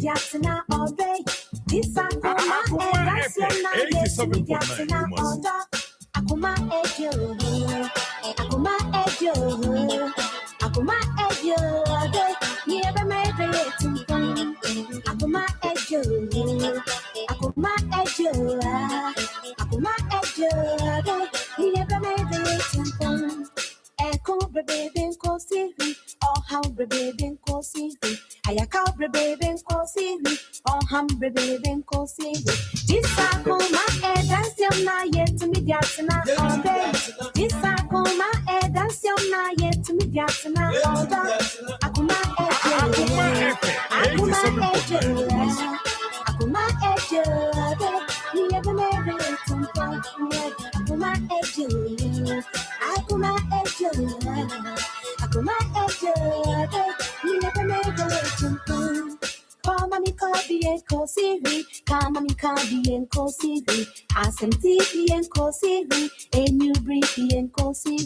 mediatina all day. This Akoma that's your night mediatina all day. Akoma ejo, Akoma ejo, Akoma ejo, never made it. Akoma ejo, Akoma ejo, Akoma ejo, never made it. Echo baby ko sivi, oh how baby ko sivi. Ayaka baby ko sivi, oh ham baby ko sivi. This Akoma dance your night to mediatina all day. This Akoma dance your night to mediatina all day. Akoma ejo, Akoma ejo, Akoma ejo, never made it. Akoma ejo, Akoma ejo, Akoma ejo, never made it. Come on, me coffee and coffee. Come on, me coffee and coffee. Asem TV and coffee. A new briefy and coffee.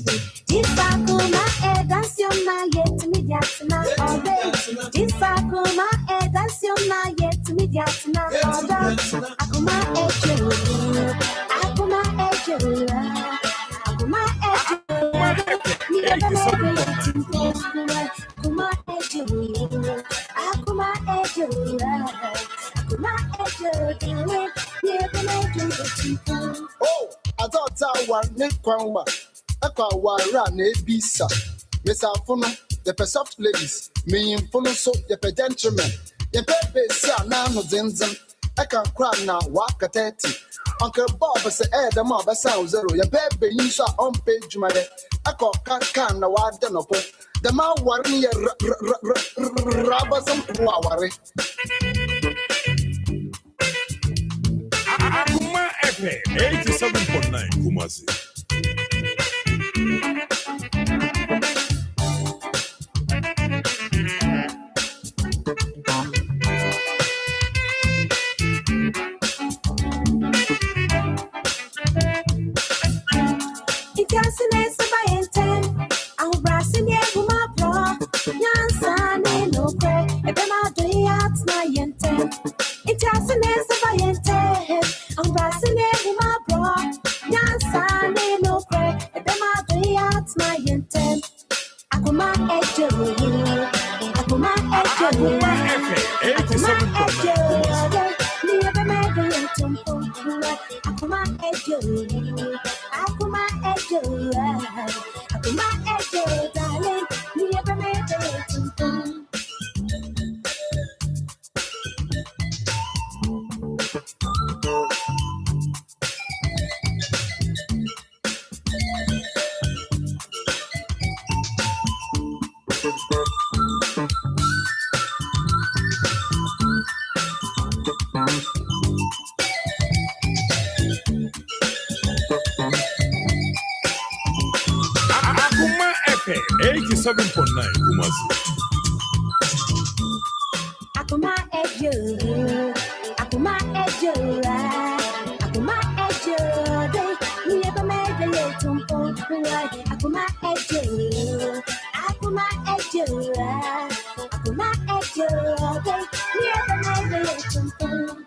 This Akoma dance your night to mediatina all day. This Akoma dance your night to mediatina all day. Akoma ejo, Akoma ejo, Akoma ejo, never made it. Akoma ejo, Akoma ejo, Akoma ejo, never made it. Oh, I thought I was Nick Kwamba. I call Wara Nebisa. Miss Alfono, the soft ladies, me in Fono so the gentlemen. The baby son now no zinzum. I can cry now, walk at 30. Uncle Bob say, the mob sounds zero. Your baby, you saw on page, my day. I call can now, I don't know. The man worry rubber some worry. Akoma FM 87.9 Kumasi. Akoma FM 87.9 Kumasi. Akoma ejo, Akoma ejo, Akoma ejo, never made it. Akoma ejo, Akoma ejo, Akoma ejo, never made it.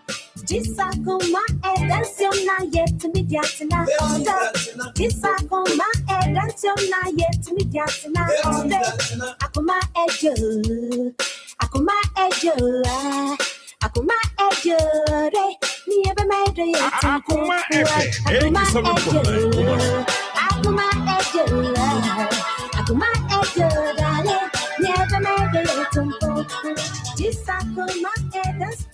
This Akoma dance your night to mediatina all day. This Akoma dance your night to mediatina all day. Akoma ejo, Akoma ejo, Akoma ejo, never made it. Akoma FM 87.9 Kumasi. Akoma ejo, Akoma ejo, never made it. This Akoma dance.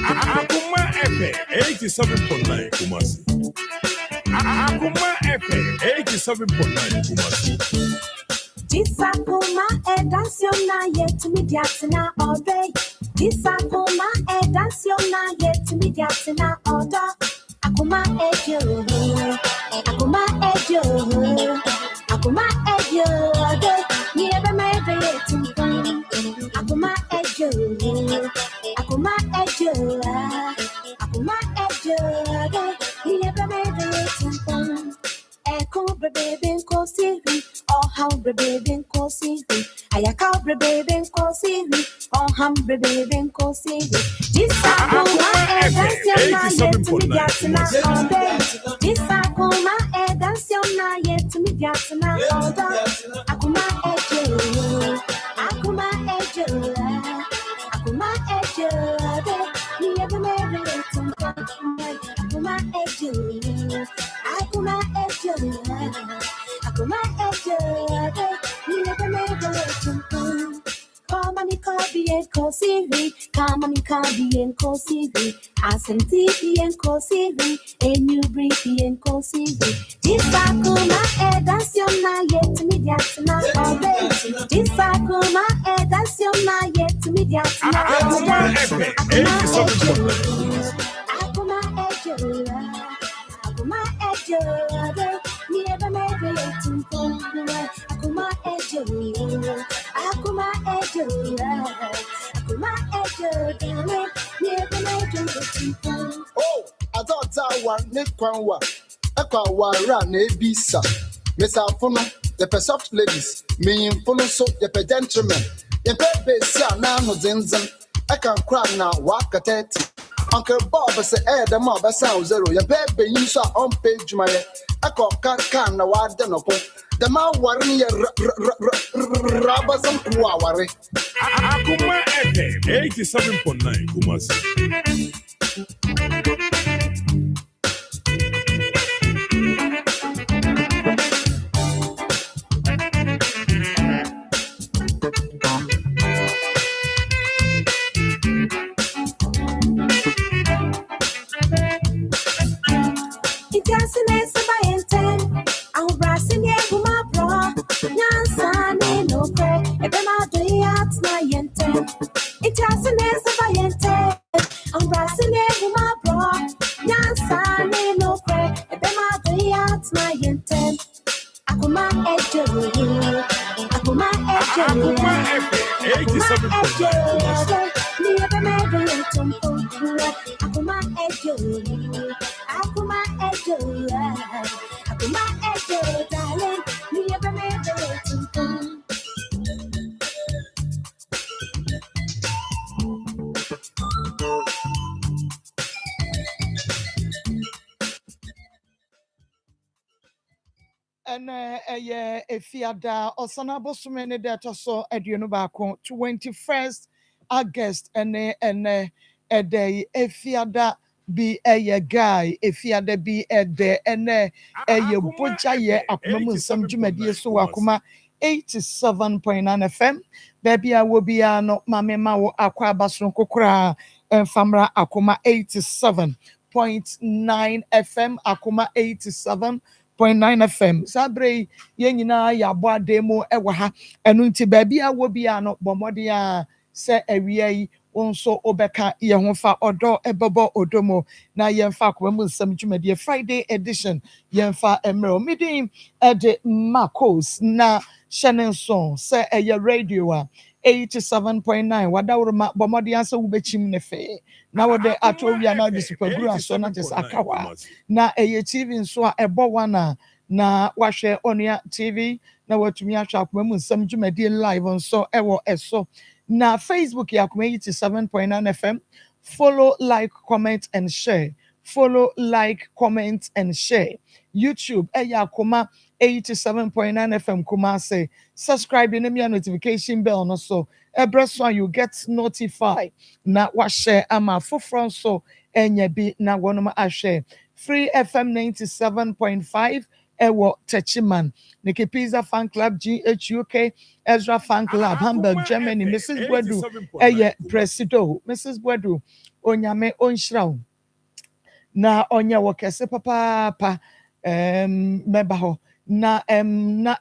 Akoma FM 87.9 Kumasi. Akoma FM 87.9 Kumasi. This Akoma dance your night to mediatina all day. This Akoma dance your night to mediatina. Yatsina order. Akoma ejo. Akoma ejo. Akoma ejo. Never made it. Akoma ejo. Akoma ejo. Akoma ejo. Never made it. Echo baby cosy, oh how baby cosy. Ayaka baby cosy, oh hum baby cosy. This Akoma that's your yet to me yatsina all day. This Akoma that's your yet to me yatsina all day. Akoma ejo, Akoma ejo, Akoma ejo. Never made it to Akoma ejo. Akuma ejo, Akuma ejo, never made it. Come on, be and cosy, come on, be and cosy. Ascenti and cosy, and you breathe and cosy. This Akuma that's your night yet to me, that's not all day. This Akuma that's your night yet to me, that's not all day. Akuma ejo. Akuma ejo, never made it to Akuma ejo, Akuma ejo, Akuma ejo, never made it to. Oh, I thought that one Nick Kwanwa, Akwa ran a bisa. Miss Alfona, the soft ladies, me in full so the gentlemen. The baby, now no zinzan. I can cry now, walk at it. Uncle Bob say, the mob sound zero. Your baby, you saw on page my echo can now. I don't know. The man worrying rubbers and Kuawari. Akoma FM 87.9 Kumasi. Akuma ejo, Akuma ejo, Akuma ejo, never made it to Akuma ejo, Akuma ejo, Akuma ejo, darling, never made it to. And Efiada Osana Bosumene that also at Unibako 21st August and a day Efiada be a guy Efiada be a day and a butcher ye Akuma some Jumedia so Akuma 87.9 FM. Baby I will be no Mame Mao Aqua Basron Kokra and Famra Akuma 87.9 FM Akuma 87.9 FM. Sabre yenina ya boa demo ewa ha enu nti baabi a wo bia no bomode a se awia yi wonso obeka ye ho fa odo ebebo odomo na yemfa kwamu nsam dwumade Friday edition yemfa emro midin ede Marcos na Shenenson se eye radio a 87.9 wadawroma bomode ansa wo bechim ne fe na wode atowia na disipaguru aso na just akawa na eye TV nso a ebo wana na wahwe onia TV na watumi ahwa akoma nsam dwumade live nso ewo eso na Facebook ya akoma 87.9 FM. Follow, like, comment and share. Follow, like, comment and share. YouTube eya akoma 87.9 FM Kumase. Subscribe in the notification bell no so every so you get notified na wa share ama fofron so enya bi na wonoma a share Free FM 97.5 ewo Techiman Nike Pizza Fan Club GHUK Ezra Fan Club Hamburg Germany Mrs. Bwedu eye Presido Mrs. Bwedu onyame onshraw na onya wokese papa meba ho na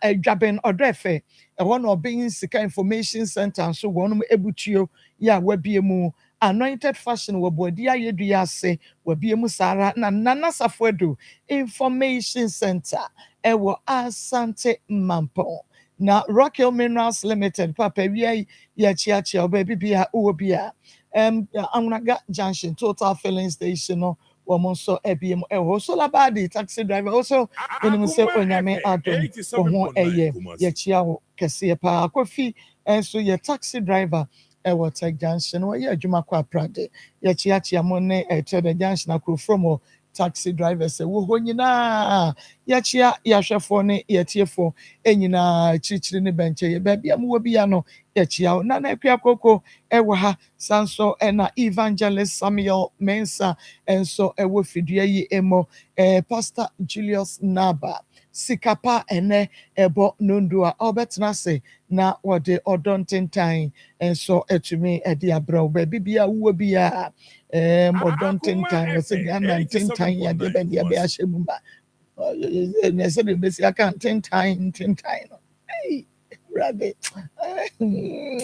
adwaben odoefe e wono obin sika information center so wono ebutuo ya wabie mu anointed fashion wɔ bɔdi ayɛdua ase wabie mu sara na Nana Safuedu Information Center ɛwɔ Asante Mampong na Rock Hill Minerals Limited papa wia yɛkyiakyia ɔbaabi bia wɔ bia Anwunaga Junction Total Filling Station no wɔn nso ebiem ɛwɔ Solar Body taxi driver also ɛnim sɛ onyame adom wɔn ho ɛyɛ yɛkyia wɔ kɛseɛ paa Kofi ɛnso yɛ taxi driver ɛwɔ Tech Junction wɔyɛ adwuma kɔ aprade yɛkyiakyia mo ne ɛtɛ junction akoro from taxi drivers ɛwɔ hɔ nyinaa yɛkyia yɛahwɛfoɔ ne yɛtiefoɔ nyinaa kyirikyiri ne bɛnkyɛ yɛ baabi a mowɔ bia no yɛkyia wo Nana Akua Koko ɛwɔ ha sanso ɛna Evangelist Samuel Mensa ɛnso ɛwɔ fidua yi emo Pastor Julius Naba sikapa ɛnɛ ɛbɔ nondo a ɔbɛtena ase na wɔde ɔdɔ ntentan ɛnso ɛtumi ɛde abrɛ wo baabi bia wowɔ bia ɔdɔ ntentan wɔsɛ deɛ ana ntentan yɛde bɛde ɛbɛ ahyɛ mu ba ɛsɛ de bɛsi aka ntentan no rabbit.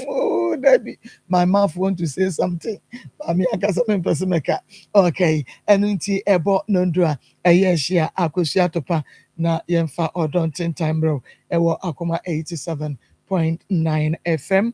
Oh, Debbie, my mouth want to say something. I mean, I got something person. Okay, and unti ebo nondra ayeshia akosia topa na yemfa odontin time bro. Ewo Akoma 87.9 FM.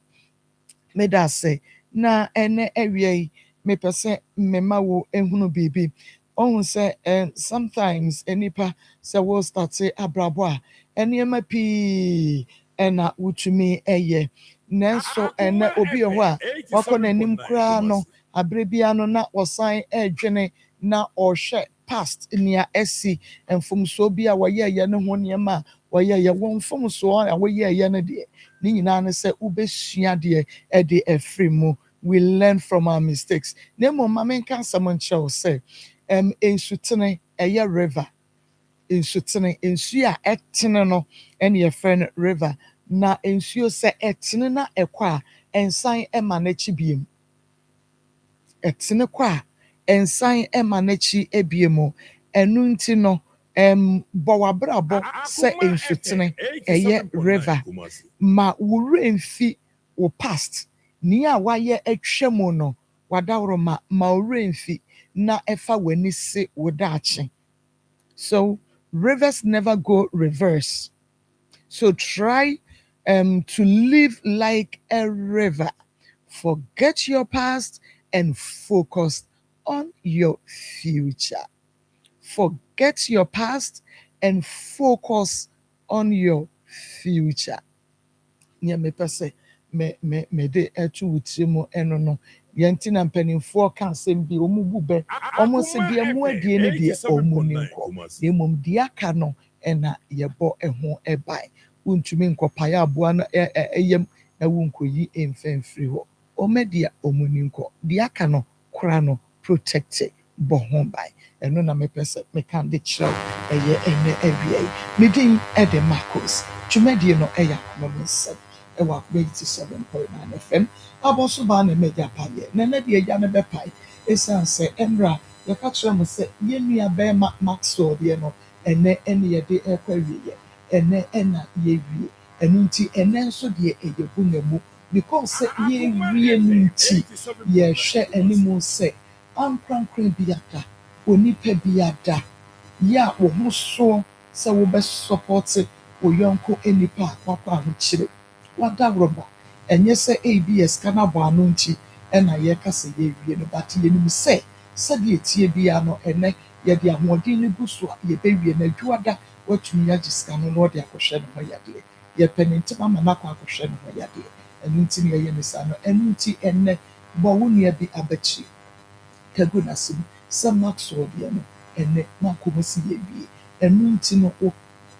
Me da say na ene ewie me pese mema wo ehunu bibi. On say sometimes enipa se will start say abrabo a eniema pii ɛna wotumi ɛyɛ nanso ɛna obi wɔ hɔ a wakɔ n'anim koraa no abere bia no na ɔsan ɛdwene na ɔhwɛ past nea ɛsi mfomsoɔ bi a wɔyɛɛyɛ no ho nneɛma a wɔyɛɛyɛ wɔn mfomsoɔ a wɔyɛɛyɛ no deɛ ne nyinaa no sɛ wobɛsua deɛ ɛde ɛfiri mu we learn from our mistakes na mmom ma menka asɛm nkyerɛ wo sɛ nsutene ɛyɛ river nsutene nsuo a ɛtene no ɛne yɛfrɛ no river na nsuo sɛ ɛtene na ɛkɔ a ɛnsan ɛma n'akyi biem ɛtene kɔ a ɛnsan ɛma n'akyi ebiem ɛnu nti no bɔ w'abrabɔ sɛ nsutene ɛyɛ river ma wura mfi wo past nea a wayɛ atwa mu no wadaworo ma wura mfi na ɛfa w'ani se wo daakye so rivers never go reverse. So try to live like a river. Forget your past and focus on your future. Forget your past and focus on your future. Yeah, me pese me de etu utimo eno no. Yɛnti na mpanimfoɔ ka asɛm bi ɔmo bu bɛ ɔmo sɛ deɛ mo adie ne deɛ ɔmo ni nkɔ na mmom deɛ aka no ɛna yɛbɔ ɛho ɛban wontumi nkɔpae aboa no ɛyam na wonkɔyi mfɛmfiri hɔ ɔmo deɛ ɔmo ni nkɔ deɛ aka no kora no protect bɔ ho ban ɛno na mepɛ sɛ meka de kyerɛw ɛyɛ ɛnɛ awia yi medin ɛde Marcos dwumadie no ɛyɛ Akoma Nsem ɛwɔ 87.9 FM abɔso baa na mmɛgya paeɛ na ɛnɛ deɛ agya no bɛpae ɛsiane sɛ ɛmmra yɛka kyerɛ mo sɛ yɛnnua bɛrima Maxwell deɛ no ɛnɛ ɛne yɛde ɛkɔ awieɛ ɛnɛ ɛna yɛwie ɛno nti ɛnɛ nso deɛ ɛyɛ bunga mu because sɛ yɛwie no nti yɛhwɛ anim sɛ ankrankran bi ada onipa bi ada yɛ a wo ho soɔ sɛ wobɛsɔpɔte wo yɔnko nipa a wakɔ ahokyere wadaworoba ɛnyɛ sɛ abs ka no abɔ ano nti ɛna yɛka sɛ yɛwie no but yɛnim sɛ sɛdeɛ tie biara no ɛnɛ yɛde ahoɔden no gu so a yɛbɛwie no adwuada watumi agye sika no na wɔde akɔhwɛ no ho yadeɛ yɛpɛ ne ntɛm ama no akɔ akɔhwɛ no ho yadeɛ ɛno nti ne yɛyɛ ne saa no ɛno nti ɛnɛ bɔ wo nua bi abɛkyi kagu n'asɛm sɛ Maxwell deɛ no ɛnɛ na akɔmɔ si yɛwie ɛno nti no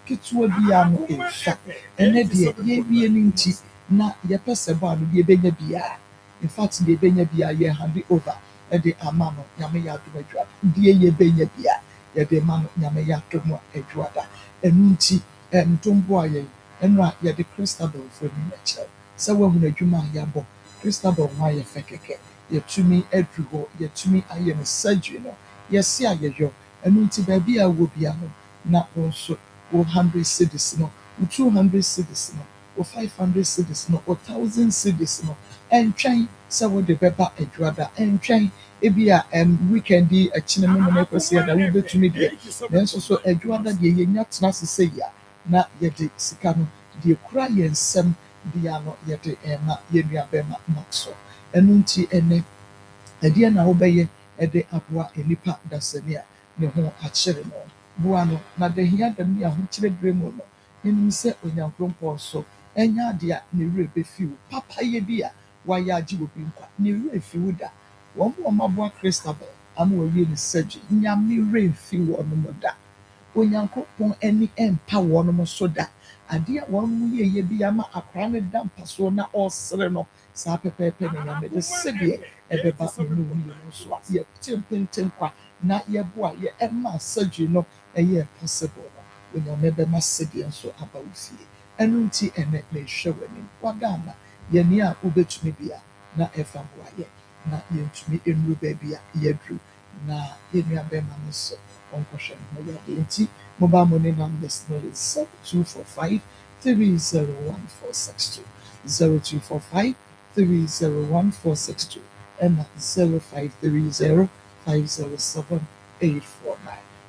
ketewa biara no ɛfa ɛnɛ deɛ yɛwie no nti na yɛpɛ sɛ bɔ ano deɛ ɛbɛnya biara in fact deɛ ɛbɛnya biara yɛ hand over ɛde ama no nyame yɛ adom adwuada deɛ yɛbɛnya biara yɛde ma no nyame yɛ adom adwuada ɛno nti ntombo a yɛn ɛno a yɛde Christabel fo ni n'akyerɛ sɛ wahunu adwuma a yɛabɔ Christabel ho ayɛ fɛ kɛkɛ yɛtumi aduru hɔ yɛtumi ayɛ no surgery no yɛse ayɛyɔ ɛno nti baabi a wɔ bia no na wo nso wo 100 cedis no wo 200 cedis no o 500 cedis no o 1000 cedis no ɛntwɛn sɛ wode bɛba adwada ɛntwɛn ebi a weekend yi akyine mu no ɛkɔsi ada wobɛtumi deɛ nanso so adwada deɛ yɛnya tena ase sɛ yi a na yɛde sika no deɛ kura yɛn nsɛm bia no yɛde ɛma yɛn nua bɛma max so ɛno nti ɛnɛ ɛdeɛ na wobɛyɛ ɛde aboa nipa dasani a ne ho akyere no boa no na dahia dam ne ahokyere bere mu no menim sɛ onyankopɔn so ɛnya adeɛ a ne werɛ bɛfi wo papayɛ bi a wayɛ agye obi nkwa ne werɛ fi wo da wɔn a wɔaboa Christabel ama wɔwie ne surgery nyame werɛ mfi wɔn mo da onyankopɔn ani ɛmpa wɔn so da adeɛ a wɔn yɛyɛ bi ama akora no da mpasoɔ na ɔresere no saa pɛpɛɛpɛ ne nyame de sɛdeɛ ɛbɛba ɔno wie no so a yɛte mpenten kwa na yɛboa yɛ ɛma surgery no ɛyɛ possible no onyame bɛma sɛdeɛ nso aba wo fie ɛno nti ɛnɛ na ɛhwɛ w'anim wada ama yɛne a wobɛtumi bi a na ɛfa boa yɛ na yɛntumi nnuru baabi a yɛduru na yɛnua bɛma no so ɔnkɔhwɛ no ho yɛade nti mobile money numbers no is 0245 301462 0245 301462 ɛna 0530 507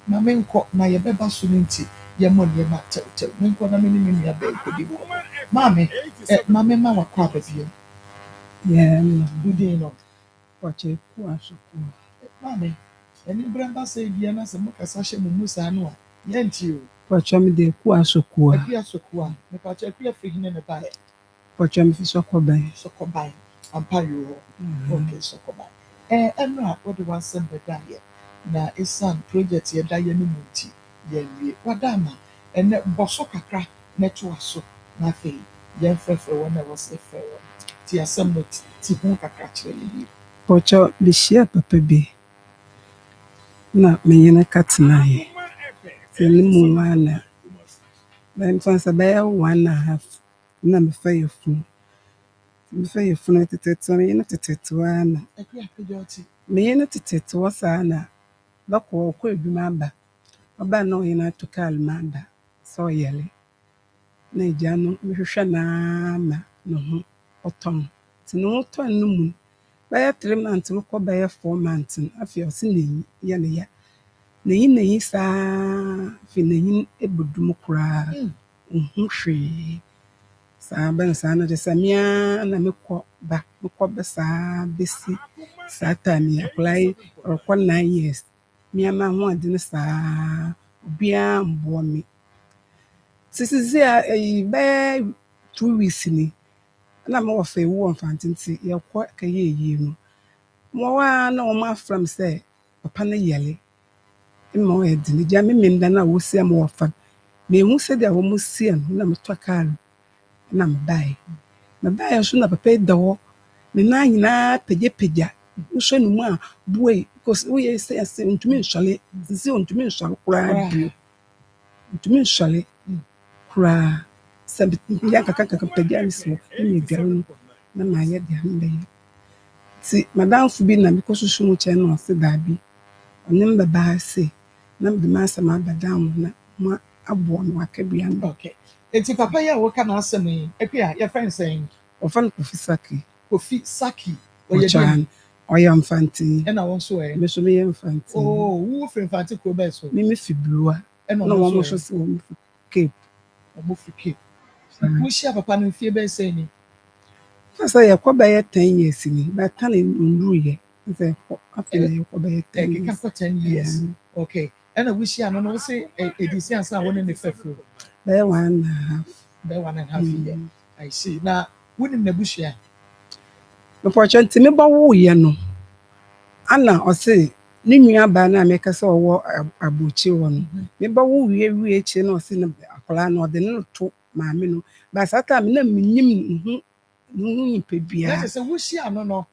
na menkɔ na yɛbɛba so no nti yɛmmɔ nneɛma tɛwtɛw menkɔ na mene me nua bɛnkɔdi wɔ maame maame ma wakɔ aba bio wodin no Wache kuwa sukuu. maame ɛne berɛ mba sɛ bia na sɛ mokasa hyɛ mo mu saa no a yɛntie o Wache mde kuwa sukuu. akua soko a mepakyɛ akua firi hene ne baeɛ Wache mfiso kwa bai. sɔkɔban ampa yi hɔ ok sɔkɔban ɛno a wode wansɛm bɛdaeɛ na ɛsiane project yɛda yɛ no mu nti yɛnwie wada ama ɛnɛ bɔ so kakra na ɛtoa so na afei yɛmfrɛfrɛ wɔn na ɛwɔ sɛ frɛ wɔn nti asɛm no ti ho kakra kyerɛ yɛ yie Wache bishia papa bi. Na menyene katinaye. Selimu wana. Na mfansa baya 1.5. Na mefaya funu. Mefaya funu tetetu menyene tetetu wana. akua pagya ɔte Menyene tetetu wasana. Bako kwa edwuma aba na oyena tukal mamba. So yele. Na ejano mehwehwe na ma no ho oton. Tino oton no mu. Baya 3 months ko baya 4 months. Afi o si neyi ya ne ya. Neyi saa fi neyi ebudum kura. Hwe. Saa ban saa na de samia na mekɔ ba saa besi saa time ya kulai ɔkɔ 9 years. Miama ho ade ne saa obia mboa me. Sisi a bɛ 2 weeks ni na me wɔ fa ewu mfantinti yɛkɔ kɛyɛ yie no. Mo wa na ɔmo afram sɛ papa ne yɛle. Mma o edi ni gya me menda na wo sia mo wɔ fa. Me hu sɛ de a wɔn sia no na me tɔ kaa na me bai. Me bai so na papa da hɔ. Me na nyina pagya. Wo hwɛ no mu a boy because wo yɛ sɛ ntumi nsɔle. Sisi ntumi nsɔle kura bio. Ntumi nsɔle kura. Sɛ ya kaka pagya mi so. Me dware no na ma yɛ de ambɛyɛ. Ti madam fu bi na me kɔsusu mu kyɛ no ɔse daabi. Ɔne me ba se na me ma asɛm abadan na mo aboɔ no akabia no. okay enti papa yi a woka na asɛm yi akua yɛfrɛ no sɛn Ɔfa no Kofi Saki. Kofi Saki ɔyɛ Ɔchan. Ɔyɛ mfanti. ɛna wɔn nso ɛ Me so me yɛ mfanti. oh wo firi mfante kuro bɛɛ so Me fi Blua. ɛna Na wɔn wɔn nso so se wɔn fi Cape. ɔmo firi Cape wohyia papa no mfie bɛɛ sɛn ni Sasa yɛkɔ bɛyɛ 10 years ni. Bɛka ne nduru yɛ. Sɛ afei na yɛkɔ bɛyɛ 10 ɛkeka years. kɔ 10 years okay ɛna wohyia no no wo sɛ ɛdisi ansa a wo ne ne fɛfiri Bɛyɛ 1.5. bɛyɛ 1.5 year I see na wonim n'abusua Mepɔtɔ nti me bɔ wo yɛ no. Ana ɔse ne nua ba na meka sɛ ɔwɔ abuchi wɔ no. Me bɔ wo wie echi na ɔse ne akɔla na ɔde ne to maame no. Ba saa time na menyim ne ho nipa na bia. kyerɛ sɛ wohyia no no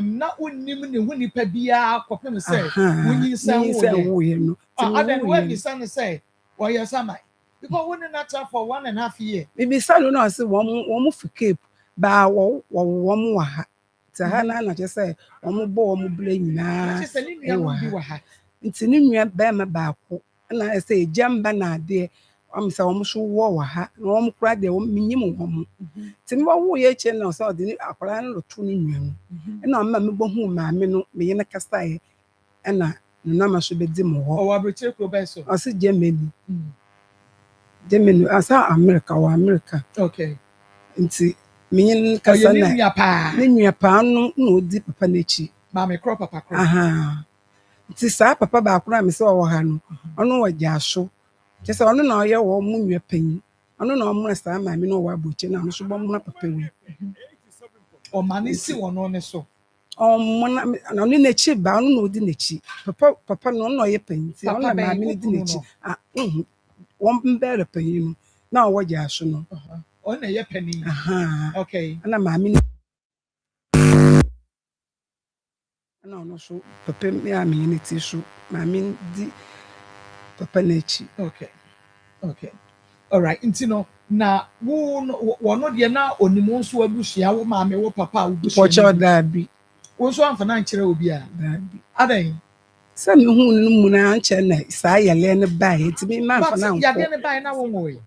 na wonnim ne ho nipa biara kɔpem sɛ wonyinsɛn wo yɛ no. adan woabisa no sɛ wɔyɛ saman because wo ne no atra for 1.5 year Bibisa no na ɔse wɔn fi Cape ba wɔn wɔ ha. Ti ha na kyerɛ sɛ wɔn bɔ wɔn bla nyinaa. kyerɛ sɛ ne nua no bi wɔ ha Nti ne nua bɛrima baako na ɛsɛ egyamba na adeɛ ɔmo sɛ ɔmo so wɔ ha na ɔmo kora deɛ menyim wɔn nti me wɔwoyɛ akyire na ɔsɛ ɔde akwadaa no reto ne nua mu ɛna ɔma mebɛhu maame no meyɛ no kasaeɛ ɛna ne nama so bɛdi me hɔ ɔwɔ abirekyiri kuro bɛyɛ so ɔse Germany asa America wɔ America okay nti menye no kasa ɔyɛ na ne nua paa ne nua paa no na ɔdi papa n'akyi maame korɔ papa korɔ aha nti saa papa baako na mesɛ ɔwɔ ha no ɔno wɔ gyaso kyɛ sɛ ɔno na ɔyɛ wɔ mo nua panyin ɔno na ɔmona saa maame no ɔwɔ abɔkyi na ɔno so bɔmona papa wi ɔma ne si wɔ no ne so ɔmona na ɔno n'akyi ba ɔno na ɔdi n'akyi papa no ɔno na ɔyɛ panyin nti ɔno na maame no di n'akyi wɔn bɛrɛ panyin no na ɔwɔ gyaso no ɔno na ɛyɛ panyin okay ɛna maame no ɛna ɔno so papa mi a menye ne ti so maame no di papa n'akyi okay alright nti no na wɔno deɛ na onim nso abusua wo maame wo papa a wobusua wɔkyɛw daabi wo nso amfa na nkyerɛ obi a daabi adan sɛ mehu no mu na nkyɛ na saa yɛlɛ no baeɛ nti mema mfa na nkɔ yadeɛ ne bae na wonwoe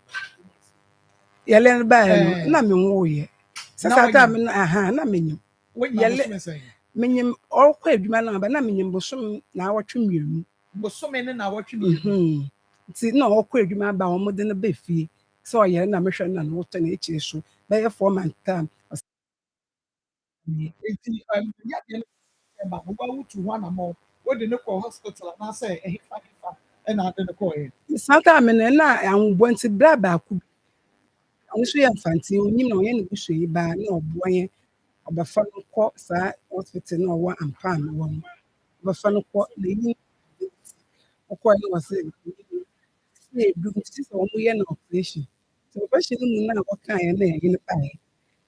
yɛlɛ no baeɛ no na menwoeɛ sɛ saa taa me no na menyim yɛlɛ menyim ɔrekɔ adwuma no aba na menyim bosom na awɔtwe mmienu bosome ne na awɔtwe mmienu nti na ɔrekɔ adwuma aba a wɔde no ba fie sɛ ɔyɛre na mehwɛ no na no wotɔ no akyire so bɛyɛ 4 month time nti yadeɛ no ba wo ba wotu ho anamɔ wode ne kɔ hospital anaasɛ ɛhefa ɛna ade ne kɔɛ saa taa me no na anwobɔ nti bra baako bi ɔno nso yɛ mfante onyim na ɔyɛ ne busua yi baa na ɔboa yɛn ɔbɛfa no kɔ saa hospital na ɔwɔ ampam wɔ no ɔbɛfa no kɔ na yi ɔkɔɛ no wɔ sɛ edu nti sɛ wɔn yɛ no operation nti operation no mu na wɔkaeɛ na yɛn no baeɛ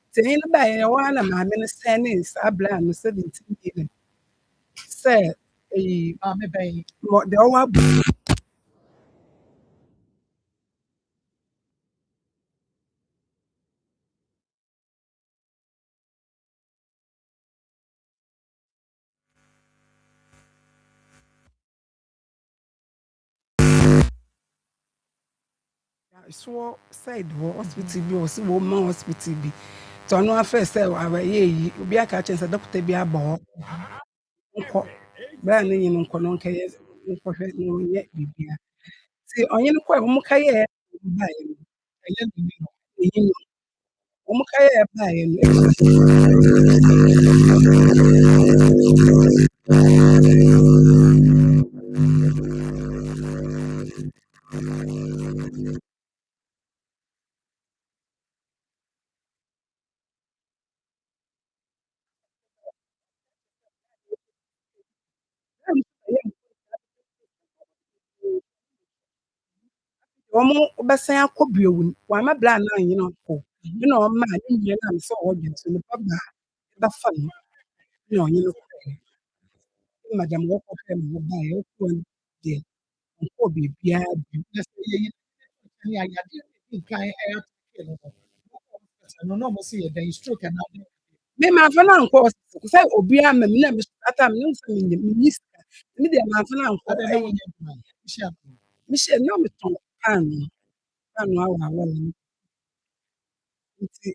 nti yɛn no baeɛ ɛwɔ ha na maame no sɛn ne saa bra no 17 million sɛ maame bɛn deɛ ɔwɔ abu soɔ side wɔ hospital bi wɔ si wɔ ma hospital bi nti ɔno afɛ sɛ wayɛ yi obi aka kyerɛ sɛ dɔkta bi abɔ hɔ nkɔ bra ne nyɛ no nkɔ no nkɛyɛ nkɔhwɛ na ɔnyɛ biribia nti ɔnye no kɔɛ wɔn kɛyɛ baeɛ no ɛyɛ ne ni no ɛyi no wɔn kɛyɛ baeɛ no wɔn bɛsan akɔ bio wɔama bra no anyɛ no kɔ ɛna ɔma ne nua no am sɛ ɔwɔ dwa nso nipa baa bɛfa no na ɔnye no kɔɛ madam wɔkɔhwɛ no wɔ baeɛ ɔkɔɔ no deɛ ɔnkɔɔ biribiara bio na sɛ yɛyi ne ayadeɛ ne nkan ɛyɛ no no mo se yɛ dan stroke na ade me mamfa no ankɔ hospital sɛ obiara ma me na me ata me ne sɛ menyi sika me deɛ mamfa no ankɔ ade na wonyɛ adwuma hyia mehyɛ na metɔn paano awaawaa no nti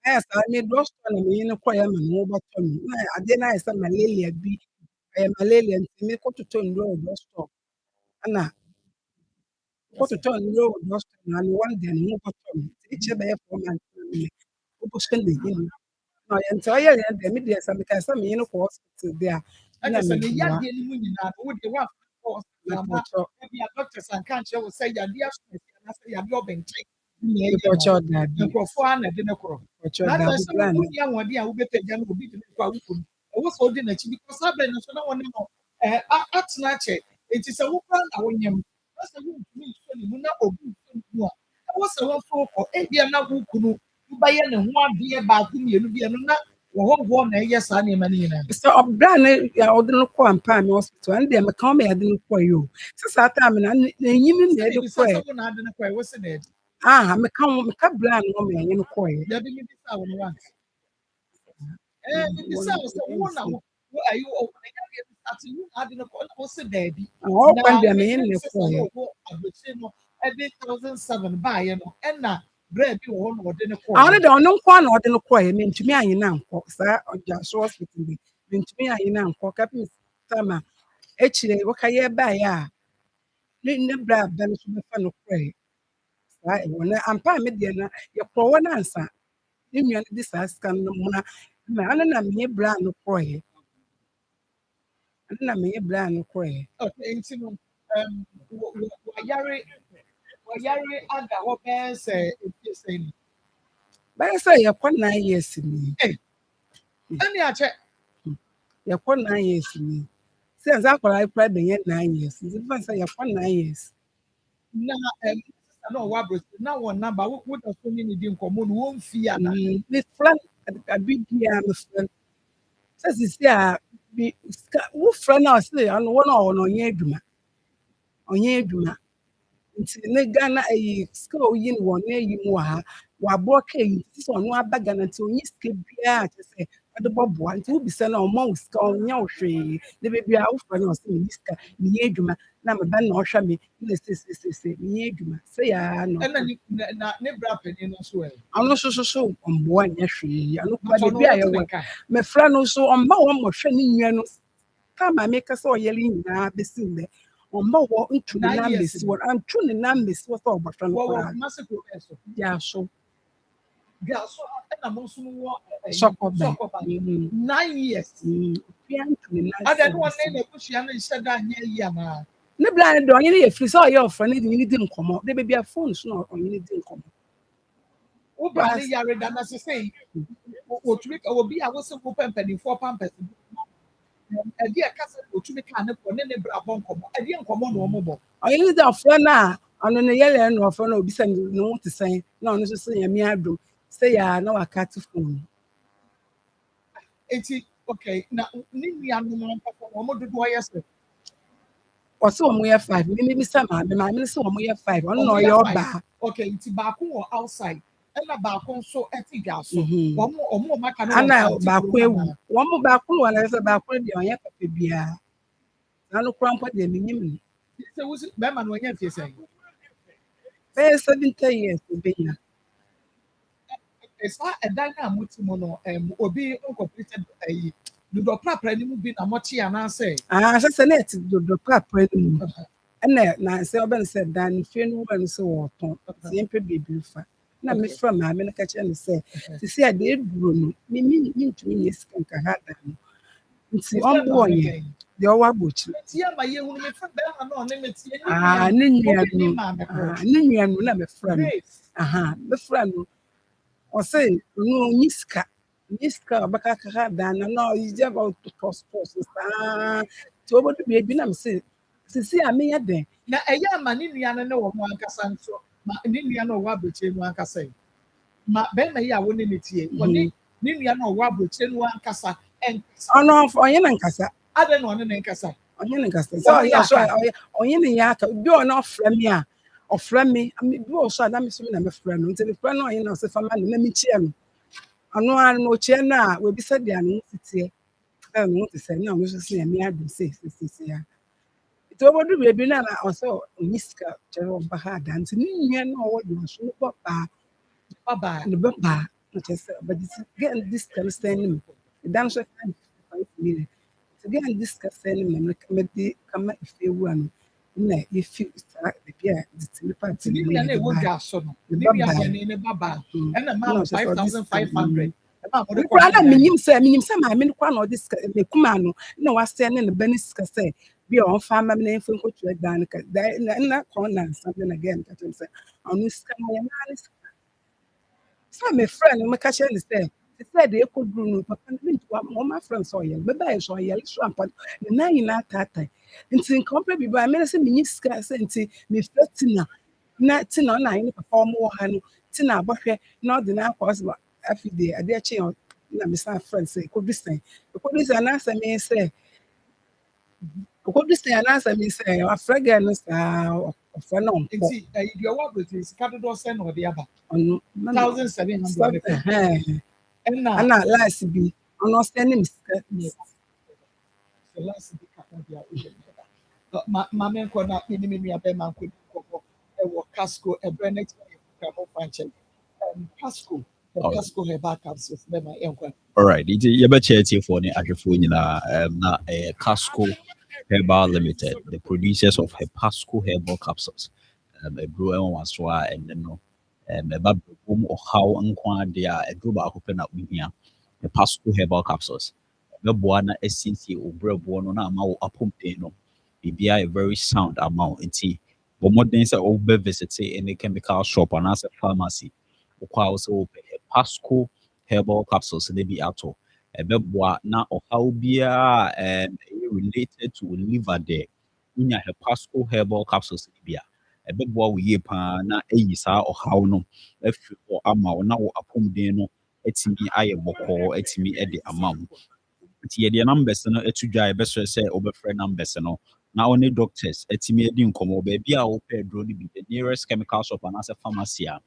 ɛyɛ saa me drugstore na menye no kɔɛ ma no wɔbɛtɔ no na adeɛ no ayɛ sɛ malaria bi ɛyɛ malaria nti mekɔtotɔ nnuro wɔ drugstore ɛna kɔtotɔ nnuro wɔ drugstore na ano one day no wɔbɛtɔ no nti ekyɛ bɛyɛ 4 months na meyɛ wobɛhyɛ no yi no na ɔyɛ nti ɔyɛ yɛn deɛ me deɛ sɛ mekae sɛ menye no kɔ hospital deɛ a na ɛna sɛ ne meboa yadeɛ no mu nyinaa no wode wa mepɔkyɛ ebi a doctors anka nkyerɛ wo sɛ yadeɛ asomasi anaasɛ yadeɛ ɔbɛnkyɛn mepɔkyɛ daabi nkurɔfoɔ a na de ne korɔ mepɔkyɛ na daabi sɛ bra no wodi ahoɔden a wobɛpagya no obi de ne kɔ a wokɔ mu ɛwɔ sɛ wodi n'akyi because saa bɛn no so na wɔne no atena akyɛ enti sɛ wokora na wonyam na sɛ wontumi nsuo ne mu na obi nsuo ne mu a ɛwɔ sɛ wɔmfa wokɔ ebia na wo kunu wobɛyɛ ne ho adeɛ baako mmienu bi no na wɔhɔhoɔ na ɛyɛ saa nneɛma no nyinaa sɛ ɔbra no ɔde no kɔ ampaame hospital ɛno deɛ meka wɔma yɛde no kɔɛ o sɛ saa time no n'enyim na yɛde kɔɛ sɛ wo na ade no kɔ ɛwɔ sɛ na ɛde meka bra no wɔma yɛne no kɔɛ dabi mi bisa wo no wante mi bisa wo sɛ wo na wo ayi wo ɛnyɛ deɛ ate wo na ade no kɔ na wo sɛ daabi ɔkwan deɛ menye no kɔɛ wo abɔkyire no ɛde 2007 baayɛ no ɛna brɛ bi wɔ hɔ na ɔde ne kɔɔ. Ano de ɔno nkɔ na ɔde no kɔɛ mentumi anyi na nkɔ saa ɔgya so hospital bi mentumi anyi na nkɔ kapim sama ekyire wɔkayɛ baayɛ a ne bra aba no so bɛfa no kɔɛ saa ɛwɔ na ampa me deɛ na yɛkɔɔ wɔ nansa ne nua no de saa sika no muna ma ano na menye bra no kɔɛ ano na menye bra no kɔɛ Nti no wɔyare ada hɔ bɛyɛ sɛ efie sɛn ni. bɛyɛ sɛ yɛkɔ 9 years ni Ɛne akyɛ yɛkɔ 9 years ni sɛ nsa akwaraa kora bɛnyɛ 9 years nti fa sɛ yɛkɔ 9 years na sista na ɔwɔ aborɔkyiri na wɔn namba woda so ne ne di nkɔmmɔ no wɔmfie ana. mefra abi biara mefra sɛ sisi a wofra no a ɔsɛ ɔno wɔn a ɔwɔ no ɔnyɛ adwuma nti ne Ghana ayi sika a oyi no wɔ ne ayi mu wɔ ha waboɔ ka yi nti sɛ ɔno aba Ghana nti onyi sika biara kyɛ sɛ ɔde bɔboa nti wobisa no a ɔma wo sika ɔnyɛ wo hwee ne baabi a wofra no a ɔsɛ menni sika menyɛ adwuma na meba na ɔhwɛ me na sesesese menyɛ adwuma sɛ yɛa no ɛna ne bra panin no nso ɛ. ɔno nso so ɔmboa nyɛ hwee ɔno kora baabi a yɛwɔ mefra no nso ɔmma wɔn mmɔhwɛ ne nua no kama meka sɛ ɔyɛre nyinaa bɛsi ndɛ ɔmma wɔ ntu ne nan bɛsi wɔ antu ne nan bɛsi wɔ sɛ ɔbɔhwɛ no koraa so ɛna mo nso wɔ sɔkɔba 9 years. Pia ntu ne nan Ada no wɔne na ebusua no nhyɛ da nyɛ yi ana. ne bla ne dɔ ɔnye ne yɛ firi sɛ ɔyɛ ɔfra ne de ne di nkɔmmɔ de baabi a phone so na ɔnye ne di nkɔmmɔ Wo bra ne yare da na sesei wotumi ka obi a wɔsɛ wo pɛmpɛnifoɔ pampɛs ɛdi ɛka sɛ wotumi ka ne kɔ ne bra bɔ nkɔmmɔ ɛdi nkɔmmɔ na wɔn bɔ. ɔnye ne de ɔfra no a ɔno ne yɛlɛ no ɔfra no obi sɛ ne ho te sɛn na ɔno nso sɛ nyame adom sɛ yɛa na waka te phone Eti okay na ne nuanom nkɔfɔ wɔn dodoɔ yɛ sɛ. ɔsɛ wɔn yɛ 5 mimi bisa maame no sɛ wɔn yɛ 5 ɔno na ɔyɛ ɔbaa Okay nti baako wɔ outside ɛna baako nso ɛte dwa so wɔn maka no ana baako ewu wɔn baako wɔ na sɛ baako deɛ ɔnyɛ papa biara na no kora mpo deɛ menyim no sɛ wusi bɛrima no ɔnyɛ fie sɛn. bɛyɛ 70 years obɛnya Ɛsa ɛdan a mote mu no obi nkɔpleted ayi dodo prapra ne mu bi na mɔte anaasɛ. sɛ sɛ na ɛte dodo prapra no mu ɛna na sɛ ɔbɛn sɛ dan ne fie no wɔ no sɛ wɔtɔn nti yɛmpɛ beebi fa na mefrɛ maame no ka kyerɛ no sɛ sisi a deɛ eduro no mentumi nyɛ sika nka ha dan no nti ɔmboɔ yɛ deɛ ɔwɔ abɔkyiri Ti ama yɛ hunu me fa bɛrima no ɔne me tie ne nua no na mefrɛ no mefrɛ no ɔsɛ ɔno ɔnyi sika a ɔbɛka kaka dan no na ɔyɛ about sports saa nti ɔbɛdu baabi na mesɛ sisi a meyɛ dɛn na ɛyɛ ama ne nua no ne wɔ mo ankasa nso ma ne nua no ɔwɔ abɔkyire no ankasa yi ma bɛrima yi a wɔne ne tie ɔne ne nua no ɔwɔ abɔkyire no ankasa ɛnkasa. ɔno ɔnyɛ ne nkasa Ada na ɔne ne nkasa. ɔnyɛ ne nkasa sɛ ɔyɛ so ɔnyɛ ne yɛ aka bi ɔno ɔfrɛ me a ɔfrɛ me bi wɔ so a na me so me na mefrɛ no nti mefrɛ no ɔyɛ na ɔsɛ fama no na mekyia no ɔno ara no ɔkyia no a wɔbisa deɛ ano ho teteɛ sɛ no ho te sɛ na ɔno nso sɛ me adom sɛ a nti wɔbɛdu baabi no a ɔsɛ ɔnyi sika kyerɛ ɔba ha da nti ne nua no a ɔwɔ dwuma so no bɔbaa ne bɛbaa na kyerɛ sɛ ɔbɛde gɛn de sika no sɛn ne mu ɛda no so 5 million nti gɛn de sika sɛn ne mu mɛde kama efi ewura no na yɛfi saa baabi a de tumi paati ne nua no ɛwɔ dwa so no ne nua yɛ ne baba ɛna maa 5,500 nkura na menyim sɛ maame no kora na ɔde sika mekuma no na wasɛ ne ba ne sika sɛ bi a ɔmfa ama me na ɛmfa nkɔtua dan no ka na kɔn na nsa na gɛn ka kyerɛ sɛ ɔno sika no yɛ naa ne sika sɛ mefrɛ no meka kyerɛ ne sɛ sɛ de ɛkɔduru no papa no menti wɔma frɛ sɛ ɔyɛ bɛbaeɛ so ɔyɛ so ampa ne nan nyinaa taatae nti nka ɔmpɛ biribi a mene sɛ menyi sika sɛ nti mefrɛ tina ɔna ayɛ ne papa ɔmo wɔ ha no tina abɔhwɛ na ɔde no akɔ ɔsɛ afi de adeɛ kye na mesan frɛ sɛ ɛkɔdu sɛn anaasɛ me sɛ ɔkɔdu sɛn anaasɛ me sɛ wafrɛ gɛ no saa ɔfrɛ no ɔmpɔ nti deɛ ɔwɔ abrɔkyire sika dodoɔ sɛ na ɔde aba ɔno 1,700 ɛna last bi ɔno ɔsɛ ne me sika maame nkɔ na ɛne me nua bɛrima nkɔ nkɔkɔ ɛwɔ Casco, a brand next franchise. Pasco, the Oh, Pasco herbal capsules. Then my uncle. all right. It you better check for the Ajifo na Casco Herbal Limited, the producers of Pasco Herbal Capsules. A brewer was why and then no a bab or how unquan they are a group of open up with here. The Pasco Herbal Capsules. The Buana SCC or Brebuano na mau apumpeno. BBI a very sound amount in tea. But more than say over visit any chemical shop and as a pharmacy. Okwa also open Pasco Herbal Capsules in the be ato. Ɛbɛboa na ɔhaw biara related to liver there. Wonya Pasco Herbal Capsules no bi a, ɛbɛboa wo yie paa na ɛyi saa ɔhaw no afiri hɔ ama wo na wo apɔmuden no atumi ayɛ bɔkɔɔ atumi de ama wo. Nti yɛde numbers no ato dwa a yɛbɛsrɛ sɛ wobɛfrɛ numbers no na wo ne doctors atumi adi nkɔmmɔ baabi a wopɛ aduro no bi, the nearest chemical shop anaasɛ pharmacy a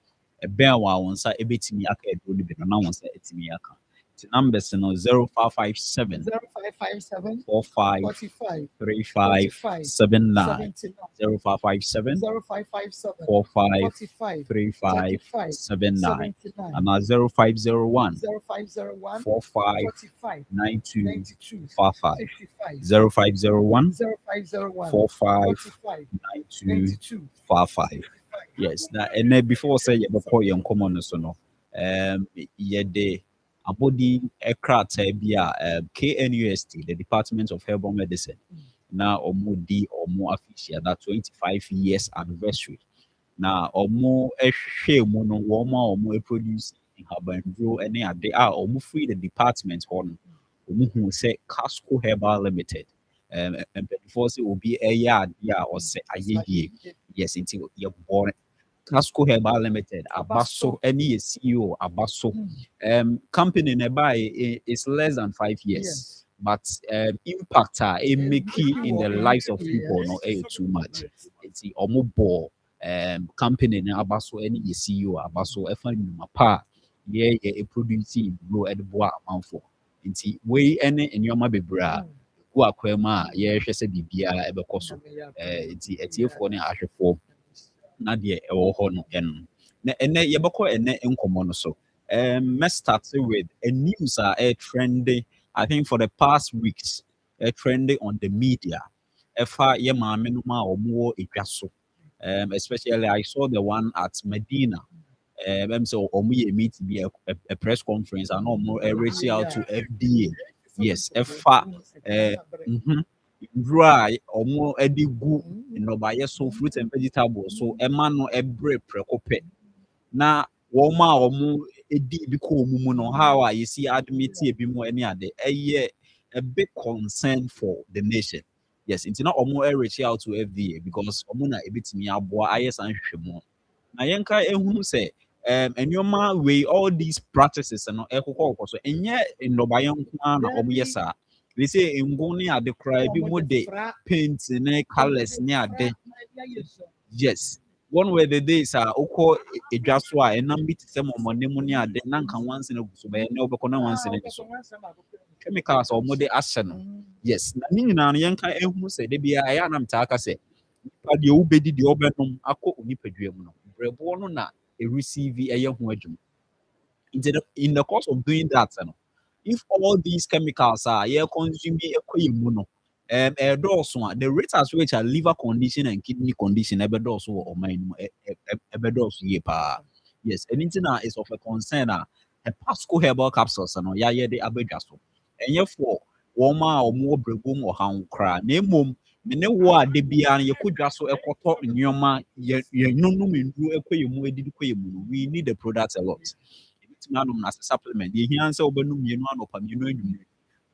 ɛbɛn wɔ a wo nsa ɛbɛtumi aka aduro no bi no na wo nsa atumi aka. The numbers no 0557 0557 45 45 35 45 79 79 0557 0557 45 45 35 35 79 79 and 0501 0501 45 45 92 92 55 55 0501 0501 45 45 92 92 55. Yes, na and then before say you call your common so no yede abodi ekrata bi a KNUST, the Department of Herbal Medicine, na omo di omo official that 25 years anniversary. Na omo ehwe mu no omo produce habandro any ade a omo free the department on omo hu say Casco Herbal Limited. And before say obi eya ade a or say ayeye. Yes, until you're born. Casco Herbal Limited, Abaso, any CEO, Abaso. Company nearby is less than 5 years. Yes. But impact in the lives of people no too much. It's the omobo company na Abaso any CEO Abaso pa yeah producing grow at boa amount for. Nti we any enyoma bebra go akwema yeah hwese bibia ebekọ so. Nti etiefo ne ahwefo na deɛ ɛwɔ hɔ no ɛno na ɛnɛ yɛbɛkɔ ɛnɛ nkɔmmɔ no so let's start with a news trending I think for the past weeks trending on the media ɛfa yɛ maame no ma a wɔwɔ edwa so especially I saw the one at Medina so wɔn yɛ meet bi a press conference and wɔn reach out to FDA yes ɛfa nduru a ɔmo de gu nnɔbaeɛ so fruit and vegetables so ɛma no ɛbrɛ prɛko pɛ na wɔn a ɔmo di bi kɔ ɔmo mu no how a yɛsi admit ebi mu ne ade ɛyɛ a big concern for the nation yes nti na ɔmo reach out to FDA because ɔmo na ebitumi aboa ayɛ san hwehwɛ mu na yɛnka ehunu sɛ nneɛma wei all these practices no ɛkokɔ so ɛnyɛ nnɔbaeɛ nko ara na ɔmo yɛ saa. They say ngo ne ade kra bi mo de paint ne colors ne ade yes one way the days are okọ edwa so a enam bi te mo ne mu ne ade na nka once na guso be ne obekọ na once na guso chemicals o mo de ahye no yes na ni nyina no yenka ehunu se de bia ya na mta aka se pa de wo bedi de obenom akọ onipadua mu no brebo no na e receive eye ho adwum in the course of doing that no if all these chemicals are consuming the rate at which are liver condition and kidney condition yes anything is of a concern a Pasco herbal capsules and the abejaso and therefore woma or more bregum or how cry name mum ne wa de bia ye could just so ekoto nyoma ye no we need the products a lot as a supplement. You hear answer obenum yenu anopa yenu enum.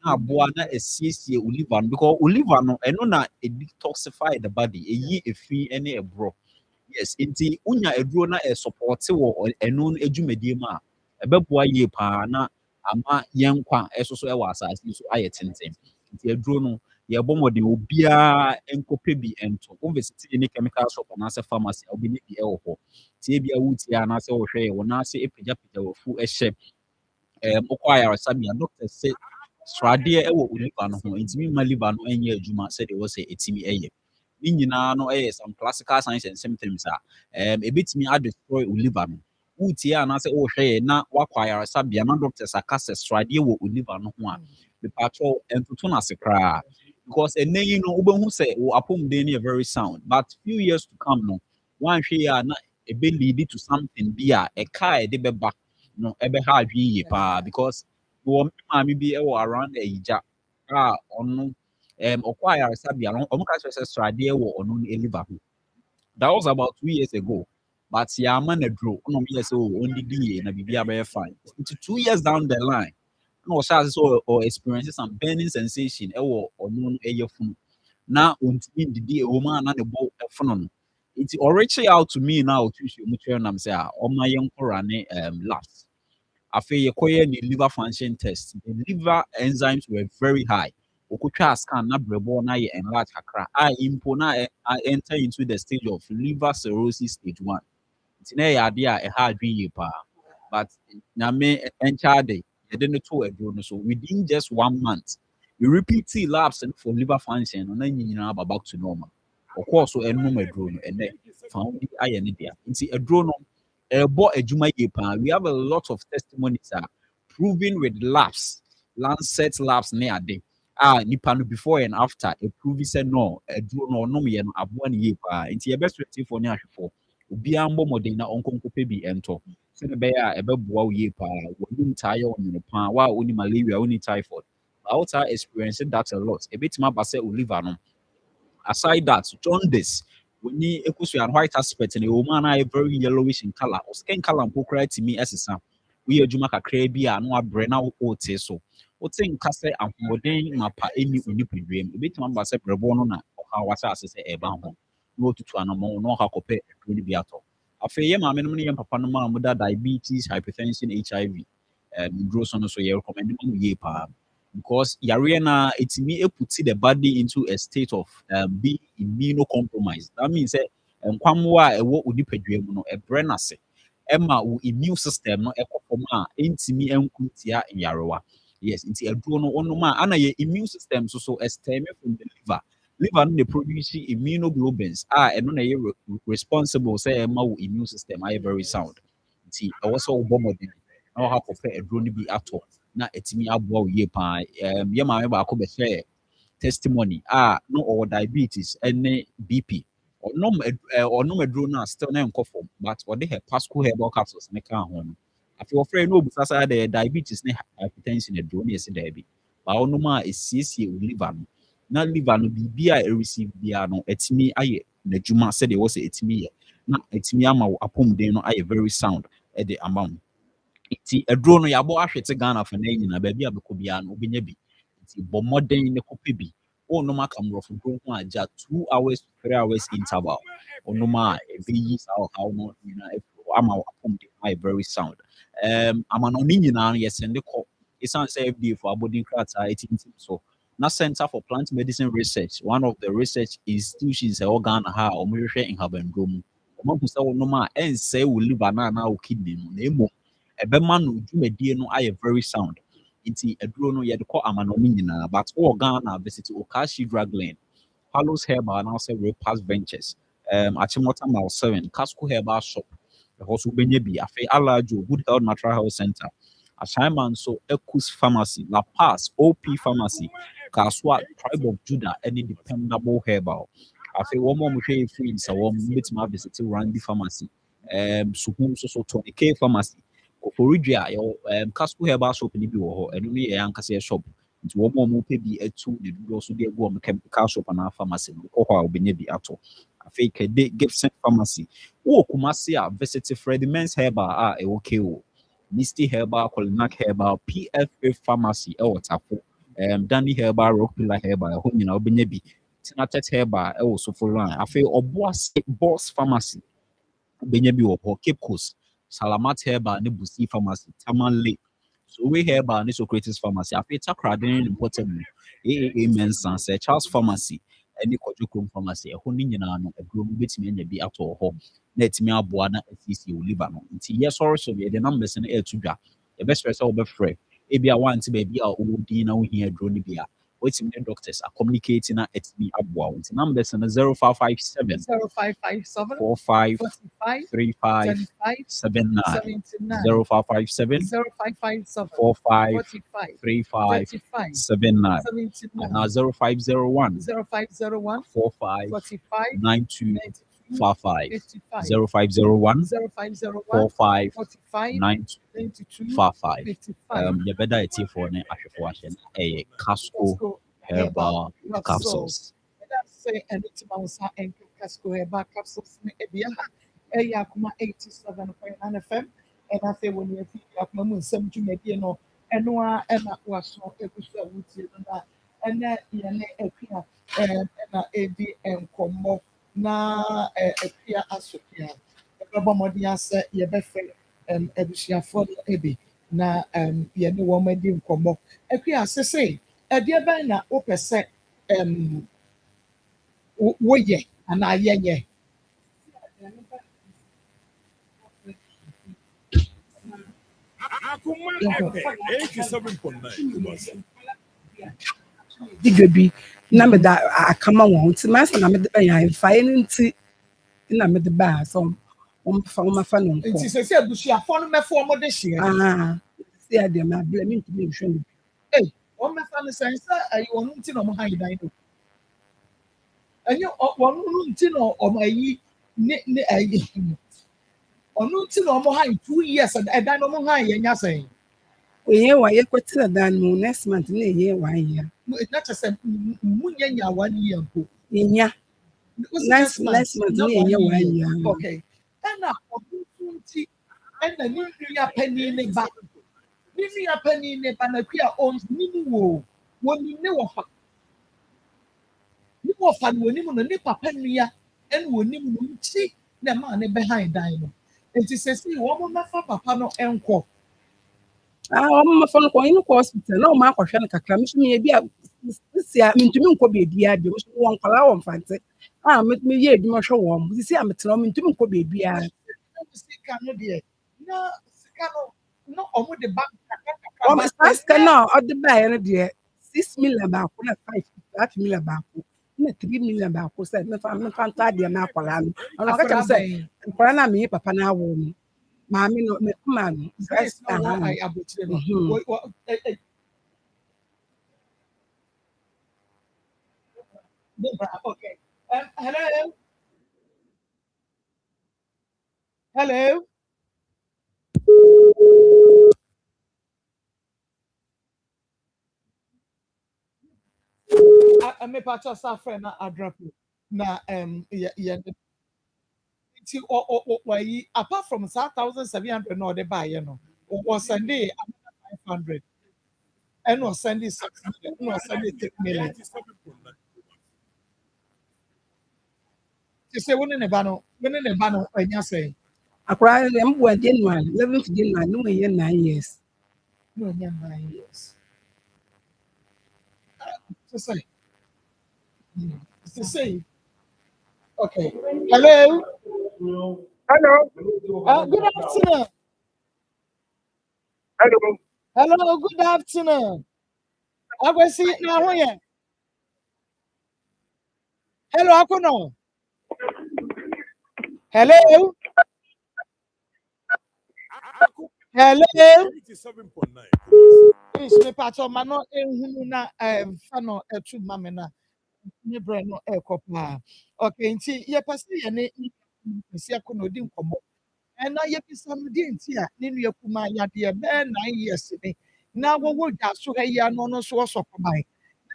Na aboa na esiesie oliver because oliver no eno na detoxify the body. Eyi efi ene ebro. Yes, inti unya eduro na support wo eno edwumadie ma ebeboa ye pa na ama yenkwa esoso e wa asase so ayetenten. Inti eduro no ye bomode obia enkope bi ento. Visit any chemical shop na se pharmacy obi ne bi e wo ho. Tie bia wutia na se wo hwe wo na se epagya wo fu ehye okwaya sabia doctor say strade e wo liver no ho intimi ma liver no enye adwuma said they was say etimi eye ne nyinaa no some classical signs and symptoms ebetumi a destroy wo liver no wotie anaasɛ wohwɛ yɛ na wakɔ ayaresabea na doctors aka sɛ sradeɛ wɔ wo liver no ho a mepatwɔ ɛntoto no ase koraa because ɛnɛ yi no wobɛhu sɛ wo apɔmuden no yɛ very sound but few years to come no woanhwɛ yi a na ɛbɛ lead to something bi a ɛka a ɛde bɛba no ɛbɛha adwene yie paa because wɔ me maame bi ɛwɔ around Ayigya a ɔno ɔkɔ ayaresabea no ɔmo ka kyerɛ sɛ sradeɛ wɔ ɔno no liver ho. That was about 2 years ago. But yeah, man, a draw. No, yes, only D and a BB fine. Into 2 years down the line, no, so or experiences some burning sensation, or known a year from now, on the day, woman and the boat a phone. It's already out to me now to show I'm saying, on my young Korane last. After you acquire the liver function test, the liver enzymes were very high. Okutwa scan na brebo na ye enlarge kakra impo na enter into the stage of liver cirrhosis stage 1. It's na ya ade a ha adwen ye pa but nyame encha de ye de no to aduro no so within just 1 month you repeat labs for liver function no na nyina back to normal. Of course so enum aduro no ene found aye ne dia nti aduro no ebo adwuma ye pa. We have a lot of testimonies proving with labs Lancet labs ne ade nipa no before and after a prove say no aduro no nom ye no aboa ne ye pa nti ye best ready for ne ahwefo obi ambo modern na onkonkope bi ento se ne be ya ebeboa wo ye pa woni taye on no pa wa oni malaria oni typhoid outside experiencing that a lot e betima ba say liver no aside that jaundice when you ekusu and white aspect and the woman are very yellowish in color or skin color and pokra to me as we are juma kakra bi a no abre na o te so o think kase amodin mapa eni unipedwem e betima ba se brebo no na o ha wasa asese e ba ho no tutu anamo no ha kope ni bi ato afa ye ma me no ne papa no ma muda diabetes hypertension HIV grow so no so ye recommend mo ye pa because yare na etimi eputi the body into a state of being immunocompromised. That means nkwamwa ewo onipadwam no ebre na se ema wo immune system no ekofom a entimi enkutia yarewa. Yes, nti aduro no ono ma ana ye immune system so stem from the liver no dey produce immunoglobulins eno na ye responsible say ema wo immune system are very sound. Nti ewo so wo bomodin na ha kope aduro no bi ato na etimi aboa wo ye pa ye maame ba ko be share testimony no or diabetes ene BP onom aduro na still na nkofo but or dey pasco herbal capsules ne ka ho no afi ofre no obusa sa dey diabetes ne hypertension aduro ne yesi dey bi ba onom a esiesie wo liver no na liver no bibia e receive bia no etimi aye n'adwuma se dey wo se etimi ye na etimi ama wo apomden no aye very sound e dey amount iti aduro no yabo ahwete Ghana fa na nyina ba bi abekọ bia no obenya bi iti bọ modern ne kope bi onum aka mrofo duro ho aja 2 hours to 3 hours interval onum a be yi sa how no nyina ama apom de my very sound ama no ni nyina no yesende ko isan say FDA for abodin krata 18 so na Center for Plant Medicine Research, one of the research institutions in Ghana ha omohwehwe in Habendrom omo say onum a ense wo liver na wo kidney no na emo ebema no dwumadie no aye very sound nti aduro no ye de call amanomi nyina but all Ghana visit Okashi Dragland Palos Herbal and also Repass Ventures Achimota Mile 7 Casco Herbal Shop the house benye bi afi Alajo Good Health Natural Health Center Ashaiman so Ekus Pharmacy La Paz OP Pharmacy Kaswa Tribe of Judah any dependable herbal afi one more mhwe free so one metima visit Randy Pharmacy Suhum so 20K Pharmacy Koforidua your Casco Herbal Shop ni bi wo ho eno ne yankase shop nti wo mo pe bi etu de do so de go chemical shop na pharmacy no ko ho a obenya bi ato afei kede Gibson Pharmacy wo Kumasi a visit Freddy Men's Herbal e okay o Misty Herbal Colimac Herbal PFA Pharmacy e wotafo Danny Herbal Rock Pillar Herbal ho nyina obenya bi Tinatet Herbal e wo so for line afei Oboase Boss Pharmacy obenya bi wo ho Cape Coast Salamat Herbal ne Busi Pharmacy Tamanle so we Herbal ne Socrates Pharmacy afei Takraden important Mensa say Charles Pharmacy any Kojukrum Pharmacy ho ni nyina no agro betimi anya bi ato ho na etimi aboa na asisi wo liver no nti yes sorry so the numbers na etudwa the best person obefre e bia want ba bia o din na wo hia adro ni bia what's in the doctors are communicating at me about numbers and 0557 0557 45 45 35 35 79 79 0557 0557 45 45 35 35 79 79 and now 0501 0501 45 45 92 92 55 55 0501 0501 45 45 92 92 55 55 you better it for ne ahwefo ahye a casco Casco herbal capsules. Say anything I was saying, Casco herbal capsules, Ebia, Akoma 87.9 FM, and I say when you think Akoma Nsem to maybe and that was so episode with you and that Yane Epia and AD and Combo na Epia Asopia. Everybody said, "Your best friend, Edishia for Ebi." Na yɛne wɔn adi nkɔmmɔ ɛkua sese ɛdeɛ bɛn na wopɛ sɛ woyɛ anaa yɛnyɛ Akoma FM 87.9 Kumasi. Digga bi na mede akama wɔn nti masa na mede bɛyɛ mfaeɛ no nti na mede baa sɛ wɔmfa no nkɔ. nti sese abusuafoɔ no mɛfo wɔn de hyɛ Si adeɛ ma abirɛ mentumi nhwɛ no. wɔn mɛfa no sɛn sɛ ɛyɛ wɔn nti na wɔn ha yi dan no ɛnyɛ wɔn no nti na wɔn ayi ne ayi ɔno nti na wɔn ha yi 2 years ɛdan na wɔn ha yi yɛnya sɛn. Oyɛ wa yɛkɔtena dan no mu next month na ɛyɛ 1 year. na kyerɛ sɛ mu nyanya 1 year mpo. Yɛnya next month na ɛyɛ 1 year. Okay. Ɛna ɔno nti ɛna ne nua panyin ne ba na kua ɔnim wo wɔnim ne wɔfa ne wɔfa no wɔnim no ne papa nua ɛna wɔnim no nti na ɛma ne bɛhan dan no nti sɛsi wɔn mɛfa papa no nkɔ. Wɔn mɛfa no kɔ ɔyɛ no kɔ hospital na wɔn akɔhwɛ no kakra nso mi ebi a sisi a mentumi nkɔ beebi a bi nso wɔn nkɔla wɔn mfante metumi yɛ edwuma hwɛ wɔn sisi a metena wɔn mentumi nkɔ beebi a. Sika no deɛ na sika no na ɔmo de ba sika na ɔde baeɛ no deɛ 6 million baako na 5 million baako na 3 million baako sɛ mefa ntɔ adeɛ na akwaraa no ɔno ɔka kyerɛ sɛ nkwaraa na meyi papa na awo no maame no mekuma no first Okay. Hello. Hello. I me part of our friend na drop you. Na yeah. Apart from 1,700 no they buy was Sunday 500 and was Sunday 6 million no Sunday 3 million. You say when in the banner when you say akwaraa no ɛmbo a January 11th January no yɛ 9 years. no 9 years. To say okay. Hello. Good afternoon. Hello, good afternoon. I will see it now. Hello, Akono. Hello. Hello. 87.9. Please, me part of my no na fano etu mamena. Ni brain no ekopa. Okay, nti ye pase ye ne si Akono di nkomo. And now you some dintia, Ninu Kuma Yadia, 9 years in now what would that so hey no source of my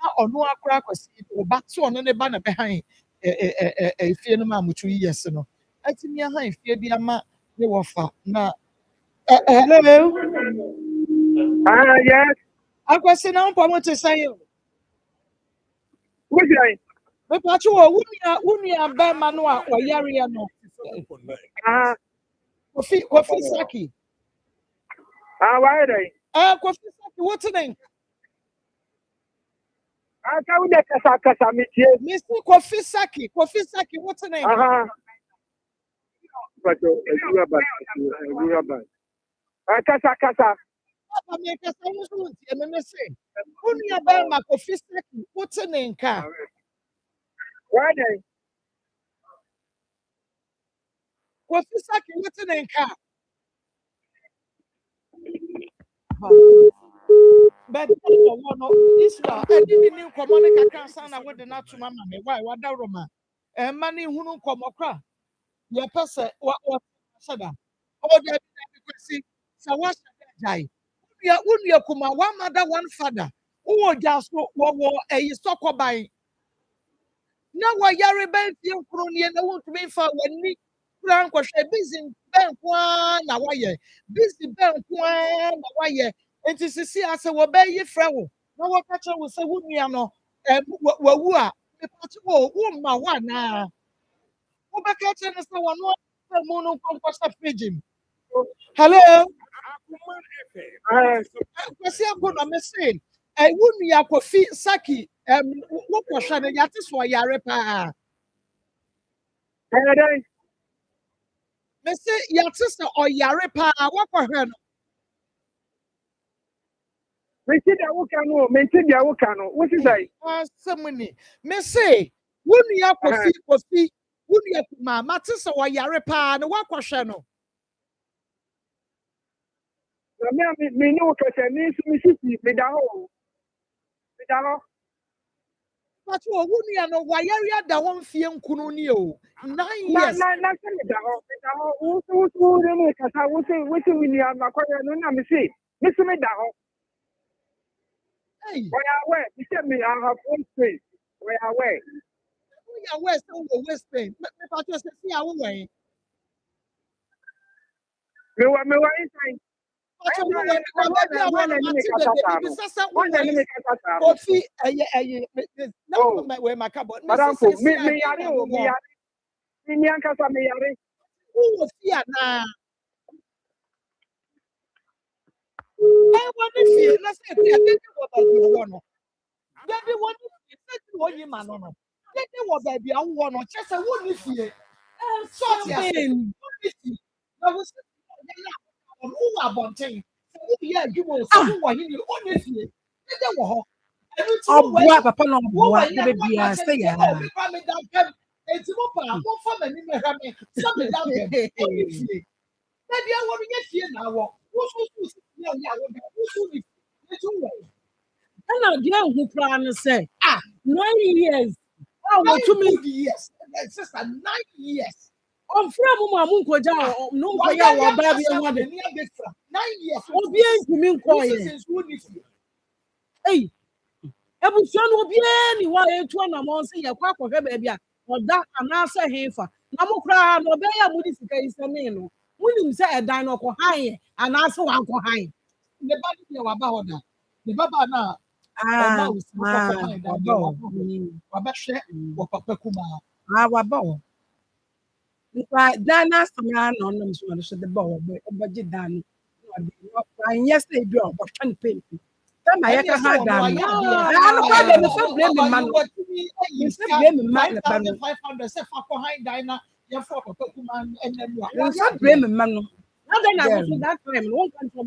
now or no crack or back so on the banner behind a fear mamma 2 years no. I think me a high fear the ama they were far now. Hello, Yes. I was saying I'm going to say you. Who's that? But what you wouldn't bear manua or Yariano. 87.9. Kofi Saki. Why are they? Kofi Saki, what's the name? I can't get Kasa meet you. Mr. Kofi Saki, what's the name? But you are bad. Kasa. Papa make a sound so and me say. Only about my coffee second, what's an inca? Why then? Coffee second, what's an inca? But Israel, I didn't know Comonica cancer and I would not to mamma. Why, what the Roma? And money who don't come across. Your person, what said that? Oh, that see, so what's that? Wouldn't you come one mother, one father? Oh, just what a soccer by. Now, why you're a bad young crony and I want to be for when me. Frank was a busy bank one, now why busy bank one, now why it is to see us a wabay frail. Now, what catcher will say, wouldn't you know? And what were the patch my one now? What back at and someone mono compass of pigeon. Hello, Akoma FM. Uh, see, I'm going to say, I wouldn't ya coffee saki. What was Shannon Yatis for Yarepa? then, Me say your sister or Yarepa, what for her? maintain the Wokano, maintain the Wokano. What is that? Somebody. Me say, wouldn't ya coffee, wouldn't ya ma, Matis or Yarepa, and what for Shannon? Me know what I mean, Mississippi, Medaho. But you wouldn't ya know why area that one fiam kununio 9 years. Medaho, who make us, I will say, what we need, I'm not quite no, say, Mr. Medaho, Hey, where I wear, you said me, I have one space, where I wear. we are West over West Spain. But I just see our way. Me wa inside. But you know, when I coffee, no, where my cupboard. Madam, me yare, me nyankasa me yare. Who was here now? I want to see, and I said, I didn't know about you one. Daddy want to say what you man on. Daddy was baby, I want to just a one if you. Sort in. I was who are bonting. Yeah, you will say who are you on if you. They were. Ọbụa papa na ọbụa ebe bia sị ya. It's more for me, something down there. Maybe I want to get here now. Who's Ɛna deɛ ehu koraa no sɛ 9 years a wɔtumi years. Sister, 9 years. ɔmfra mu ma mu nkɔgya no nkɔyɛ wɔ ɔbaa bi ɛho ade 9 years. obiara ntumi nkɔɔyɛ ei ebusua no obiara ni hɔ a etu anamɔ sɛ yɛkɔ akɔhwɛ baabi a ɔda anaasɛ hefa na mo koraa na ɔbɛyɛ a mode sika yi sɛmee no wonim sɛ ɛdan no ɔkɔhan yɛ anaasɛ wankɔhan The body be our bahoda. The baba na. waba hɔ nka dan no asɛm a na ɔnam so ɔno so de ba hɔ ɔbɛgye dan no anyɛ sɛ ebi a ɔbɔhwɛ no pɛnti sɛ ma yɛka ha dan no ano kɔ de mefa bere me ma no mefa bere me ma ne ba no mefa bere me ma no na dɛn na aboso that time no wɔnka nkyɛ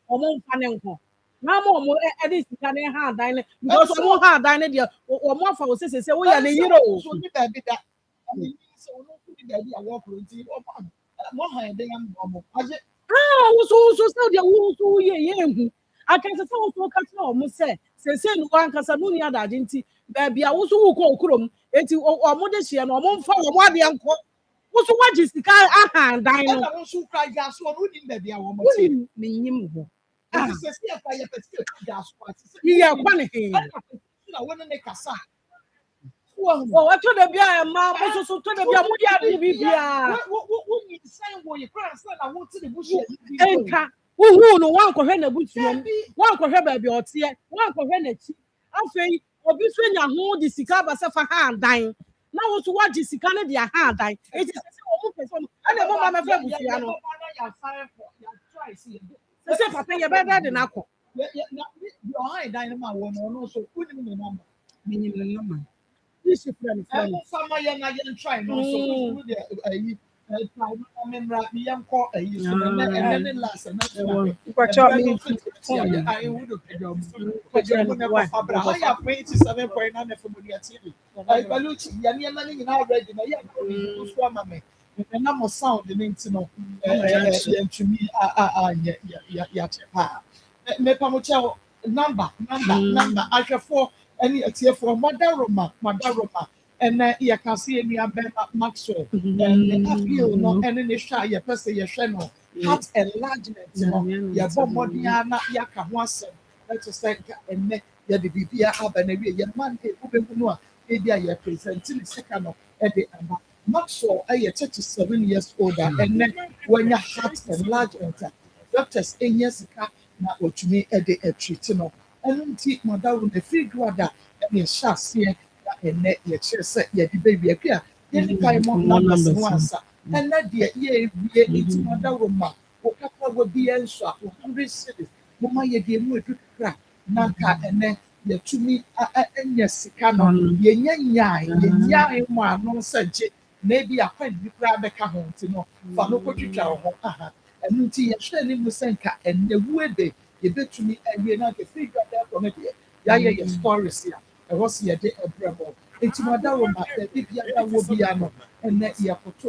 ɔmo mfa ne nkɔ na ma ɔmo ɛde sika ne ha dan no because ɔmo ha dan no deɛ ɔmo afa wo sɛ woyɛ ne yere o woso sɛ deɛ woso woyɛ yɛnhu akansa sɛ woso ka kyerɛ ɔmo sɛ sɛsɛ no wankasa no ni adagye nti baabi a woso wokɔ okurom enti ɔmo de hyeɛ no ɔmo mfa ɔmo adeɛ nkɔ woso wagye sika aha dan no wonim menyim hɔ yɛ kwa ne he wɔtɔ da bi a ɛma bososo tɔ da bi a mode ade bibia ɛnka wohuu no woankɔhwɛ n'abusuam woankɔhwɛ baabi a ɔteɛ woankɔhwɛ n'akyi afei obi so anya ho de sika aba sɛ fa ha dan na wo so wagye sika no de aha dan ɛti sɛ ɔmo pɛ sɛ ɛna ɛmɔ ma mɛfɛ abusua no sɛ papa yɛbɛda de no akɔ menyim ne nama This is friend. Sama yang ayan try no so the Number. Ahwefo any atiefo Madaroma. And yɛkase nnuabɛma Maxwell and appeal no ɛne ne hwɛ a yɛpɛ sɛ yɛhwɛ no heart enlargement no yɛbɔ mmɔden a na yɛaka ho asɛm ɛto sɛ nka ɛnnɛ yɛde biribia aba na wie yɛma nka wobɛhu no a ebi a yɛpresente ne sika no ɛde aba Maxwell ɛyɛ 37 years old a ɛnnɛ wanya heart enlargement a doctors ɛnyɛ sika na wɔtumi ɛde ɛtreat no ɛno nti mɔdaro na firi duada ɛne ɛhyɛ aseɛ ɛnɛ yɛkyerɛ sɛ yɛde bɛwie akwi a yɛde kae mo numbers no ansa ɛnɛ deɛ yɛwie nti mɔdaro ma wɔkakra wɔ bi yɛn nso a 100 cities moma yɛde mu edu kakra na nka ɛnɛ yɛtumi ɛnyɛ sika no yɛnyɛ nyae mu ano sɛ gye na ebi akwan bi koraa bɛka ho nti no fa no kɔtwitwa wɔ ho ɛno nti yɛhwɛ anim sɛ nka ɛnɛ wue de yɛbɛtumi awie na nka firi dwa dɛ kɔ no deɛ yɛayɛ yɛ stories a ɛwɔ sɛ yɛde ɛbrɛ bɔ nti mɔdaro ma baabi biara wɔ bia no ɛnɛ yɛkoto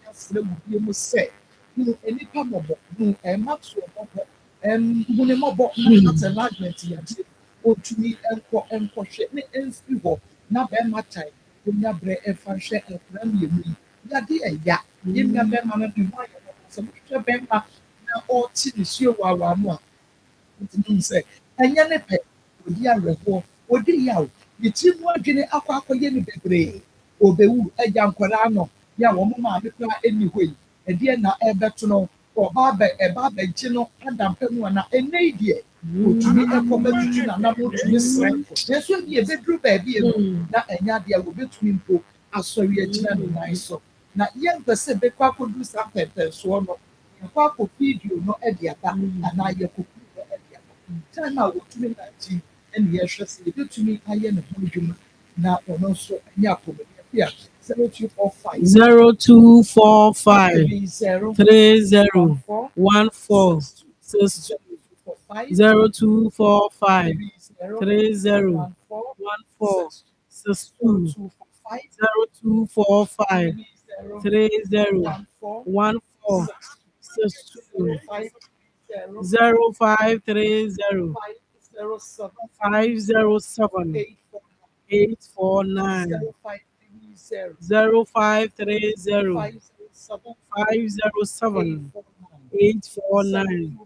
asrɛ mu bie mu sɛ nipa mmɔbɔ ɛma to mmɔbɔ hu ne mmɔbɔ na heart enlargement yɛagye ɔtumi nkɔhwɛ ne ɛmfiri hɔ na bɛrima tae ɔnya berɛ ɛfa nhwɛ nkora mmienu yi yɛade ɛya yɛnnua bɛrima no de ho ayɛ no sɛ mohwehwɛ bɛrima na ɔte ne suo waawaa mu a ntumi sɛ ɛnyɛ ne pɛ ɔdi awerɛhoɔ ɔdi yaw ne tiri mu adwene akɔyɛ no bebree ɔbɛwu agya nkwadaa no yɛ a wɔn maame koraa ɛni hɔ yi ɛdeɛ na ɛbɛto no ɛba abɛgye no adampa mu a na ɛnɛ yi deɛ ɔtumi ɛkɔ bɛtutu nanam ɔtumi srɛ nanso bi ɛbɛduru baabi emu na ɛnya adeɛ a wɔbɛtumi mpo asɔre agyina ne nan so na yɛmpɛ sɛ bɛkɔ akɔduru saa pɛmpɛnsoɔ no yɛkɔ akɔ video no ɛde aba anaa yɛkɔku no ɛde aba time a wɔtumi nante ɛne yɛhwɛ sɛ yɛbɛtumi ayɛ ne ho adwuma na ɔno nso ɛnyɛ akɔmɔdeɛ a 0245 3014 62 0245 3014 62 0245 3014 62 0530 507 849 0530 507 849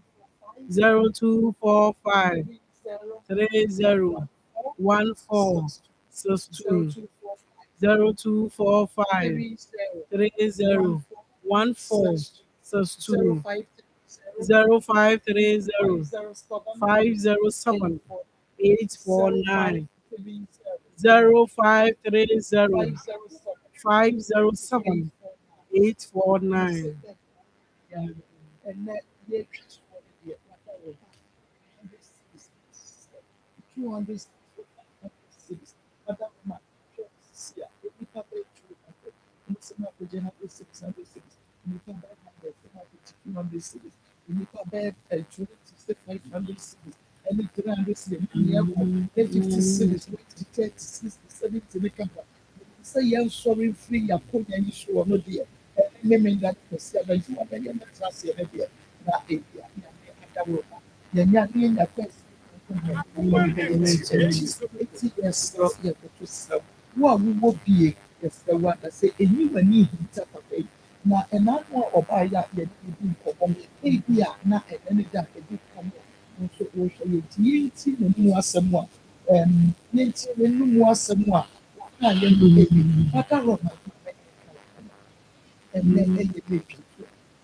0245 3014 62 0245 3014 62 0530 507 849 0530 507 849 Say young sorry free ya put any show no dear. Meaning that the seven you are very much as a dear. Not a young quest. Yes, what we will be yes, the one that say a new and need to pay. Now, another or buy that yet you do not any that they did come. So, we shall you know someone. No more someone. And then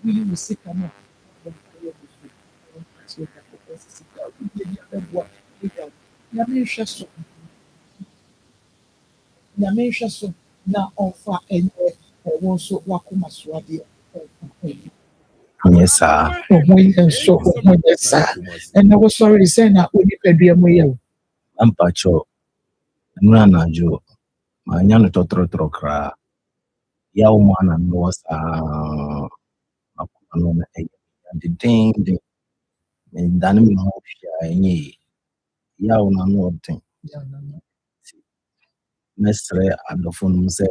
we will see come up. Nyamisha so na ọfa ẹnyẹ ẹwọ nso wakoma so adeɛ. Yes, sir. Ọmọ yẹn nso ọmọ yẹn saa ɛna wosɔre sɛ na onipadua mu yɛ o. Ampacho, Nanajo, Manyano Totrotro cra. ya umana no sa akuma no na the thing the dane me ho hwia enye ya una no den mesre adofo no se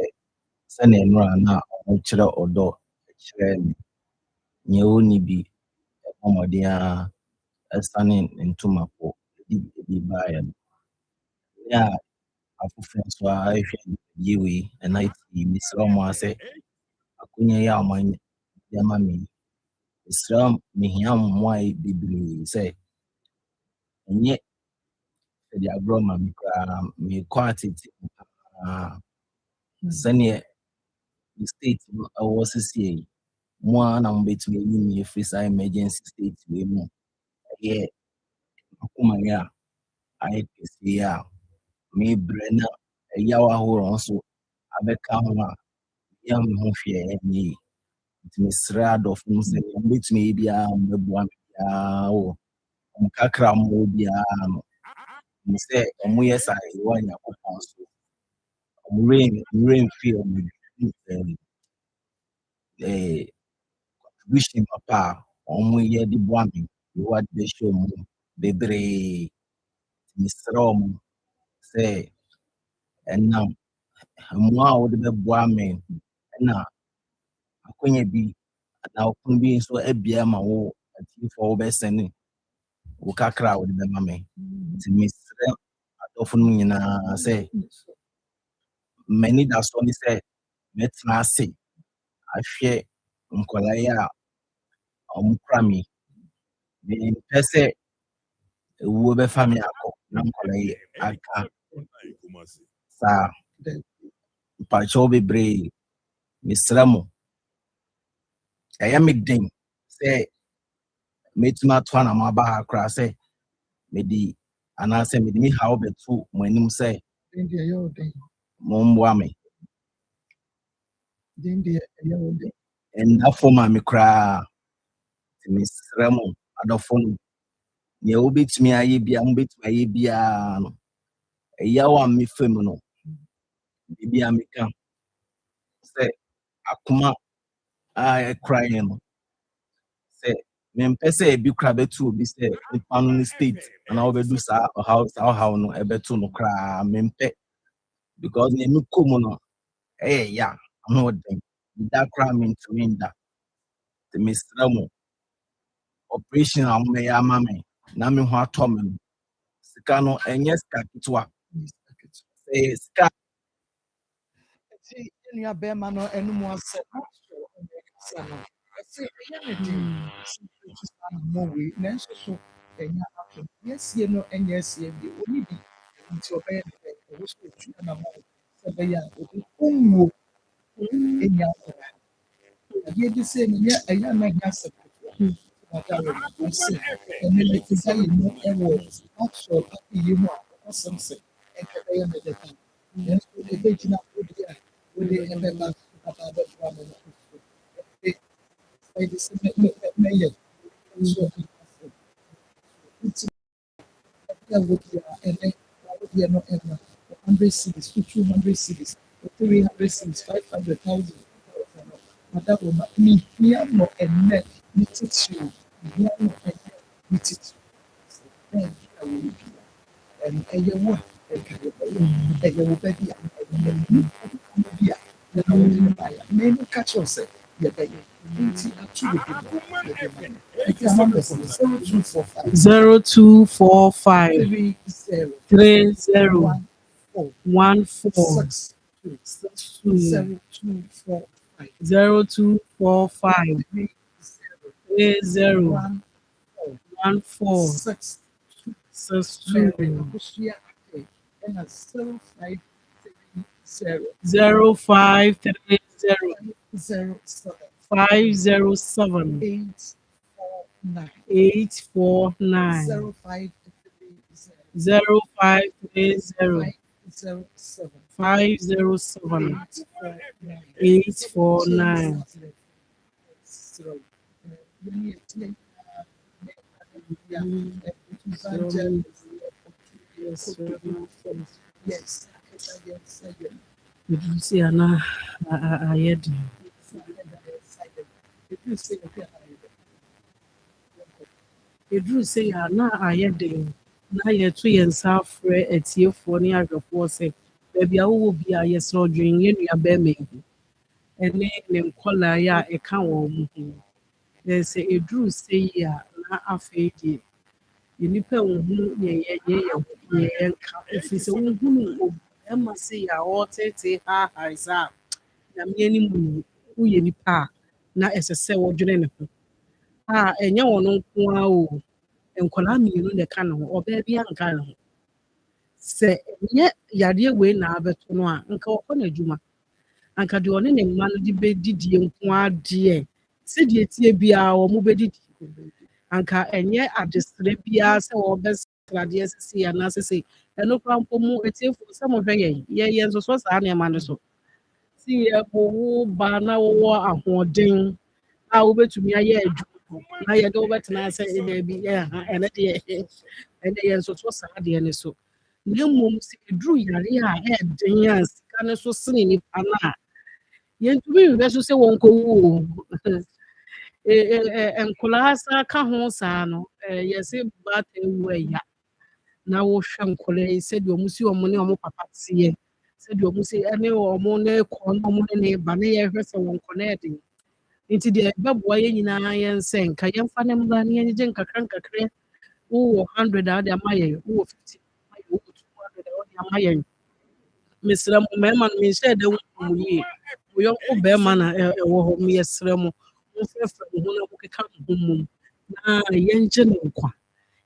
na enura na o kire odo kire ni nye oni bi omode a esane ntuma ko di ba ya afoforo nso a ehwɛ yewe na iti misra mo ase akonya ya aman ya ma me misra mehia mo ai bebree sɛ enye de agro ma me kra me quantity sɛneɛ the state no ɛwɔ sesie mo a na mobɛtumi ayi me free saa emergency state wei mu ɛyɛ akoma yɛ a ayɛ kɛseɛ a mebrɛ na ɛyaw ahorow nso abɛka ho a yɛ me ho hwɛ ɛnyɛ yi nti mesrɛ adɔfo no sɛ nea mobɛtumi ayɛ biara mbɛboa me biara wɔ ɔmo kakra a mowɔ biara no hu sɛ ɔmoyɛ saa ɛwɔ Nyankopɔn so ɔmo remfi ɔmo contribution papa a ɔmoyɛ de boa me yɛwɔ ade bɛhyɛ ɔmo mu bebree mesrɛ ɔmo sɛ ɛnam mmoa a wode bɛboa me ɛna akonya bi anaa ɔpon bi nso abia ma wo atiefoɔ wobɛsɛne wo kakra a wode bɛma me nti mesrɛ adɔfo no nyinaa sɛ m'ani da so ne sɛ mɛtena ase ahwɛ nkɔlaa yi a ɔmo kora me mempɛ sɛ ewuo bɛfa me akɔ na nkɔlaa yi aka saa mpakyɛw bebree mesrɛ mo ɛyɛ me den sɛ mɛtumi ato anam aba ha koraa sɛ mede anaasɛ mede me haw bɛto mo anim sɛ momboa me ɛnda fam a me koraa nti mesrɛ mo adɔfo no nea wobɛtumi ayɛ bia mobɛtumi ayɛ biara no ɛyaw a mefa mu no biribi a meka sɛ akoma a ɛkora yɛn no sɛ mempɛ sɛ ebi kora bɛto obi sɛ nipa no ne state anaa wobɛdu saa ɔhaw no ɛbɛto no koraa mempɛ because nea mekɔ mu no ɛyɛ ya ano ɔden da koraa mentumi nda nti mesrɛ mo operation a mobɛyɛ ama me na me ho atɔ me no sika no ɛnyɛ sika ketewa sɛ ɛyɛ sika nti nua bɛrima no anim asɛ kasa no ɛsɛ ɛyɛ ne den saa na mmɔ wei nanso so ɛnya ato yɛsie no ɛnyɛ asie bi oni bi nti ɔbɛyɛ ne dɛ ɛwɔ so otu na ma sɛ ɛbɛyɛ a obi ɔnwuo ɛnya akɔra adeɛ bi sɛ ɛnyɛ ɛyɛ ama ɛnya asɛ ketewa ɔda wɔ ɔsɛ ɛne ne te sɛ yɛ mu ɛwɔ actual akɔyɛ mu a ɔsɛm sɛ ɛnka ɛbɛyɛ ne dɛ kan nanso ɛbɛgyina odi a wode ɛbɛba papa bɛboa me no ɛde sɛ mɛyɛ nso nti ɛwɔ biara ɛnɛ wɔdeɛ no ɛma 100 cities to 200 cities to 300 cities 500,000 ada wɔ ma mehia no ɛnɛ ne titiri mehia no ɛnɛ ne titiri ɛn ɛwɔ biara ɛyɛ wo a ɛka yɛ bɛyɛ ɛyɛ wo bɛbi a ɛyɛ bi a yɛna wɔde no bayɛ mɛni ka kyerɛw sɛ yɛbɛyɛ nti ato wɔ bi no yɛbɛma ɛti amambɛfo no 0245 30 30 14 62 0245 30 14 62 0530 507 849 0530 507 849 Yes, yes, You see, Anna, I had Edru say na ayɛ den na yɛto yɛn nsa afrɛ atiefoɔ ne ahwɛfoɔ sɛ baabi a wowɔ bi a yɛsrɛ ɔdwen yɛn nuabɛrima yi ho ɛne ne nkɔlaa yi a ɛka wɔn mo ho na sɛ eduru sɛ yi a na afei deɛ nnipa nhunu nea yɛyɛ ho yɛnka ɛfiri sɛ wohunu ɔbarima sɛ yi a ɔretetee haahare saa a nyame anim no woyɛ nipa a na ɛsɛ sɛ wɔdwene ne ho a ɛnyɛ wɔn nko ara o nkwadaa mmienu na ɛka ne ho ɔbaa bi anka ne ho sɛ nyɛ yadeɛ wei na abɛto no a nka ɔkɔ n'adwuma anka deɛ ɔne ne mma no de bɛdidie nko ara deɛ sɛdeɛ tie biara wɔn bɛdidi anka ɛnyɛ adesrɛ biara sɛ wɔbɛsra adeɛ sisi anaasɛ sɛ ɛno koraa mpo mu etiefo sɛ mohwɛ yɛn nso so saa nneɛma no so si yɛbɔwo ba na wɔwɔ ahoɔden a wobɛtumi ayɛ adwuma na yɛde wobɛtena sɛ daabi ɛne deɛ ɛne yɛn nso so saa adeɛ no so na mmom sɛ ɛduru yare a ɛɛden a sika no so sene nipa no a yɛntumi nhwɛ so sɛ wɔnkɔwu o nkwadaa saa ka ho saa no yɛsɛ baata ewu ɛya na wohwɛ nkwadaa yi sɛdeɛ ɔmo si ɔmo ne ɔmo papa teɛ sɛdeɛ ɔmo si ɛne ɔmo ne kɔn na ɔmo ne ne ba ne yɛhwɛ sɛ wɔn nkwadaa ɛden nti deɛ ɛbɛboa yɛn nyinaa yɛn sɛ nka yɛmfa ne mmra ne yɛngye nkakra wowɔ 100 a wode ama yɛn wowɔ 50 ama yɛn wowɔ 200 a wode ama yɛn mesrɛ mo mmarima no menhyɛ da wo mu yie mo yɔnko barima na ɛwɔ hɔ meyɛsrɛ mo momfrɛfrɛ mo ho na mokeka mo ho mmom na yɛngye ne nkwa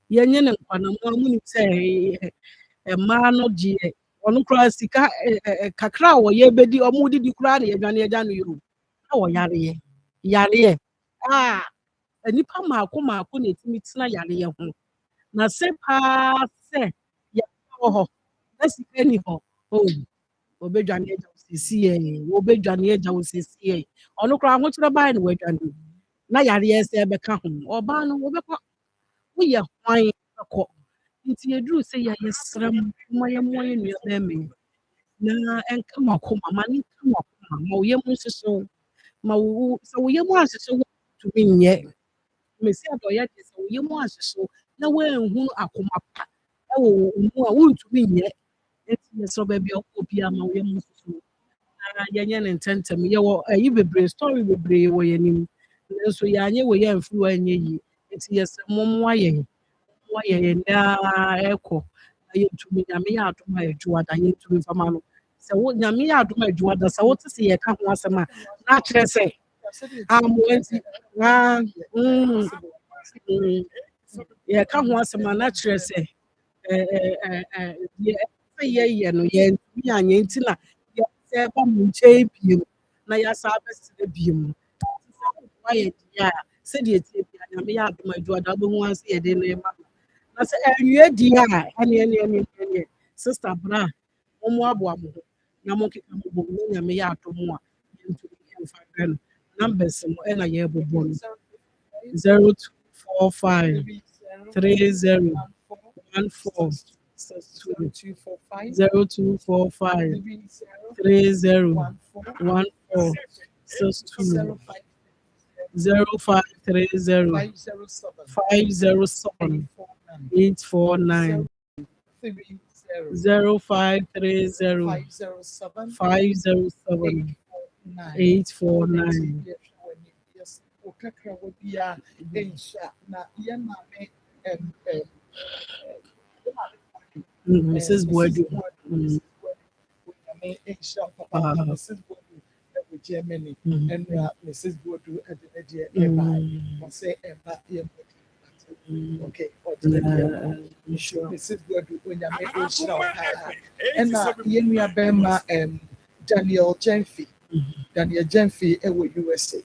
yɛnyɛ ne nkwa na mo a monim sɛ mmaa no deɛ ɔno koraa sika kakra a wɔyɛ bɛdi ɔmo didi koraa na yɛdwane yɛgya no yɛro na wɔyareɛ yareɛ a nipa maako na ɛtumi tena yareɛ ho na sɛ paa sɛ yɛwɔ hɔ na sika ni hɔ wɔbɛdwane agya wo sɛsiɛ wɔbɛdwane agya wo sɛsiɛ ɔno koraa ahokyerɛ baa ne wɔadwane na yareɛ sɛ ɛbɛka ho ɔbaa no wɔbɛkɔ woyɛ hwan bɛkɔ nti yɛduru sɛ yɛsrɛ mu ma yɛmmoa yɛ nnuabɛrima na ɛnka wakoma ma ne nka wakoma ma woyɛ mu nhyehyɛ ma wo sɛ woyɛ mu ahyehyɛ wo tumi nyɛ mesi adɔyɛ de sɛ woyɛ mu ahyehyɛ na woanhunu akoma pa ɛwɔ mu a wontumi nyɛ nti yɛsɛ baabi a wokɔ bia ma woyɛ mu nhyehyɛ na yɛnyɛ ne ntɛntɛm yɛwɔ ayi bebree story bebree wɔ yɛnim nanso yɛanyɛ wɔ yɛ mfiri wɔ anyɛ yie nti yɛsɛ mommoa yɛn daa ɛkɔ na yɛntumi nyame yɛ adom a adwuada yɛntumi mfama no sɛ nyame yɛ adom a adwuada sɛ wote sɛ yɛka ho asɛm a na akyerɛ sɛ amoa nti yɛka ho asɛm a na akyerɛ sɛ sɛ yɛyɛ no yɛntumi anyɛ nti na yɛsɛ ɛba mo nkyɛn biem na yɛasa abɛsrɛ biem sɛ woayɛ deɛ a sɛdeɛ tie bia nyame yɛ adom a adwuada wobɛhu ase yɛde no ɛma na sɛ awie di a ɛne sister bra mo aboa mo ho na mo keka mo bom na nyame yɛ adom a yɛntumi yɛmfa hwɛ no numbers mo ɛna yɛbobɔ no 0245 30 14 62 0245 30 14 62 0530 507 849 0530 507 849 Mrs. Boadu. Germany and Mrs. Boadu at the idea Eba say Eba okay Mrs. Boadu when you make and Yemia Bema Daniel Jenfi ewo USA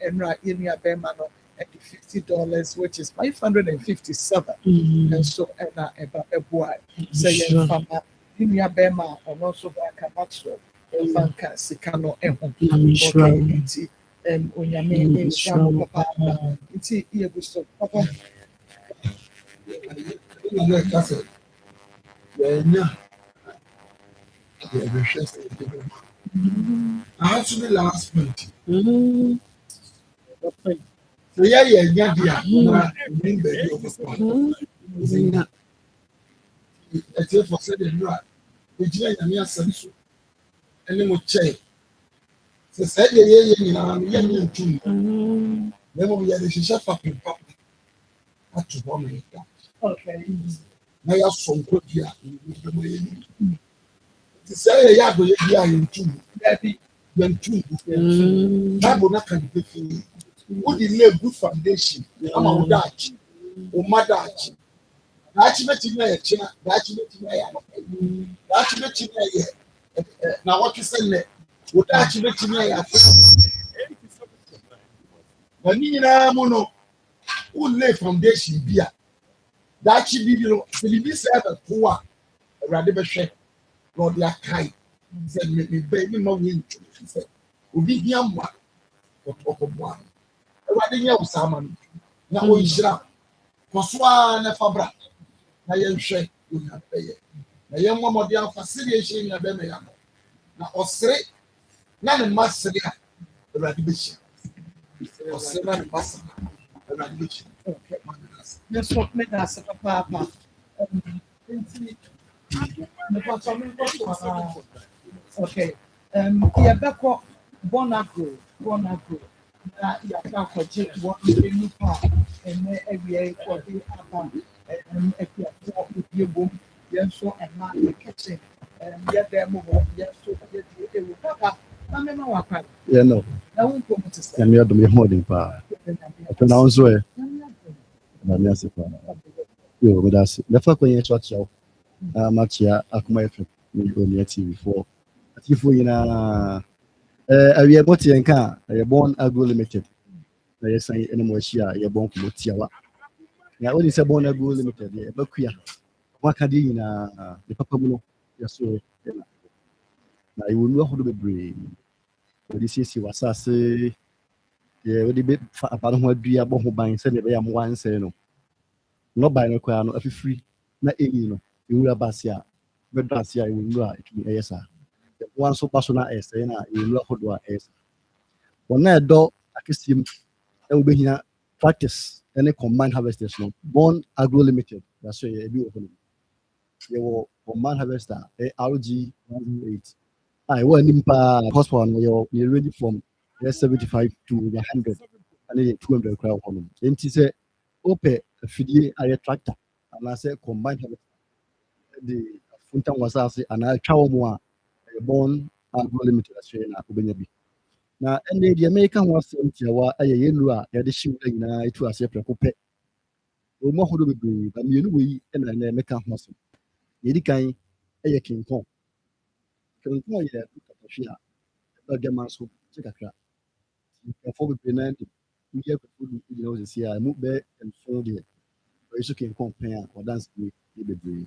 and Yemia Bema no at $50 which is 557 and so Eba Eboy say Fama Yemia Bema and also back at Vanka Sikano okay Onyame Nshamo Papa Iti Yebuso Papa Yeah, the chest. I actually last point. So yeah, dia. Na min baby of course. It's for said the right. The Jia Yamia Sensu. And then we check. So said the year in two. Then we had the shisha fucking pop. At to bomb. Okay. Now you have some good here. To say a yard in two. Daddy, when two. Bible not can be free. Would you lay good foundation? I'm a Dutch. O Madachi. Now what you say? Would actually when you know who lay foundation beer. That should be the said a poor rather share. Lord, they are kind. Said, me baby, no win. He said, will be young one for top of one. I rather know someone. Now we shall. Coswa Fabra. Na yɛnhwɛ yɛnya bɛyɛ na yɛmmɔ mmɔden afa sɛdeɛ ɛhyɛ nya bɛma yɛ no na ɔsere na ne mma sere a awurade bɛhyia ɔsere na ne mma sere a awurade bɛhyia Nso meda ase papaapa nti mepatɔ menkɔ so anaa okay yɛbɛkɔ Bonagro na yɛaka akɔgye wɔn nipa a ɛnɛ awia kɔde aba afiafoɔ bie bom yɛn nso ɛma yɛkɛkye yɛdan mu hɔ yɛn nso yɛde ɛwɔ papa na mɛma wakwan no na wo nkɔm te sɛ nyame adom yɛ hoɔden paa ɛpɛ na wo nso ɛ nyame ase paa yo meda ase mɛfa kwan yɛ kyeakyea wo na makyea Akoma FM ne Onia TV4 atifoɔ nyinaa awia bɔte yɛn ka a ɛyɛ Born Agro Limited na yɛsan ɛne mo ahyi a yɛbɔ nkɔmmɔ tiawa na wodi sɛ Born Agro Limited yɛ ɛbɛkua waka deɛ nyinaa ne papa mu no yɛso na yɛwɔ nnuro ahodoɔ bebree wɔde siesie w'asase yɛ wɔde bɛfa apa no ho adua bɔ ho ban sɛdeɛ ɛbɛyɛ mmoa nsɛe no nnɔbae no koraa no afifiri na ɛyi no ɛwura ba ase a bɛdɔ ase a ɛwɔ nnuro a ɛtumi ɛyɛ saa mmoa nso ba so na ɛsɛe no a ɛwɔ nnuro ahodoɔ a ɛyɛ saa wɔn a ɛdɔ akɛseɛ mu ɛwɔ bɛhina practice ɛne combined harvesters no Born Agro Limited yɛaso yɛ ebi wɔ hɔ no yɛwɔ combined harvester RG 108 a ɛwɔ anim paa horsepower no yɛ ready from 75 to 100 ɛne yɛ 200 koraa wɔ hɔ no nti sɛ wopɛ afidie a yɛ tractor anaasɛ combined harvester de afuntam w'asase anaa atwa wɔ mu a ɛyɛ Born Agro Limited aso yɛ na wobɛnya bi na ɛnɛ deɛ mɛka ho asɛm tiawa ɛyɛ yɛn nnuro a yɛde hyew nyinaa ɛtu aseɛ prɛko pɛ wɔn ahodoɔ bebree ba mmienu wɔ yi ɛna ɛnɛ mɛka ho asɛm yɛdi kan ɛyɛ kinkɔn yɛ katahwe a ɛbɛgama nso kyɛ kakra nkurɔfoɔ bebree nan de woyɛ akufoɔ du gyina hɔ sisi a ɛmu bɛyɛ nson deɛ ɔyɛ so kinkɔn pɛn a ɔdanse yɛ bebree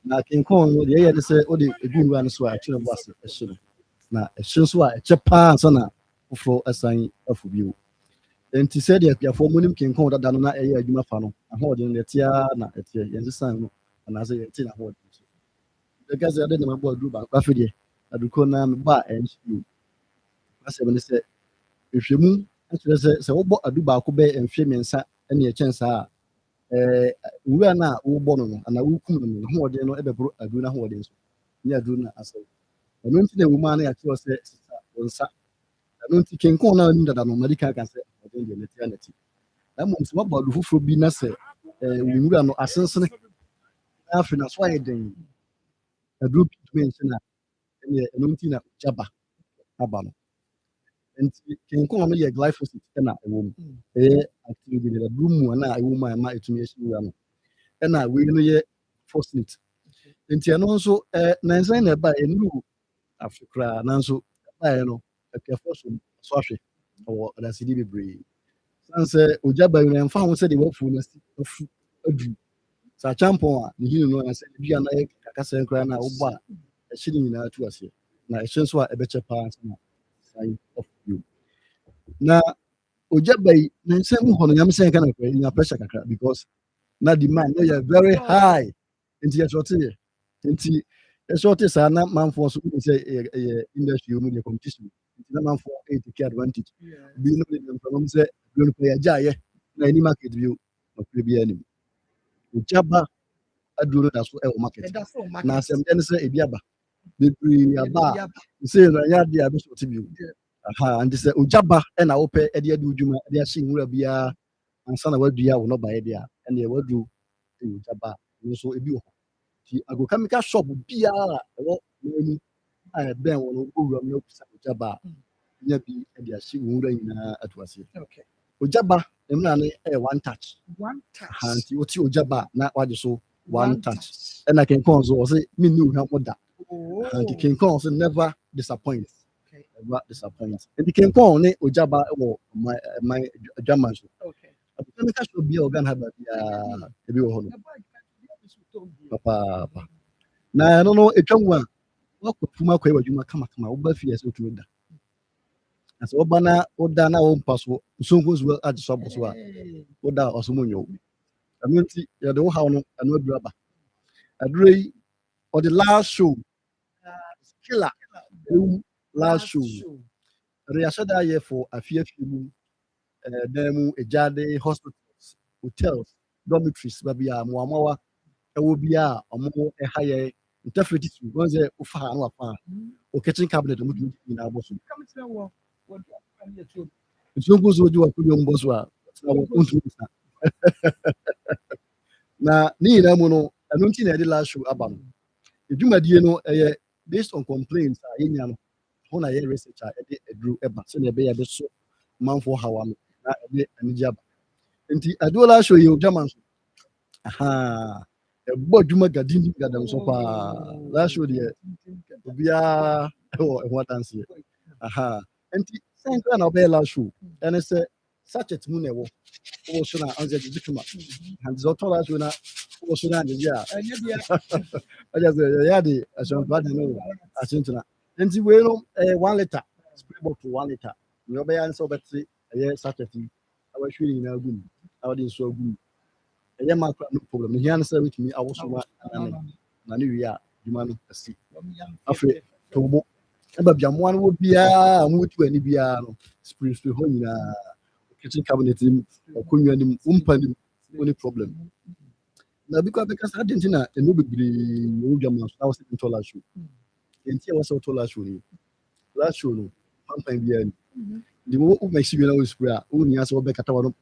na kinkɔn no deɛ ɛyɛ de sɛ wode egu nwura no so a ɛkyerɛ bɔ ase ɛhye no na ɛhye nso a ɛkyɛ paa nsa na foforɔ ɛsan afɔ bio nti sɛdeɛ akuafoɔ mu nim kinkɔn dada no na ɛyɛ adwuma fa no ahoɔden no ɛte ara na ɛteɛ yɛn sesan no anaasɛ yɛte na ahoɔden so ɛka sɛ ɛde na mabɔ aduru baako afei deɛ adurukɔ na mebɔ a ɛnhyɛ bio asɛm ne sɛ nhwɛmu akyerɛ sɛ wobɔ adu baako bɛyɛ mfeɛ mmiɛnsa ɛne ɛkyɛn saa a nwura no a wobɔ no no anaa wokum no no ahoɔden no ɛbɛboro aduru no ahoɔden so ne aduru no asɛw ɛno nti na ɛwɔ mu a na yɛakyerɛ sɛ sisa wo nsa ɛno nti kinkɔn no a anim dada no madi ka sɛ ahoɔden deɛ nɛte anɛte na mmom sɛ wabɔ adu foforɔ bi na sɛ wo nwura no asensene na afei na so ayɛ den aduru bi tumi nhyɛ no a ɛno nti na gyaba aba no nti kinkɔn no yɛ glyphosate ɛna ɛwɔ mu ɛyɛ activity bi aduru mu a na ɛwɔ mu a ɛma ɛtumi ɛhyɛ nwura no ɛna wei no yɛ phosphate nti ɛno nso nansan na ɛba ɛnuru afe koraa nanso ɛbaeɛ no akuafoɔ so ahwɛ ɔwɔ adasedi bebree san sɛ ogya ba no ɛmfa ho sɛdeɛ wafu no afu adu sɛ akyampɔn a ne hinu no sɛ dua na yɛ kakasɛn koraa no a wobɔ a ɛhye no nyinaa tu aseɛ na ɛhye nso a ɛbɛkyɛ paa nso na san ɔfo bio na ogya ba yi na nsɛm mu hɔ no nyame sɛ nka na kora nya pressure kakra because na demand no yɛ very high nti yɛsɔte yɛ nti ɛsɛ ɔte saa na manfoɔ so wohu sɛ ɛyɛ industry mu deɛ competition nti na manfoɔ ɛtake advantage binom de mframam sɛ aduo no pɛ yɛagyaeɛ na ɛni market bio ɔpere biara anim ogya ba aduro no da so ɛwɔ market na asɛmdeɛ no sɛ ebi aba bebree aba a nsɛi no ɛnyɛ adeɛ a bɛsɛ ɔte bio nti sɛ ogya ba ɛna wopɛ ɛde adi dwuma ɛde ahyɛ nwura biara ansa na wadua wo nɔbaeɛ deɛ a ɛneɛ waduro ɛyɛ ogya ba no nso ebi wɔ hɔ nti agrochemical shop biara a ɛwɔ n'anim a ɛbɛn wɔ no wowura mu na wokusa ogya ba a nya bi ɛde ahyɛ wo nwura nyinaa ato aseɛ ogya ba mmra ne ɛyɛ one touch nti wote ogya ba na wagye so one touch ɛna kenkɔn so wɔ sɛ menni ohwa mo da nti kenkɔn so never disappoint nti kenkɔn ne ogya ba wɔ my adwaman so agrochemical shop biara ɔgan ha ba biara ebi wɔ hɔ no papaapa na ɛno no ɛtwa mu a wakɔ fum akɔyɛ w'adwuma kamakama woba fie sɛ wotumi da na sɛ woba na woda na wompa so nsonko so agye so abɔ so a woda a ɔso mu nyɛ wo ɛno nti yɛde wo haw no ɛno aduru aba aduro yi ɔde last show killer ewu last show ɛde yɛahyɛ da ayɛ for afiafie mu dan mu agyade hospitals hotels dormitories baabi a mmoamoawa ɛwɔ bia a ɔmo ɛha yɛ ntɛfrɛti su wɔn sɛ wofa ha no wafa a o kitchen cabinet ɔmo tumi nyinaa bɔ so nsuo so di wakɔ ɔmo bɔ so a ɔntumi nsa na ne nyinaa mu no ɛno nti na yɛde last show aba no edwumadie no ɛyɛ based on complaints a yɛnya no ho na yɛ research a yɛde aduro ɛba sɛnea ɛbɛyɛ yɛde so manfoɔ hawa no na ɛde anigye aba nti aduro last show yɛ odwaman so ɛbɔ adwuma gadin gadam so paa last show deɛ obiara ɛwɔ ɛho adanseɛ nti sɛn kora na ɔbɛyɛ last show ɛne sɛ sachet mu na ɛwɔ wowɔ so na ɔnsɛ gyegye tuma nti sɛ ɔtɔ last show na wowɔ so na agyegye a ɔgya sɛ yɛyɛ ade ahyɛmfa de no akyentena nti wei no ɛyɛ 1 litre spray bottle 1 litre nea ɔbɛyɛ ne sɛ wobɛte ɛyɛ sachet yi na wahwie ne nyinaa gu mu na wode nsuo agu mu ɛyɛ ma kora no problem ne hia ne sɛ wetumi awo so ma na ne wie a dwuma no asi afei tobo ɛba bia mmoa no wɔ biara a motu ani biara no spray hɔ nyinaa kitchen cabinet nim akonnwa nim wompa nim wone problem na bi kora bɛka sɛ ade nti na ɛno bebree wɔ dwama so na wɔ sɛ ntɔ last show ɛnti a wɔ sɛ wotɔ last show no pampan biara ni de wo mɛsi wie na wɔ spray a wonni asɛ wɔbɛkata wɔ no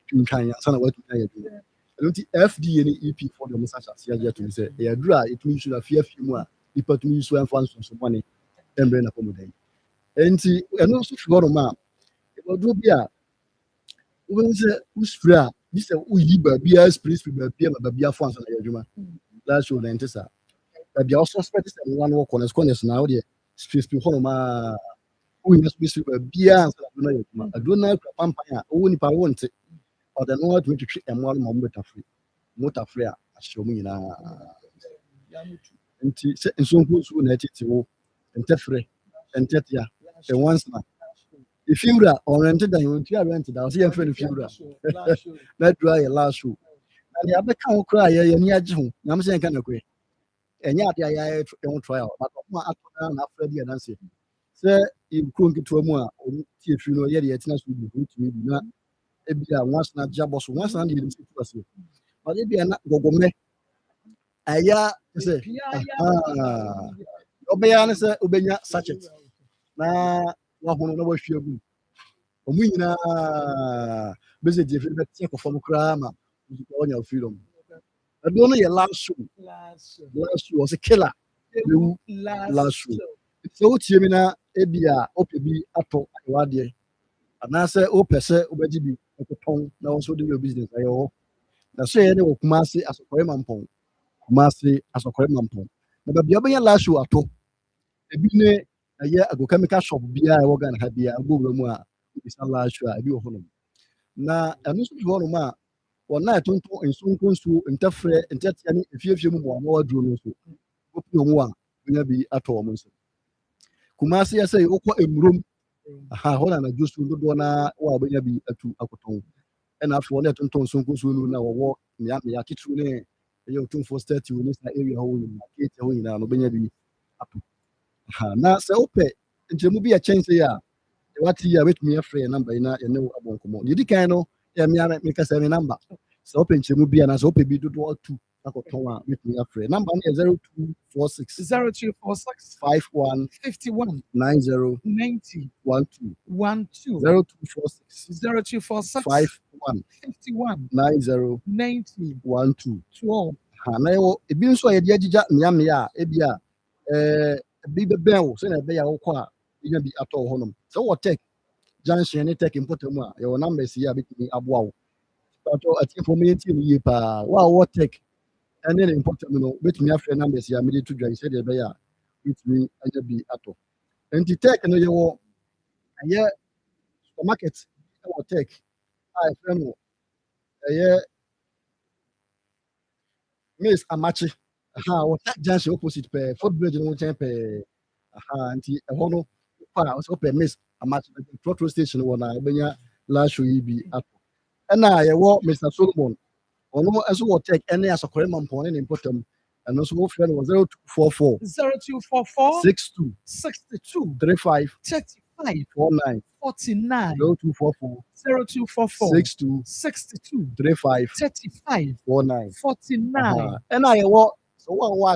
twintwan ansa na woatumi ayɛ adwuma ɛno nti FDA ne EP for the message aseɛ agye atumi sɛ ɛyɛ aduro a ɛtumi nsu na afiafie mu a nipa tumi nsu ɛmfa nsonsomɔne ɛmbrɛ na pɔmɔdan nti ɛno nso fi hɔnom a ɛwɔduro bi a wobɛhu sɛ wospray a bi sɛ woyi baabiara spray baabiara ma baabiara fo ansa na yɛ adwuma last show na ɛnte saa baabi a wɔsuspect sɛ mmoa no wɔ corners na wodeɛ spray hɔnom a woyina spray baabiara ansa na aduro no yɛ adwuma aduro no akura pampan a ɔwɔ nipa wo nte ɔde no atumi twitwi ɛmmoa no ma ɔmo bɛtafre a ahyɛ ɔmo nyinaa nti sɛ nsonko nsuo na ɛtete wo ntɛfrɛ ntɛtea ɛwansena efiwura ɔrɛnte dan ɔntu arɛnte da ɔsɛ yɛmfrɛ no fiwura na aduro ayɛ last show na deɛ abɛka ho koraa yɛ yɛni agye ho nyame sɛ yɛnka nakorɛ ɛnyɛ ade a yɛayɛ ɛho trial but ɔmo a ato na afrɛ di adanseɛ sɛ yɛkuro nketewa mu a ɔmo tie firi no yɛde yɛtena so bi ɔntumi bi na ebia wansana jabo so wansana de yɛde situ ase ɔde bia na gɔgɔmɛ aya sɛ ɔbɛya ne sɛ ɔbɛnya sachet na wahono na wahwie agu ɔmo nyinaa bɛsɛ die firi bɛte kɔ fam koraa ma ɔnya freedom ɛdo no yɛ last show ɔsɛ killer ewu last show sɛ wotie mi na ebia ɔpɛ bi atɔ ayɛwadeɛ anaasɛ wopɛ sɛ wobɛgye bi ɛkotɔn na wɔn nso de yɛ business ayɛ hɔ na so yɛ ne wɔ Kumasi asɔkɔrɛ mampɔn na baabi a ɔbɛyɛ last show atɔ ebi ne ɛyɛ agrochemical shop biara ɛwɔ Ghana ha biara agbowura mu a obisa last show a ebi wɔ hɔnom na ɛno nso fi hɔnom a wɔn a ɛtontɔn nsonko nsuo ntɛfrɛ ntɛtea ne efiefie mu mmoamoa aduro no nso wopi wɔn a wɔnya bi atɔ wɔn nso Kumasi yɛ sɛ wokɔ emurom hɔ na anadwo so dodoɔ na wɔ a wɔbɛnya bi atu akotɔn ɛna afei wɔn a ɛtontɔn nsonko nsuo no na wɔwɔ mmea titiri ne ɛyɛ otumfoɔ state wɔ ne saa area hɔ nyinaa gate hɔ nyinaa no wobɛnya bi ato na sɛ wopɛ nkyerɛmu bi ɛkyɛn sɛ a wate yi a wɛtumi afrɛ yɛ number yi na yɛne wo abɔ nkɔmmɔ deɛ di kan no meka sɛ me number sɛ wopɛ nkyerɛmu bi anaasɛ wopɛ bi dodoɔ atu akɔtɔn a wɛtumi afrɛ number no yɛ 0246 0246 51 51 90 90 12 12 0246 0246 51 51 90 90 12 12. na yɛwɔ ebi nso a yɛde agyigya mmeammea a ebi a ebi bɛbɛn wo sɛnea ɛbɛyɛ a wokɔ a ɛnya bi atɔ wɔ hɔnom sɛ wowɔ tech junction ne tech mpɔtam a yɛwɔ numbers yi a bɛtumi aboa wo patɔ atiefo mo yɛntie no yie paa wo a wowɔ tech ɛne ne mpɔtam no bɛtumi afrɛ numbers yi a mede to dwa yi sɛdeɛ ɛbɛyɛ a bɛtumi anya bi atɔ nti tech no yɛwɔ ɛyɛ supermarket ɛwɔ tech a ɛfrɛ no ɛyɛ Miss Amachi wɔ tech junction opposite pɛɛ Fort Bridge no nkyɛn pɛɛ nti ɛhɔ no pa a wɔsɛ wopɛ Miss Amachi trotro station wɔ na ɛbɛnya last show yi bi ato ɛna yɛwɔ Mr Solomon ɔno nso wɔ tech ɛne asɔkɔrɛ mampɔn ne mpɔtam ɛno nso wofrɛ no wɔ 0244 0244 62 62 35 35 49 49 0244 0244 62 62 35 35 49 49. ɛna yɛwɔ sɛ wo a wɔ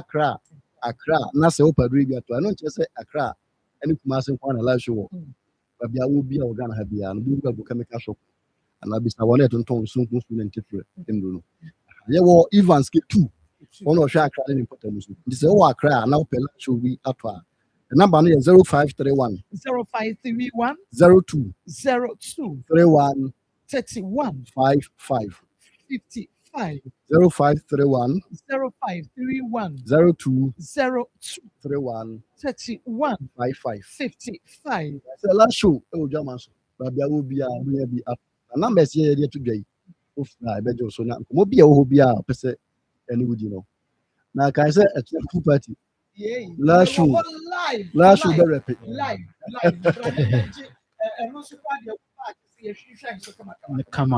Accra na sɛ wopɛ duru bi ato ɛno nkyerɛ sɛ Accra ɛne Kumase nko na live show wɔ baabi a wo bi a wɔ Ghana ha biara no bi ago chemical shop anaa bisa wɔn a ɛtontɔn sunsun ne ntefrɛ nduro no yɛwɔ Evans K2 wɔn a ɔhwɛ Accra ne mpɔtam so nti sɛ wowɔ Accra na wopɛ live show bi ato a the number no yɛ 0531 0531 02 02 31 31 55 55 0531 0531 02 02 31 31 55 55. sɛ last show ɛwɔ dwama so baabi a wo bi a wonya bi ato na numbers yɛ yɛde ato dwa yi wofira ɛbɛgye wo so na nkɔmmɔ bi a wɔ hɔ bi a pɛ sɛ ɛne wodi no na kae sɛ ɛtena pool party last show bɛ rɛpe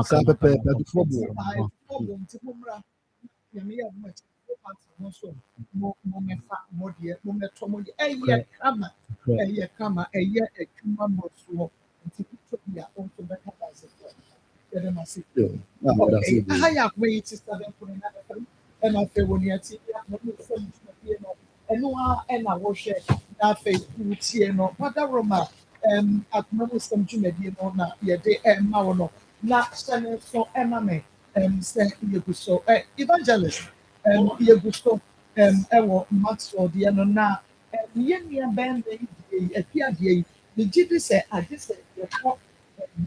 sa pɛpɛɛpɛ adufoɔ boɔ ɛna wɔhwɛ na afei wotie no padaroma Akoma Nsem dwumadie no na yɛde ɛma wo no na hyɛ ne nso ɛma me sɛ yɛgu so evangelist yɛgu so ɛwɔ Maxwell deɛ no na yɛn nua bɛn bɛyi die afiadeɛ yi megye di sɛ agye sɛ yɛkɔ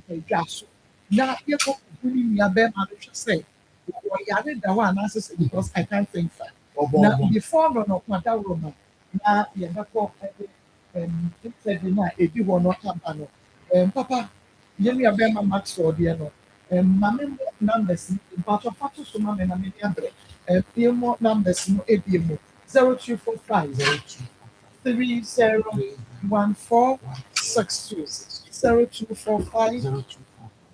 adwa so na yɛkɔ kuku ne nua bɛn ma no hwɛ sɛ wɔyare da hɔ anaasɛ sɛ because I can't think fast. Na before no padaroma na yɛbɛkɔ interview na ebi hɔ no aba no papa yɛn nua bɛn ma Maxwell deɛ no maame mo numbers mpatɔ fato so ma me na me abrɛ pie mo numbers no ebie mo 0245 301462 0245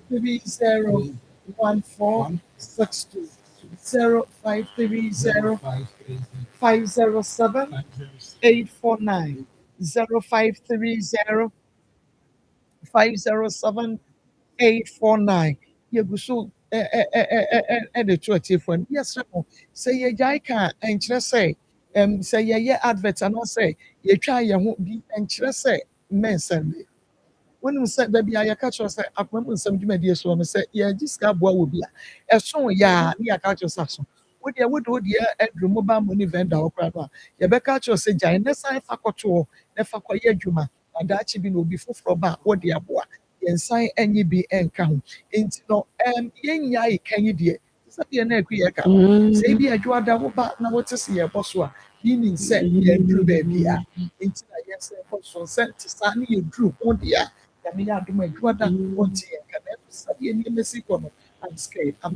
301462 0530 507 849 0530 507 849. Yɛgu so ɛde to atiefo no yɛsrɛ mo sɛ yɛgyae ka ɛnkyerɛ sɛ sɛ yɛyɛ advert anaasɛ yɛtwa yɛn ho bi ɛnkyerɛ sɛ mmɛnsɛnde wonim sɛ baabi a yɛka kyerɛ sɛ Akoma Nsem dwumadie so no sɛ yɛgye sika aboa wɔ bi a ɛso yɛ a ne yɛaka kyerɛ sɛ aso wodeɛ aduru mobile money vendor wɔ koraa no a yɛbɛka kyerɛ sɛ gyae ne san fa kɔto hɔ ne fa kɔyɛ adwuma na daakye bi na obi foforɔ ba a wode aboa yɛnsan enyi bi enka ho nti no yɛnya ika yi deɛ sɛ deɛ na akui yɛka sɛ bi adwo ada wo ba na wote sɛ yɛbɔ so a yini sɛ yɛduru baabi a nti na yɛsɛ kɔ so sɛ te saa ne yɛduru ho deɛ a yɛme yɛ adom adwo ada wɔnte yɛnka na sɛ deɛ nneɛma si kɔ no I'm scared I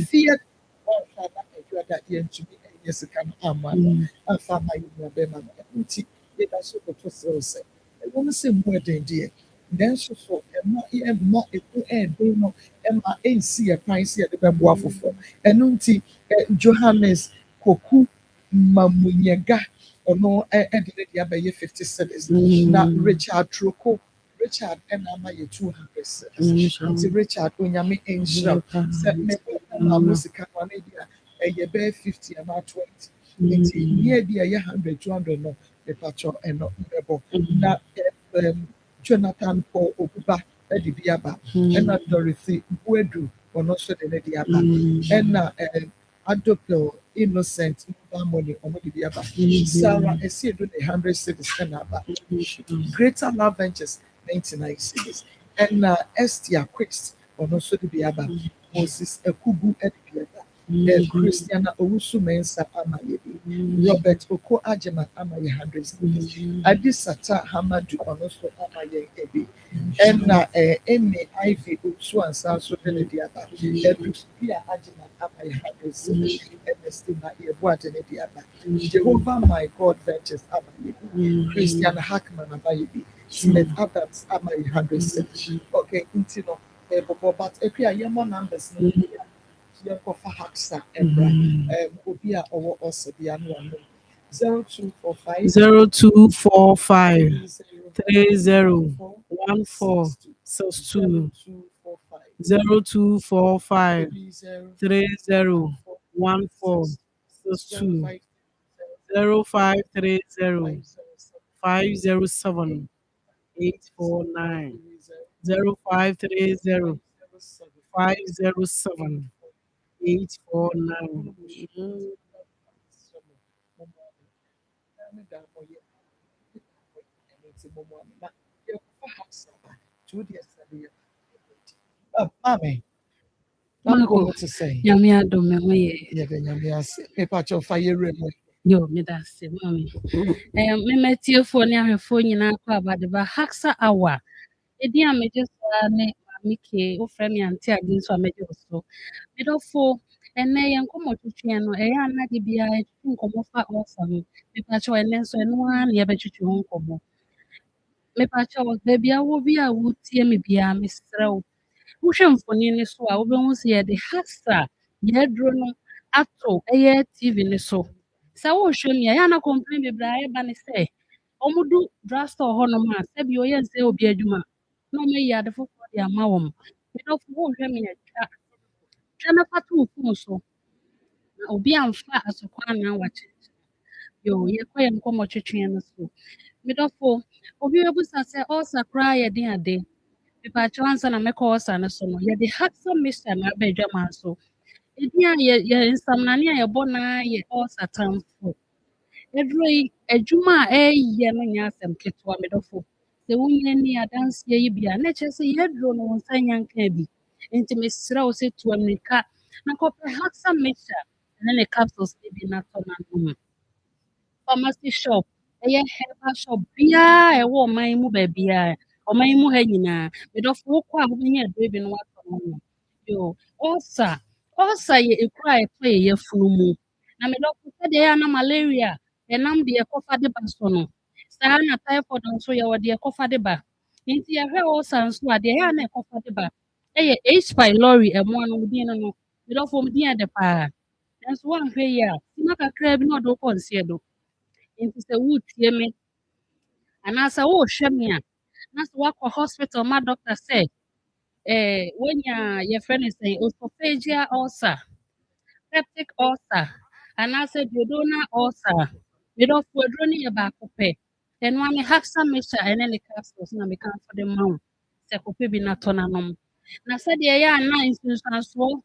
feared ɔhwɛ na adwo ada yɛntumi ɛnyɛ sika no ama no afa ma yɛ mu abɛma no nti yɛda so kɔtɔ sɛ sɛ ɛwɔ no sɛ mu ɛden deɛ nanso so ɛma ɛku ɛden no ɛma ɛnsi yɛ kwan sɛ yɛde bɛboa foforɔ ɛno nti Johannes Koku Mamunyega ono ɛde ne deɛ abɛyɛ 50 cedis na Richard Troko Richard ɛna ama yɛ 200 cedis nti Richard onyame nhyira sɛ mebɔ ma musika no ana bi a ɛyɛ bɛyɛ 50 anaa 20 nti nea bi a ɛyɛ 100 200 no mepatwɔ ɛno mbɛbɔ na Jonathan Paul Obuba ɛde bi aba ɛna Dorothy Buedu ɔno nso de ne de aba ɛna Adopel Innocent Money or maybe about Sarah Esiedu 100 cities and about Greater Love Ventures 99 cities and Estia Quest or no so to be about Moses Ekubu Edipiada Christiana Owusu Mensa Amayebi Robert Oko Ajemat Amaye 100 cities Adisata Hamadu Onoso Amaye Ebi and Amy Ivy Usu and South Sudan Diaba Pia Ajemat Amaye 100 cities Jehovah my God ventures Amayebi Christian Hackman Amayebi Smith Adams Amaye 100 cities okay intino but if you are your numbers Yankofa Haksa Ebra Obia or also the annual 0245 301462 0245 301462 0530 507 849 0530 507 849 Mommy, I'm going to say, Yamia Domeway. Pacho Fire Yo, me that's it, mommy. Me met you for near phone in Aqua, the Bahaksa hour. Edia me just Miki, who friend me and tea against what made you so. Me don't for and nay and come to Chiano, a young lady be I think of awesome. Me Pacho and then so and one, ya bet you won't come. Me Pacho, baby, I will be a wood tear me be a Miss Row. Wohwɛ mfoni no so a wobɛhu sɛ yɛde hasa yɛaduro no ato ɛyɛ TV no so sɛ wohwɛ mi a yɛa na complain bebree a ɛba ne sɛ ɔmodu drugstore hɔnom a sɛbi ɔyɛ nsɛ obi adwuma na ɔmayi ade foforɔ de ama wɔn medɔfo wohwɛ mi a twa na fa to wo phone so na obi amfa asokwa anaa wakyerɛkyerɛ yo yɛkɔ yɛ nkɔmmɔtwetwe no so medɔfo obi bɛbusa sɛ ɔsa koraa yɛ den ade Pipacho ansa na meko osa no so no ye de haksa mixture na abedwa man so edi a ye nsamnane a ye bɔ na ye osa tamfo edroi adwuma a ɛyɛ no nya asɛm ketewa medɔfo sɛ wonya ni adanse yi bia na kyerɛ sɛ yɛduro no nsa nyanka bi enti mesrɛ wo sɛ to amerika na kɔpɛ haksa mixture na ne capsules bi na tɔ na no pharmacy shop ɛyɛ herbal shop bia ɛwɔ ɔman mu baabia ɔman mu ha nyinaa medɔfo wokɔ a wobɛnya aduro bi no watɔ no no yo ɔsa yɛ ekuro a ɛtɔ yɛ yɛfunu mu na medɔfo sɛdeɛ ɛyɛ na malaria ɛnam deɛ ɛkɔfa de ba so no saa na typhoid nso yɛwɔ deɛ ɛkɔfa de ba nti yɛhwɛ ɔsa nso a deɛ ɛyɛ na ɛkɔfa de ba ɛyɛ H. pylori ɛmoa no din no medɔfo din ɛde paa nanso woanhwɛ yi a sima kakraa bi na ɔde wokɔ nseɛ do nti sɛ wotie me anaasɛ wohwɛ me a na sɛ woakɔ hospital ma doctor sɛ woanya yɛfrɛ no sɛ esophageal ulcer peptic ulcer anaasɛ duodenal ulcer medɔfo aduro no yɛ baako pɛ ɛno a ne haxa mixture ɛne ne capsules na mekamfo de ma wo sɛ kɔpɛ bi na tɔ nanom na sɛdeɛ ɛyɛ a na nsunsuansoɔ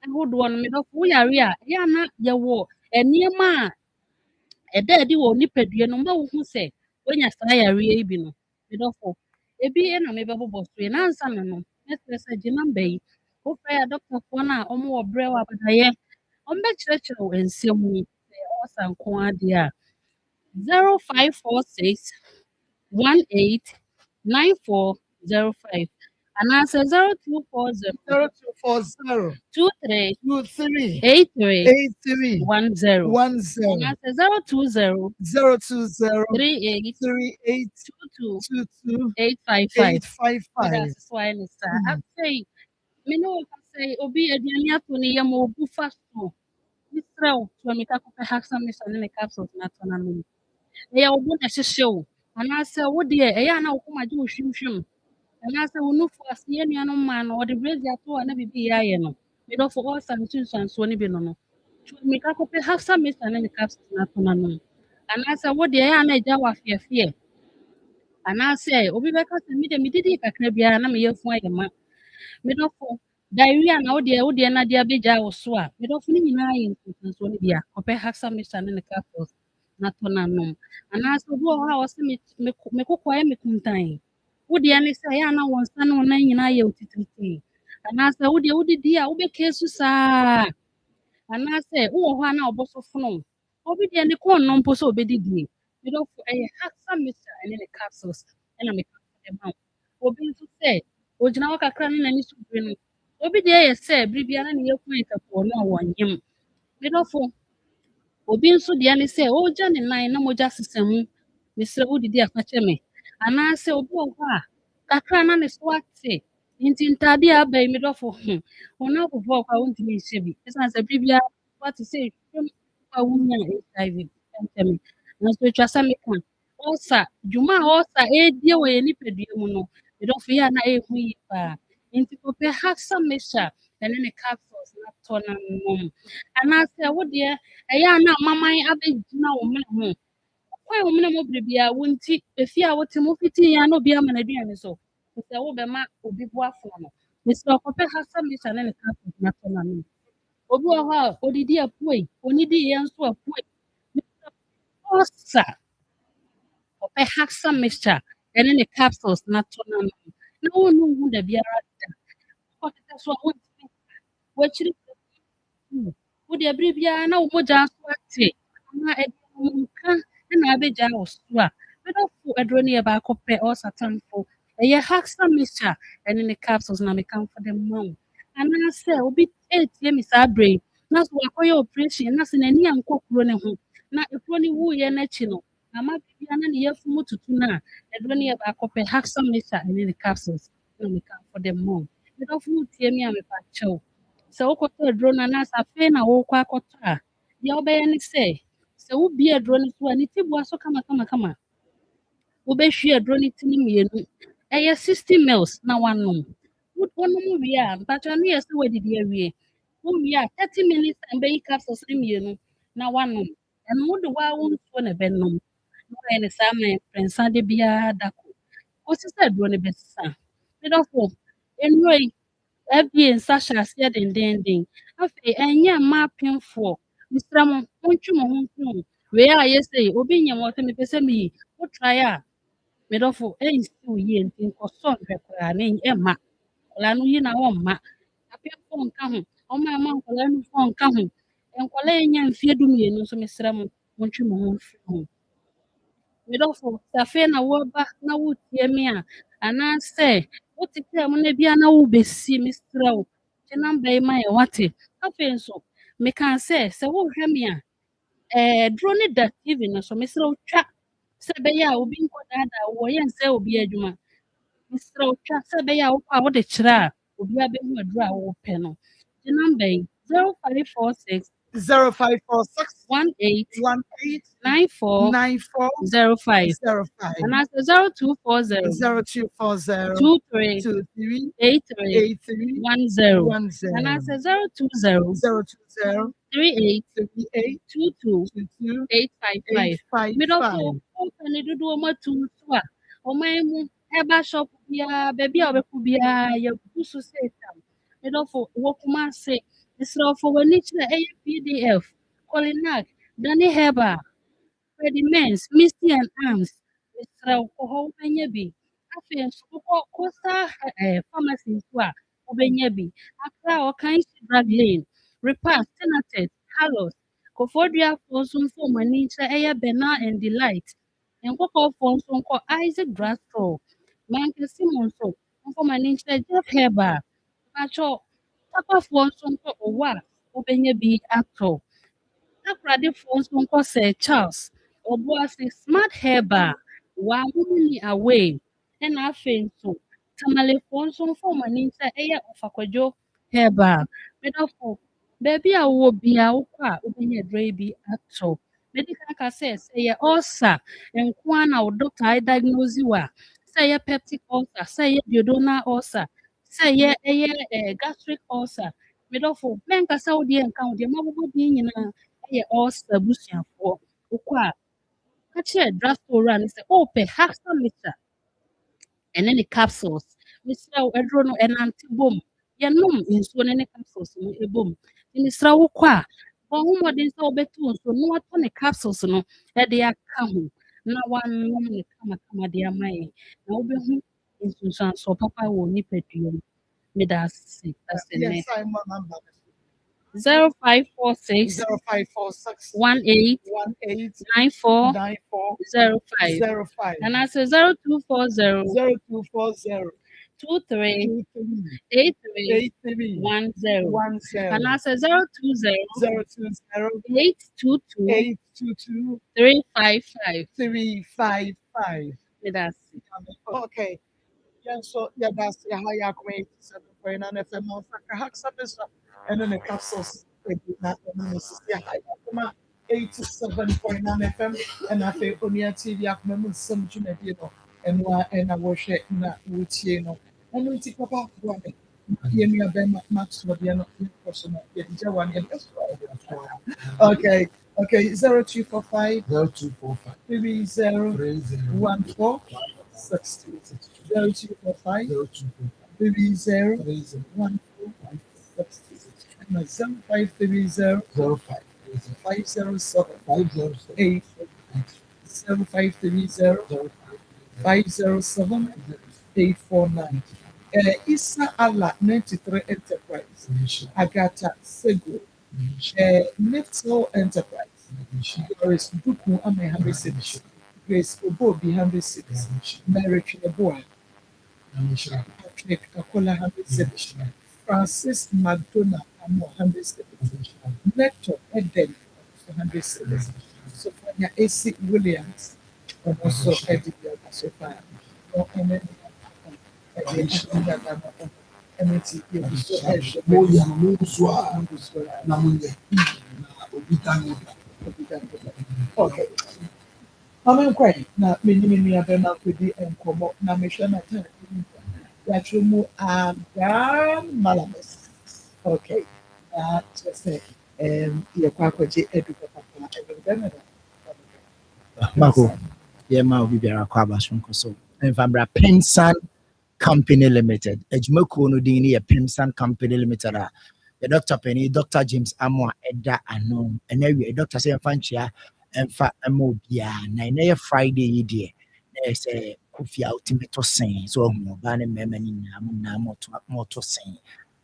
ahodoɔ no medɔfo woyare a ɛyɛ a na yɛwɔ nneɛma a ɛda adi wɔ nipadua no ma wohu sɛ woanya saa yareɛ yi bi no medɔfo ebi na mebɛbobɔ so yɛ nansa no no mɛsrɛ sɛ gye namba yi wofrɛ a dɔktafoɔ no a ɔmo wɔ berɛ wɔ abadayɛ ɔmbɛkyerɛkyerɛ wo nsɛm yi sɛ ɔsa nko adeɛ a 0546 189405 anaasɛ 0240 23 83 10 anaasɛ 020 38 22 855 so ayɛ ne saa afei me ne wo ka sɛ obi aduane ato ne yam a obu fa so Misrao to me have some mission in the capsules not on a moon. They are one as a show. And I said, what dear, a yana kuma do shim. And I said, no for us, any man or the brazier to and never be I know. Made off for all some tunes and so any no. To make up have some mission in the capsules not on a moon. And I said, what dear, I jaw fear. And I say, Obi Beka send me the middy cacrabia and I'm here for your man. Made off for diarrhea and all the Nadia Beja or Swa. Made off me in Sonia, or perhaps some mission in the capsules not on a moon. And I said, well, how was me quiet me contain. Would the any say, I know one son or 9 in I utility. And I said, would you dear, Obi cases are. And I say, oh, one now, boss of phone. Obi the any corn non poso obedi. You know, I have some mister and in the capsules, and I make them out. Obi to say, Ojinawaka cranning and is to bring. Obi the say, Bribiana and your point for no one him. You know, for obi nso deɛ ne sɛ ɔregya ne nan na mogya sesa mu mesrɛ wo didi afakyɛ me anaasɛ obi wɔ hɔ a kakra na ne so ate nti ntade a aba yi medɔfo wɔn abobɔ kɔ a wontumi nhyɛ bi ɛsiane sɛ bere biara wate sɛ ɛtwam a wonya hiv ɛnkyɛ me nanso atwa sɛ meka ɔsa dwuma a ɔsa ɛredie wɔ yɛn nipadua mu no medɔfo yɛ a na ɛɛhu yie paa nti kɔpɛ hasa mehyɛ a ɛne ne capsules na tɔ na nom anaasɛ wo deɛ ɛyɛ a na amaman abɛgyina wo mene ho kwan wo mene mu bere biara wo nti efi a wote mu fitii ya na obi ama n'aduane so sɛ wobɛma obi boafoɔ no mesrɛ kɔpɛ hasa mehyɛ ne ne capsules na tɔ na nom obi wɔ hɔ a odidi apue onidi yɛ nso apue ɔsa ɔpɛ hasa mehyɛ ɛne ne capsules na tɔ na nom na wonu hu da biara da ɔkeka so a wontumi wakyiri wode abere biara na wo mogya so ate na ɛde nka na abɛgya wo so a medɔfo aduro no yɛ baako pɛ ɔsatamfo ɛyɛ haxa mixture ɛne ne capsules na mekamfo de ma wo anaasɛ obi ɛretie me saa berɛ yi na so wakɔyɛ operation na sɛ n'ani ankɔ kuro ne ho na ekuro ne wuyɛ n'akyi no ama biribiara na ne yɛfu mu tutu no a aduro no yɛ baako pɛ haxa mixture ɛne ne capsules na mekamfo de ma wo medɔfo wotie me a mepakyɛw sɛ wokɔtɔ aduro no anaasɛ afei na wokɔ akɔtɔ a deɛ wobɛyɛ ne sɛ wobie aduro no so a ne ti boa so kama wobɛhwie aduro no ti no mmienu ɛyɛ 60 mils na wanom wonom wie a mpakyɛ no yɛ sɛ woadidi awie wowie a 30 minutes a bɛyi capsules no mmienu na wanom ɛno wode waa wo nsuo na ɛbɛnom na wɔyɛ ne saa ma mprɛnsa de biara da ko kɔsi sɛ aduro no bɛsesa medɔfo nnuro yi FDA nsa hyɛ aseɛ dendenden afei ɛnyɛ mma apemfoɔ mesrɛ mo montwe mo ho mfi ho wei a yɛsɛ obi nyɛ mo sɛ mepɛ sɛ meyi wotrae a medɔfo ɛnsi wo yie nti nkɔsɔ nhwɛ koraa ne ɛmma nkɔlaa no yi na wɔmma apemfoɔ nka ho ɔma ɛma nkɔlaa no foɔ nka ho nkɔlaa ɛnya mfeɛ dumienu nso mesrɛ mo montwe mo ho mfi ho medɔfo sɛ afei na woba na wotie me a anaasɛ wote sɛ mo na bia na wobɛsi mesrɛ wo gye namba yi ma yɛ wate afei nso mekaa sɛ wohwɛ me a duro ne da tv no so mesrɛ wo twa sɛ ɛbɛyɛ a obi nkɔdaadaa wo wɔyɛ nsɛ obi adwuma mesrɛ wo twa sɛ ɛbɛyɛ a wokɔ a wode kyerɛ a obiara bɛhu aduro a wopɛ no gye namba yi 0546 0546 18 18 94 94 05 05 and that's 0240 0240 23 23 83 83 10 10 and that's 020 020 38 38 22 22 855 middle 855 school open do ọmọ tuntun a ọmọ emu ẹba shop biara baabi a ọbẹkọ biara yẹ busu seetam middle for wọkuma se israelfo wani kyerɛ ɛyɛ pdf colinac dani herba Freddy Mens, Misty and Arms, Mr. Oho Benyabi, afei nso wokɔ coastal pharmacy nso a wobɛnya bi akra ɔkan si drug lane repass tenatet carlos kofoduafoɔ nso mfa ɔmo ani nkyerɛ ɛyɛ bernal and delight nkɔkɔɔfoɔ nso nkɔ isaac drugstore mankasi mu nso mfa ɔmo ani nkyerɛ jeff herba atwɔ takwafoɔ nso nkɔ ɔwɔ a wobɛnya bi atɔ akoradefoɔ nso nkɔ sɛ charles ɔboase smart herba wamuni away ɛna afei nso tamalefoɔ nso mfa ɔmo ani nkyerɛ ɛyɛ ɔfakwadwo herba medafo Baabi a wowɔ biara wokɔ a wobɛnya aduro yi bi atɔ. Medical ka sɛ ɛyɛ ulcer nko ara na wo doctor diagnose wo a, sɛ ɛyɛ peptic ulcer, sɛ ɛyɛ duodenal ulcer, sɛ ɛyɛ gastric ulcer. Medɔfo, mɛnkasa wo deɛ nka ho deɛ mabobɔ din nyinaa ɛyɛ ulcer abusuafoɔ. Wokɔ a, ka kyerɛ drugstore wura no sɛ wopɛ Hafsa mixture ɛne ne capsules. Mesrɛ wo aduro no ɛnante bom. Yɛnom nsuo no ne capsules no bom. Nti mesrɛ wo kɔ a, bɔ ho mmɔden sɛ wobɛto nsuo na watɔ ne capsules no de aka ho na wanom no kamakama de ama yɛn. Na wobɛhu nsunsuansoɔ papa wɔ nipadua mu. Meda ase nnɛ. Yes, I'm a number. 0546 0546 18 18 94 94 05 05 and I say 0240 0240 23 23 83 83 10 10 and I say 020 020 822 822 355 355. That's Okay. Yeah, so yeah, that's how you create 7.9 FM on Haksa and then the capsules. Yeah, 87.9 FM and I feel on your TV. I remember some junior, and I watch it na with you know. And we take about one. You have been much more than personal. Okay, okay, 0245 0245 3014 60 0245 3014 60 and 7530 507 8 7530 507 849. Issa Allah 93 Enterprise, Agata Sego, Nifto Enterprise, Grace Duku Ame 100 Grace Obo be 100 Mary Chineboa, Patrick Akola 100 Francis McDonald Amo 100 Nectar Eden 100 Sophia AC Williams, and also Eddie Sophia. Okay. I'm quite not many other not with the Encomo, Namishana. Yachumu Malamus. Okay. Just say, your quacky educator. Marco, yeah, ma obi biara kwa abasonko so. Mfambra Pensan Company Limited. Ejumako no din ne Pensan Company Limited a. The doctor Penny, Dr. James Amwa Eda ano. And every doctor say fanchia emfa emo bia na na Friday yi de. Na say Kofi ultimate sen. So mo ba ne mema ni na moto sen.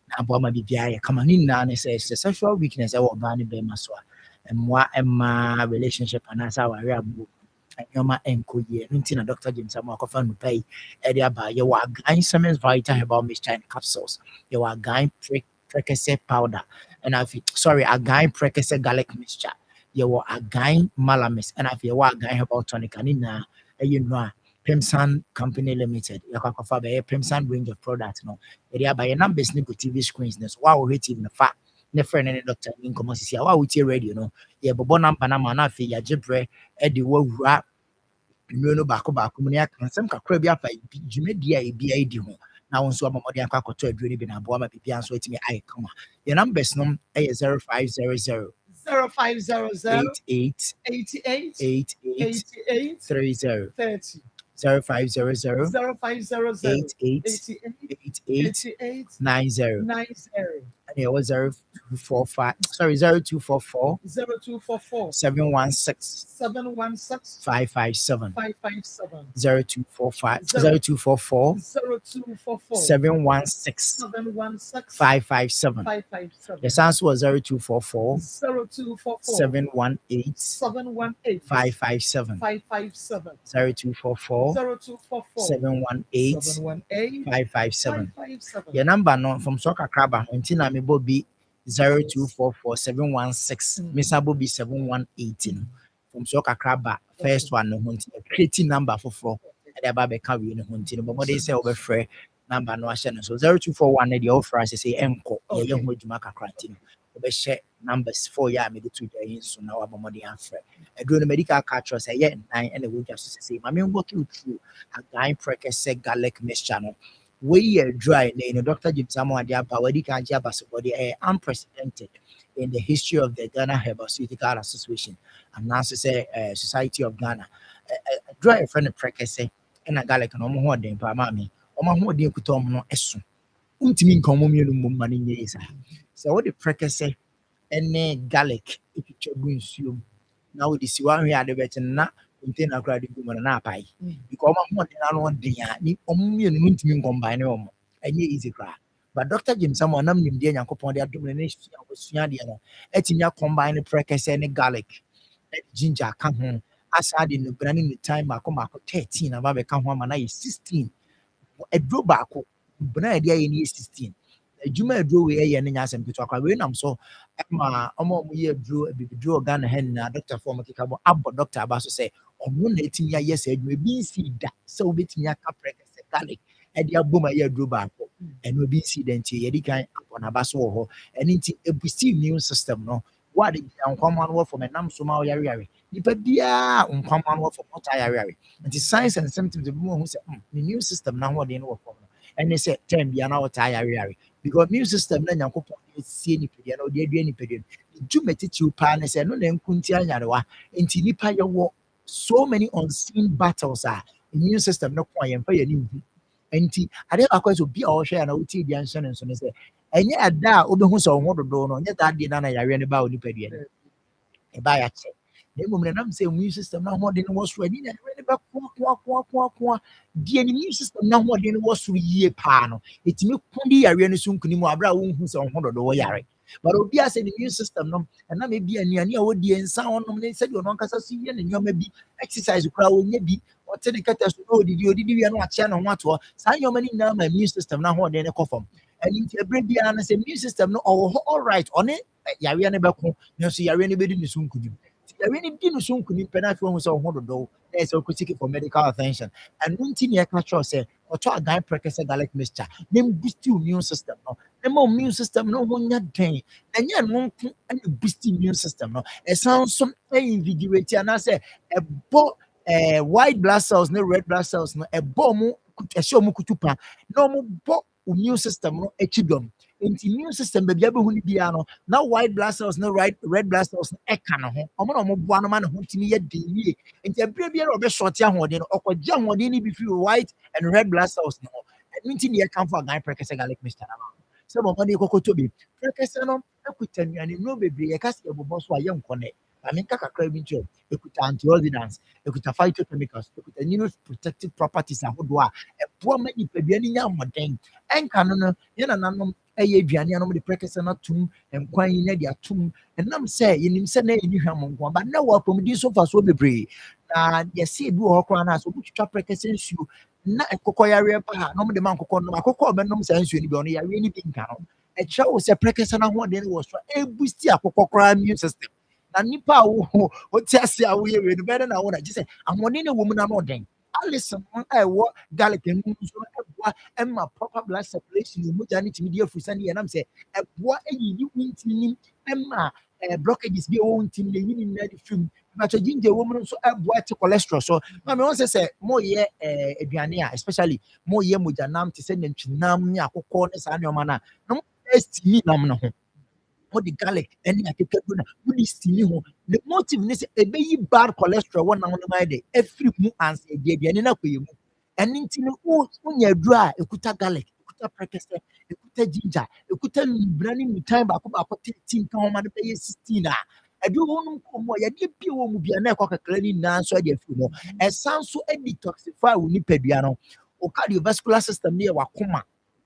Na bo ma bibia ye kama ni na say sexual weakness e wo ba ne be ma so a. Emma relationship and as our abu Yoma Enkoye, Nintina Dr. James Amakofan pay Edia Ba, you are guy Simmons Vita about Mr. and capsules. You are guy precase powder, and I feel sorry, a guy precase garlic mixture. You are a guy malamis, and I feel a guy about tonic and in you know. Pimsan Company Limited, Yakafa by a Pimsan range of products. No, area by a numbers nickel TV screens. Wow, rating the fact. Ne friend and doctor in commosi. Wa wuti radio no. Ye bobo number na mana fe ya jebre e de wawura no baako mu ne aka nsɛm kakra bi afa dwumadi a ebi a edi ho na wo nso amamɔde akɔ akɔtɔ aduro ne bi na aboa ma bibia nso atumi ayɛ kama. Your numbers no ɛyɛ 0500 0500 88 88 88 88 30 30 0500 0500 88 88 90 90 and it was 045 sorry 0244 0244 716 716 557 557 0245 0244 0244 716 716 557 557. The sounds was 0244 0244 718 718 557 557 0244 0244 718 718 557 557. Your number no from Soka Kraba until I may be 0244 716 Mr. Bobby 7118 from Soka Kraba first one no hunting creating number for 4 and the baby can be in hunting but what they say over free number no ashen so 0241 the offer I say enko ye young with Maka Crantin obɛhyɛ numbers 4 yɛ a mede to dwa yi nso na wabɔ mmɔden afrɛ aduro no medical culture sɛ ɛyɛ 9 ɛna wɔdwa so sɛ ma me walk you through agan prekɛsɛ garlic mixture no wei yɛ dry na Dr. James Amwade aba wadi kan gye aba so body unprecedented in the history of the Ghana Herbal Association and now say Society of Ghana dry friend prekɛsɛ ɛna garlic no ɔmo ho ɔden pa ma me ɔmo ho ɔden kuta ɔmo no ɛso untimi nka ɔmo mienu mmom ma ne nyɛ yi saa sɛ wɔde prekɛsɛ ɛne garlic etwitwa gu nsuom na wɔde si wɔn ahwɛ ade bɛkyɛ na container kora de gu mu na apae because ɔmo ahoɔden ano ɔden a ni ɔmo mmienu no ntumi nkɔmbae ne ɔmo ɛnyɛ easy kora but Dr. James Samuel nam nimdeɛ Nyankopɔn de adom ne sua deɛ no ɛtumi akɔmbae ne prekɛsɛ ne garlic ɛde ginger ka ho asa de no bra ne ne time maako 13 aba bɛka ho ama na yɛ 16 aduro baako bra ɛde ayɛ ne yɛ 16 adwuma aduro wei ɛyɛ ne nyasɛm ketewa kwa wei nam so ɛma ɔmo yɛ aduro bibiduro Ghana ha na doctor for keka bo abɔ doctor aba so sɛ ɔmo na etimi ayɛ sɛ adwuma bi nsi da sɛ obetimi aka prekɛsɛ garlic ɛde abɔ ma yɛ aduro baako ɛno bi nsi da nti yɛde kan abɔ na aba so wɔ hɔ ɛne nti ebusi immune system no wade nkwama no wɔ fam ɛnam so ma ɔyare nipa biara nkwama no wɔ fam ɔta yare nti signs and symptoms bi mo hu sɛ immune system na ho de no wɔ fam ɛne sɛ term bia na ɔta yare because immune system na Nyankopɔn sie nipadua na ɔde adua nipadua dwuma titiw paa ne sɛ no na nkunti anyarewa nti nipa yɛwɔ so many unseen battles immune system no ko ayɛmfa yɛ ne hu nti ade akɔ so bi a ɔhwɛ na wotie dia nhyɛ ne nso ne sɛ ɛnyɛ ada a wobɛhu sɛ wo ho dodo no nyɛ daa de na yare ne ba wo nipadua no ɛba ya kyɛ na mmom na nam sɛ immune system na ho de no wɔ so ani na yare ne ba ko die ne immune system na ho de no wɔ so yie paa no etimi kundi yare no so nkuni mu abra wo hu sɛ wo ho dodo wɔ yare but obi ase the immune system no na me bi anuane a wodi ensa honom ne sɛ de ono nkasa so yɛ ne nyoma bi exercise kura wonya bi ɔte ne kata so no odidi wi no akyɛ no ho ato saa nyoma ni na ma immune system na ho de ne kɔfam ɛni nti ebre bia na sɛ immune system no ɔwɔ all right ɔne yare ne bɛko ne so yare ne bedi ne so nkuni yare ne di ne so nkuni pɛ na afɔ hu sɛ wo ho dodo na sɛ ko seek for medical attention and nti ne ka kyerɛ sɛ ɔtɔ agan prekɛsɛ garlic mixture ne boost immune system no ma immune system no ho nya den ɛnyɛ no nko ɛne boost immune system no ɛsan so invigorate anasɛ ɛbɔ white blood cells ne red blood cells no ɛbɔ mu ɛhyɛ mu kutupa na ɔmo bɔ immune system no akidom nti immune system baabi abɛhu ne bia no na white blood cells ne red blood cells no ɛka no ho ɔmo na ɔmo boa no ma ne ho timi yɛ den yie nti abere biara ɔbɛshɔte ahoɔden no ɔkɔgye ahoɔden ne bi firi white and red blood cells no ɛno nti ne yɛka for agan prekɛsɛ garlic mixture no sɛ bɔmmɔde kɔkɔtɔ bi prekɛsɛ no ɛkuta nnuane nnuro bebree yɛka sɛ yɛbobɔ so a yɛnkɔnɛ menka kakra bi nkyerɛ ɛkuta antioxidants ɛkuta phytochemicals ɛkuta neuroprotective properties ahodoɔ a ɛboa ma nipadua no nya mmɔden ɛnka no yɛ nananom ɛyɛ aduane anom de prekɛsɛ no atom nkwan yi na de atom ɛnam sɛ yɛnim sɛ na ɛni hwɛ mo ba na wɔ apɔmuden so fa so bebree na yɛsɛ ebi wɔ hɔ koraa no a sɛ wobɛtwitwa prekɛsɛ nsuo na nkokɔ yareɛ ba ha na ɔmo de ma nkokɔ nom akokɔ ɔbɛnom saa nsuo no bi ɔno yareɛ no bi nka no ɛkyerɛ wo sɛ prekɛsɛ no ahoɔden no wɔ so ɛbusti akokɔ koraa immune system na nipa a wote ase a woyɛ wei no bɛyɛ na wo na gye sɛ ahoɔden no wɔ mu na no ɔden alison a ɛwɔ garlic no nso ɛboa ɛma proper blood circulation no mogya no tumi de afusa ne yɛnam sɛ ɛboa ɛyiyi wo ntinim ɛma blockages bi a ɛwɔ wo ntim na ɛyi ne nyinaa de firi mu matɔ ginger wɔ mu no nso ɛboa te cholesterol so ma me wɔn sɛ moyɛ aduane a especially moyɛ mogya nam te sɛ nantwinam ne akokɔ ne saa nneɛma no a na mo stimi nam no ho the garlic and akekadu na wodi stimi ho the motive ne say ebeyi bad cholesterol won na no mai de every mu anse de aduane na koye mu eni nti no unya aduru a ekuta garlic ekuta prekɛsɛ ekuta ginger ekuta brani mutan ba ko 13 kan ho ma de beye 16 a aduru wonum ko mo ya de bi wo mu bia na ekɔ kakra ni na so de afi no esan so detoxify wo nipadua no o cardiovascular system ne wa koma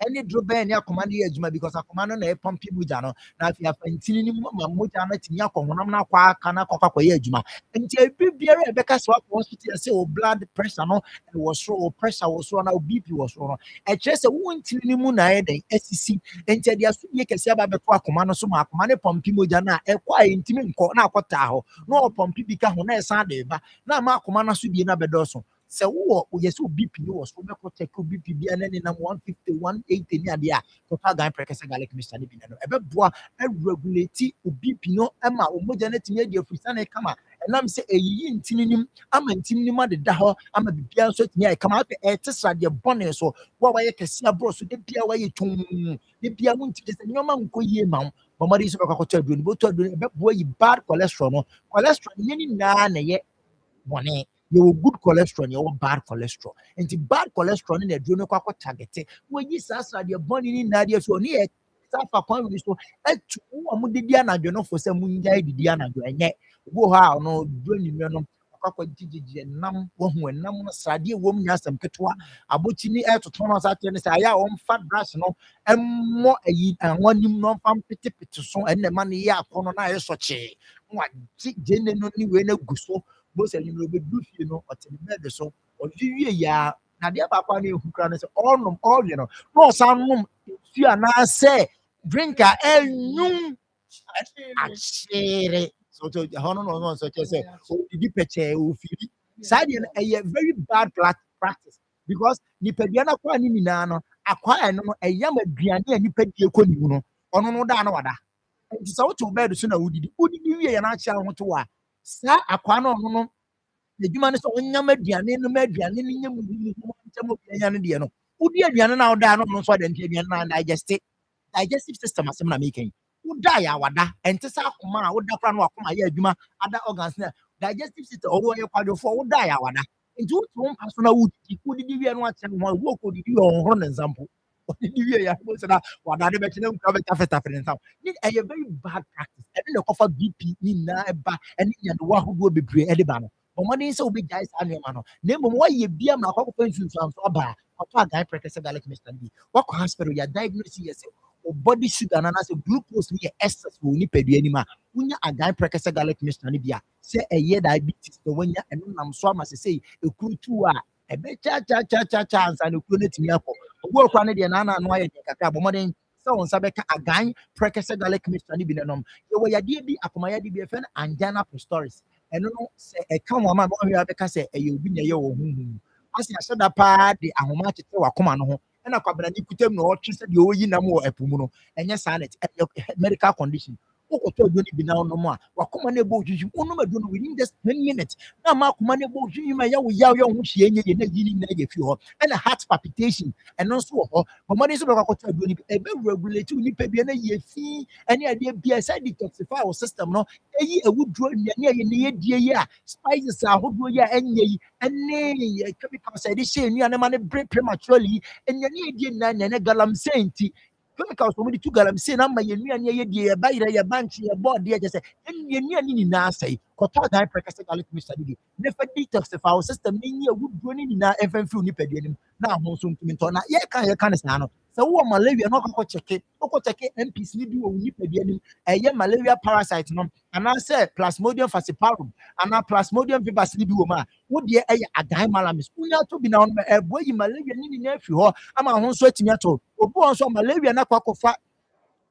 any drop any Akoma ne adwuma because Akoma no na pump mogya no na afia fantini ni ma mogya na tinya akɔhonam na akwa aka na akɔkɔyɛ adwuma nti ebi biara ebeka so akɔ hospital say o blood pressure no was so o pressure was so na o BP was so no ɛkyerɛ sɛ wo ntini ni mu na ayɛ den asisi nti de aso ye kɛse aba beto Akoma no so ma Akoma ne pump mogya na ɛkɔ a ntimi nkɔ na akɔta hɔ na o pump bi ka ho na ɛsan de ba na ma Akoma na so bi na bɛdɔso sɛ wowɔ yɛ sɛ obi pii wɔ so wobɛkɔ check obi pii bia na ne nam 150 180 ne adeɛ a total gan prɛkɛsɛ garlic mixture ne bi na no ɛbɛboa ɛregulate obi pii no ɛma ɔmogya no atumi adi afurisa ne kama ɛnam sɛ ɛyiyi ntininim ama ntininim adeda hɔ ama biribiara nso atumi ayɛ kama afei ɛte sradeɛ bɔne so wo a wayɛ kɛse aborɔ so da bia wayɛ twom da bia wontimi sɛ nneɔma nkɔ yie ma wo bɔmmɔde nso bɛkɔ akɔtɔ aduo no bɛtɔ aduo no ɛbɛboa yi bad cholesterol no cholesterol no yɛne nyinaa na ɛyɛ bɔne yɛwɔ good cholesterol na yɛwɔ bad cholesterol nti bad cholesterol no na aduo no kɔ akɔ targete wɔyi saa sradeɛ bɔne ne nyinaa deɛ so ɔne yɛ saa fa kwan wei so atu wo a modedi anadwo no fo sɛ mongyae didi anadwo ɛnyɛ obi wɔ hɔ a ɔno duro nnwummerɛ no akɔkɔgyegyegye nam wahu ɛnam no sradeɛ wɔm nya asɛm ketewa abɔkyi ne ɛtoto no sa kyerɛ ne sɛ ayɛ a wɔmfa brush no ɛmmɔ ayi awanim no ɔmfa mpetepete so ɛnna ɛma no yɛ akɔ no na ayɛ sɔkyee wagye gyene no ne wei no agu so bo sɛ nwummerɛ ɔbɛdu fie no ɔte ne bɛde so ɔhwehwie yia na deɛ baako a ne ɛhu kora no sɛ ɔnom ɔwe no na ɔsan nom nsuo anaasɛ drink a ɛnwum akyere so ɛhɔ no na ɔno nso kyerɛ sɛ ɔdidi pɛkyɛɛ ɔfiri saa deɛ no ɛyɛ very bad practice because nipadua no akɔa ne nyinaa no akɔa ɛno no ɛyɛ ma aduane a nipa die kɔ ne mu no ɔno no daa no wada nti sɛ wote wo bɛɛdo so na wodidi wie yɛ no akyerɛ ho to wɔ a saa akɔa no ɔno no adwuma no sɛ ɔnyam aduane no ma aduane no nyɛ mu nkyɛm obianya no deɛ no wodi aduane no a wodaa no ɔno nso ade nti aduane no digestive system asɛm na meka yi woda yɛ awada ɛnte sɛ akoma a woda kora no wakoma yɛ adwuma ada organs no digestive system ɔwɔ yɛ kwadwofoɔ woda yɛ awada nti wote wo mpa so na wodidi wie no akyɛ ho a wo kɔdidi wie ɔhohoro ne nsa mpo ɔdidi wie yɛ sɛ na wada de bɛkyɛ na nkura bɛtafetafe ne nsa ne ɛyɛ very bad practice ɛne na ɛkɔfa bp ne nyinaa ɛba ɛne nyadewa ahodoɔ bebree ɛde ba no ɔmmɔden sɛ wobɛgyae saa nneɛma no na mmom woayɛ bia ma akɔkɔfa nsunsuanso aba a ɔtɔ agae prɛkɛsɛ garlic mixture no bi wakɔ hospital yɛ diagnose yɛ sɛ o body sugar na say glucose ni excess wo nipadua anim a wonya agae prɛkɛsɛ garlic mixture no bi a sɛ ɛyɛ diabetes na wonya ɛno nam so ama sɛ sɛ ekuru a ɛbɛkya ansa na ekuru no tumi akɔ owo okura ne deɛ na ano ayɛ deɛ kakra bɔmmɔden sɛ wo nsa bɛka agae prɛkɛsɛ garlic mixture no bi na nom yɛwɔ yadeɛ bi akomayɛde bi ɛfɛ no angina pectoris ɛno no sɛ ɛka ho ama ma ɔhwɛ abɛka sɛ ɛyɛ obi na ɛyɛ wɔ honhom ase ahyɛ da paa de ahoma akyekye wakoma no ho ɛna kwabena ne kutam na ɔtwe sɛ deɛ ɔyi nam wɔ ɛpo mu no ɛnyɛ saa net medical condition wokɔtɔ aduo no bi na ɔnom a wakoma no ɛbɔ ohwihwim wonom aduo no within just 10 minutes na ma akoma no ɛbɔ ohwihwim a yɛ wo yaw yɛ wo ho hyia nyɛ na yi ne nyinaa yɛ fi hɔ ɛna heart palpitation ɛno nso wɔ hɔ bɔmmɔden nso bɛkɔ akɔtɔ aduo no bi ɛbɛregulate wo nipa bia na yɛ fi ɛne adeɛ bia sɛ detoxify wo system no ɛyi awuduro nnuane a yɛne yɛdie yi a spices ahodoɔ yi a ɛnyɛ yi ɛne chemicals a yɛde hyɛ nnuane ma no bere prematurely nnuane a yɛdie nyinaa nnuane galamsey nti chemicals wɔn de tu galamsey na ama yɛn nnuane a yɛdie yɛba yerɛ yɛba nkye yɛbɔ ɔdeɛ kyɛ sɛ nnuane nyinaa sɛe kɔtɔ agae prɛkɛsɛ garlic mixture no bi na fa detoxify wo system ne nyi awuduro no nyinaa ɛmfa mfiri wo nipadua no mu na aho nso ntumi ntɔ na yɛka ne saa no sɛ wowɔ malaria na wokɔ kyɛke MPs no bi wɔ wo nipadua no mu ɛyɛ malaria parasite no anaasɛ plasmodium falciparum anaa plasmodium vivax no bi wɔ mu a wodeɛ ɛyɛ agae malamis wonya to bi na ɔno ɛboa yi malaria no nyinaa afiri hɔ ama ho nso atumi atɔ obi wɔ nso malaria no akɔfa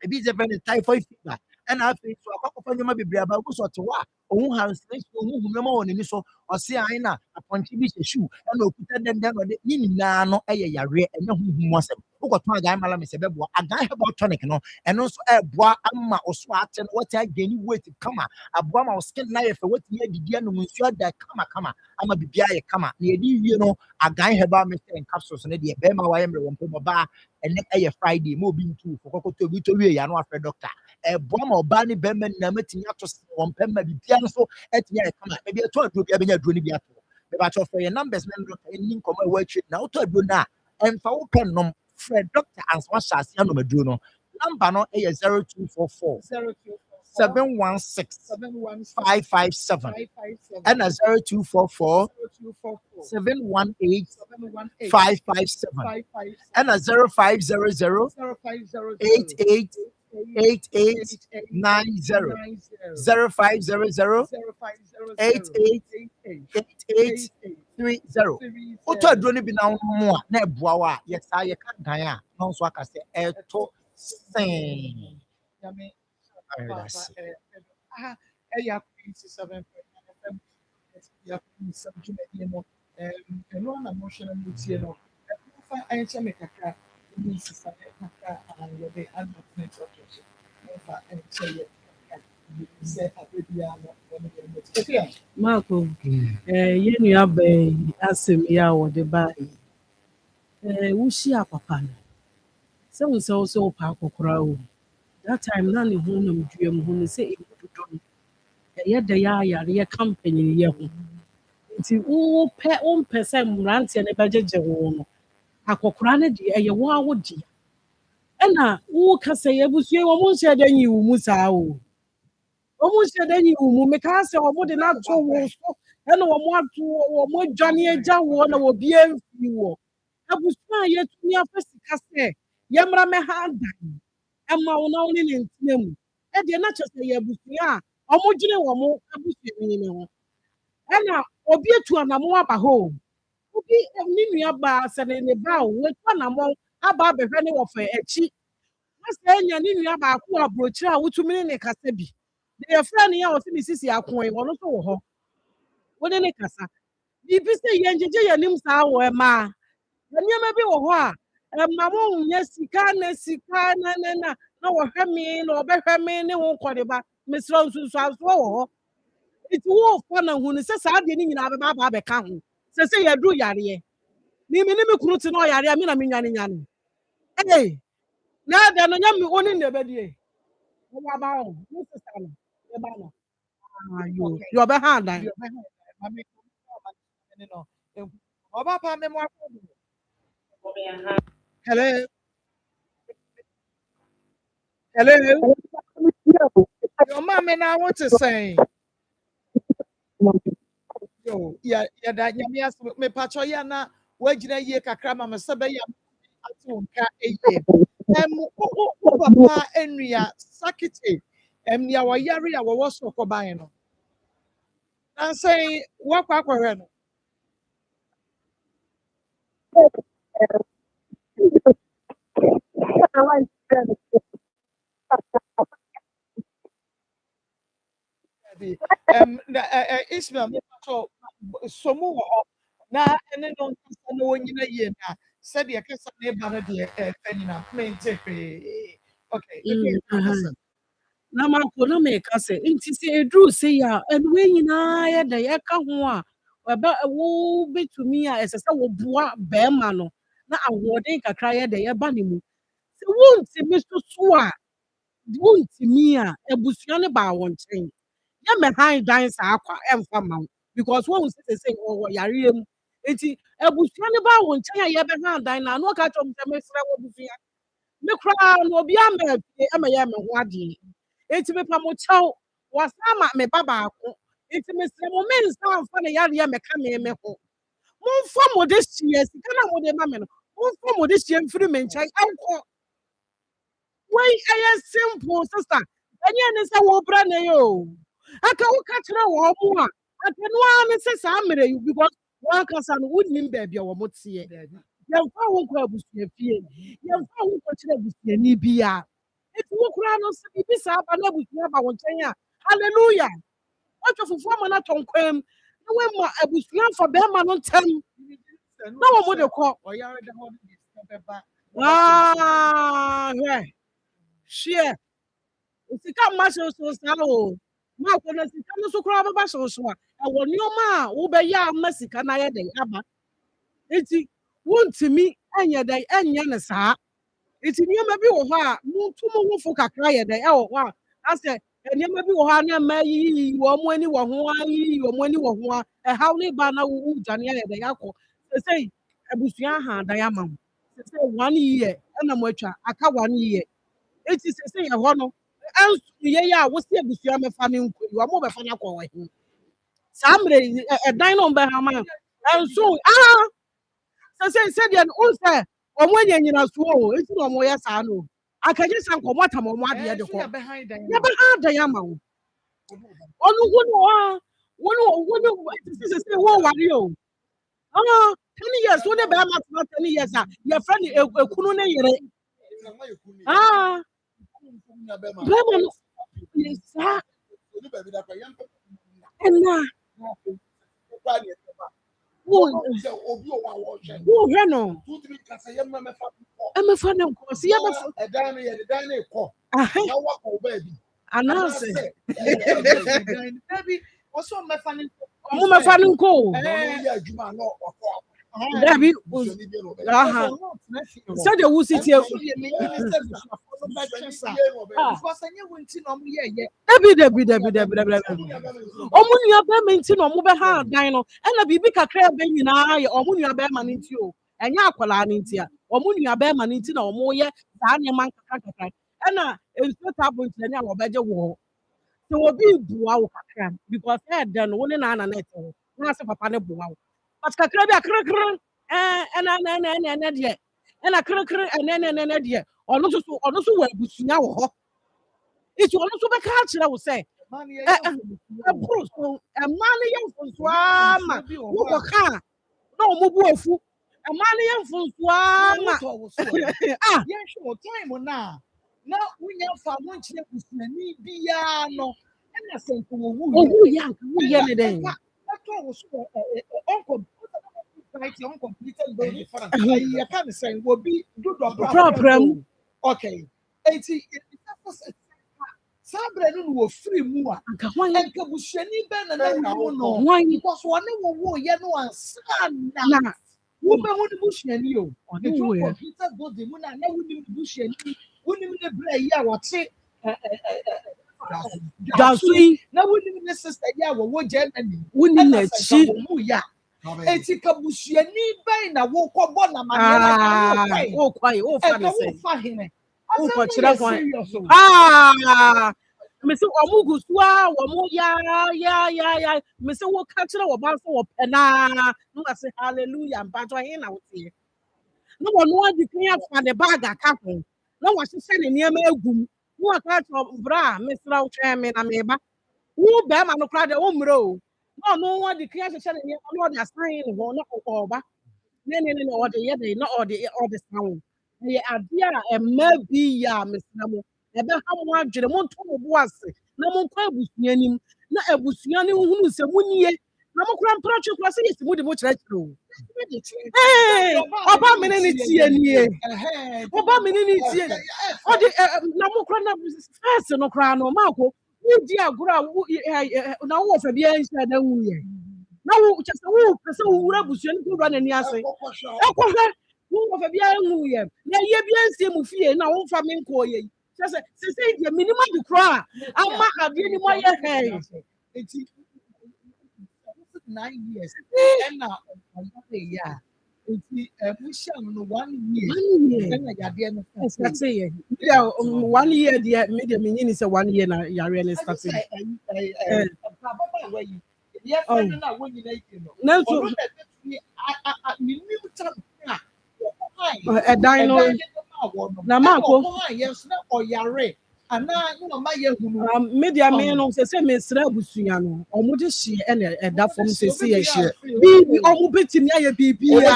ebi sɛ fɛ ne typhoid fever ɛna afei so akɔfa nneɛma bebree aba wo so ɔte hɔ a ɔho hallucination ɔho nneɛma wɔ n'ani so ɔse ae na apɔnkye bi hyɛ shoe ɛna okuta dɛndɛn ɔde ne nyinaa no ɛyɛ yareɛ ɛnyɛ honhom asɛm wokɔtɔn agae malamis ɛbɛboa agae herbal tonic no ɛno nso ɛboa ama wo so ate no wɔte agani weight kama aboa ma wo skin na yɛ fɛ wɔtumi adidi anom nsuo ada kama ama biribiara yɛ kama na yɛde wie no agae herbal mixture and capsules no deɛ bɛrima wayɛ mmerɛ wɔ mpɛm ɔbaa ɛnɛ ɛyɛ friday ma obi ntu fo kɔkɔtɔ obi tɔ wie yɛ ano afrɛ doctor ɛboa ma ɔbaa ne bɛrima nyinaa matumi ato wɔn mpɛm ma biribiara nso atumi ayɛ kama ebi ɛtɔ aduro bi abɛnya aduro no bi ato bɛba atɔ fɛ yɛ numbers na doctor ɛni nkɔmɔ ɛwɔ akyire na wotɔ aduro no a ɛmfa wo pɛ nom frɛ doctor ansa wahyɛ ase anom aduro no number no ɛyɛ 0244 716 557 ɛna 0244 718 557 ɛna 0500 88 8890 0500 8830 wotɔ aduro no bi na wo a na ɛboa wo a yɛsaa yɛka dan a na nso aka sɛ ɛto sɛn ɛyɛ 27 FM ɛno ana mohyɛ no tie no ɛfa ɛnkyɛ me kakra ɛbi nsesa kakra yɛde advertment ɔtɔ so ɛfa ɛnkyɛ yɛ kakra sɛ abɛbiara no wɔne yɛn mɛti ɛfia Marco, yɛn nua bɛn yi asɛm yi a wɔde baa yi, wohyia papa no, sɛ wo sɛ wo sɛ wopɛ akɔkora o. That time na ne ho nam dua mu ho no sɛ ɛmu dodo no, ɛyɛ dɛ yɛ ayareɛ ka mpanyiniyɛ ho. Nti wompɛ sɛ mmeranteɛ no bɛgyegye wo no, akɔkora no deɛ ɛyɛ wo a wo dea. Ɛna woka sɛ yɛabusua yi wɔn nhyɛ da nyi wo mu saa o. Wɔn nhyɛ da nyi wo mu mekaa sɛ wɔn de no ato wo so ɛna wɔn adwane agya wo na obi amfi wo. Abusua a yɛtumi afa sika sɛ yɛmmra mɛha adan ɛma wo na wo ne ne ntena mu. Ɛdeɛ na kyerɛ sɛ yɛ abusua a wɔdwene wɔn abusuani no ho. Ɛna obi atu anammɔn aba hɔ o. Obi ne nua baa sɛ ne ba o watu anammɔn aba abɛhwɛ ne wɔfa akyi. Na sɛ ɛnya ne nua baako wɔ aburokyire a wotumi ne ne kasa bi. Deɛ yɛfrɛ no yɛ a ɔse ne sisi ako yi ɔno nso wɔ hɔ. Wo ne ne kasa. Biribi sɛ yɛngyegye yɛnim saa wɔ ɛmaa. Nneɛma bi wɔ hɔ a ɛma mo nyɛ sika na wɔhwɛ me na ɔbɛhwɛ me ne ho nkɔde ba mesrɛ nsunsuansoɔ wɔ hɔ. Nti wofa na hu no sɛ saa adeɛ no nyinaa bɛba abɛka ho. Sɛ yɛduru yareɛ. Mimi ne me kunu te na ɔyare a me na menwane. Ee na ɛdɛ no nyɛ me wo ne nna ɛbɛdie. Wɔba wo wo sesa no yɛba no. Ayo deɛ ɔbɛha adan. Ọba pa mi mu akọ. Hello. Hello. Your mama na what to say? Yo, yeah, that yamias me patcho ya na wajina ye kakra mama sabe ya atu nka eye. Papa enria sakiti. Ya wa yari ya wa so ko ban no. Na say wa kwa kwere no. Ismail somu na ene no nkasa na wonyina yie na said the kasa na eba no de fanyina mente okay Na Marco na meka sɛ nti sɛ eduru sɛ ya ɛnwe nyinaa yɛ dɛ yɛka ho a wo betumi a ɛsɛ sɛ wo boa bɛrima no na ahoɔden kakra yɛ dɛ yɛba ne mu sɛ wontumi soso a wontumi a abusua no baa wɔn nkyɛn yɛ mɛhan dan saa akwa ɛmfa ma wo because wɔn sɛ wɔ yareɛ mu nti abusua no baa wɔn nkyɛn a yɛbɛhan dan na ano ɔka kyerɛ mo sɛ mesrɛ wɔ abusua me koraa no obi ama afie ama yɛ me ho adeɛ nti mepa mo kyɛw wɔsan ma me ba baako nti mesrɛ mo mensa amfa ne yareɛ mɛka me ho momfa mo de hyia sika na mo de ma me no momfa mo de hyia mfiri me nkyɛn ɛnkɔ wei ɛyɛ simple sister ɛnyɛ ne sɛ wɔbra ne yɛ o aka woka kyerɛ wɔn mo a aka no ara ne sɛ saa mmerɛ yi because wɔn ankasa no wonnim baabi a wɔn teɛ yɛmfa wo nkɔ abusua fie yɛmfa wo nkɔ kyerɛ abusuani bi a nti wo koraa no sɛ biribi saa aba na abusua ba wo nkyɛn a hallelujah wɔtwe fufuo ama no atɔ nkwam na wɔama abusua fa bɛrima no ntɛm na wɔn mo de kɔ hwɛ hwɛ sika mma hyewhyew saa o ma akɔ na sika no so koraa bɛba hyewhyew a ɛwɔ nneɛma a wobɛyɛ a ma sika no ayɛ dɛn aba nti wontumi ɛnyɛ dɛn ɛnyɛ ne saa nti nneɛma bi wɔ hɔ a montu mo ho fo kakra yɛ dɛn ɛwɔ hɔ a asɛ nneɛma bi wɔ hɔ a na mma yiyi wɔn ani wɔ ho a yiyi wɔn ani wɔ ho a ɛhaw ne ba na wo dwane ayɛ dɛn akɔ sɛsɛi abusua ha adan ama mo sɛsɛi 1 year ɛna mo atwa aka 1 year nti sɛsɛi ɛhɔ no ɛnso yɛ a wosi abusua mɛfa ne nkɔ yi wɔn bɛfa ne akɔ wɔ he saa mmerɛ ɛdan na wɔn bɛha ma ɛnso sɛdeɛ no sɛ wɔn anya nyinasoɔ o esi na wɔn yɛ saa no akagye sɛ nkɔmɔ tam wɔn adeɛ de kɔ yɛbɛha adan ama wo ɔno wɔn sɛ wɔn wari o 10 years wo ne bɛrima tena 10 years a yɛfrɛ ne ekunu ne yere bɛrima no saa ɛna Who no? MFA no cause yeah anase Baby, also my funny. MFA no ko. Dabi so the wo sit here Dabi omunua be menti no mo be ha dan no e na bibi kakra be nyina ye omunua be ma nti o enya akwala nti a omunua be ma nti na omo ye saa ne man kakra e na inspector point ne a wo beje wo so obi bua wo kakra because e dan no wo ne na net wo na se papa ne bua wo but kakra bi akra na de e na kra na de ono so wo abusua wo ho it ono so be ka kira wo say Bruce, a man young from Swama, who can no more food, a man young from Swama. Ah, yes, sure, time now. Now we have found one chip with me, Biano, and I say, oh, young, we are the that was uncle. Uncompleted building. I can't say will be good problem. Okay, 80. Sabre no wo free mu a anka bushani ben na wo no because one wo ye no ansa na wo be wo bushani o the computer body mu na wo ni bushani wo ni ne bra yi a wo te dasui na wo ni ne sister ya wo Germany wo ni na chi mu ya eti ka bushani ben na wo ko bo na ma na o kwai o fa na say o ko chira kwai me say omugu swa wo ya me say wo ka chira wo ba so wo pena no say hallelujah mbato hin na wo tie no wo no adi kan afa the bag aka ho na wo hye ne niam agum no aka cho bra me sra wo twa me na me ba wo be ma no kra de wo mro no adi kan hye ne niam no odi asan ne ho na ko ba ne odi ye de no odi sound ye ade a emma bi ya me sra mo ebe ha mo adwere mo nto mo bo ase na mo nkwa abusua nim na abusua ne hunu se munye na mo kura mpra twe kura se yesi mo de mo kira kira o oba mene ni tie nie oba mene ni tie odi na mo kura na first no kura no mako wo di agura na wo fa bia nsa da wuye na wo chese wo pese wo wura abusua ni kura na ni ase ekwohwe wo fa bia wuye na ye bia nsie mu fie na wo fa me nko ye say the minimum the cry. I'm not any more hey. 9 years. And now, yeah. It's 1 year. 1 year. That's it. Yeah, 1 year. The medium meaning is a 1 year. Now you're really starting. Yeah, when you know. A dino. Na mako yes na oyare ana no ma ye hunu media me no se me sra busua no omo de hye e na eda fom se se ye hye bibi omo betimi aye bibi ya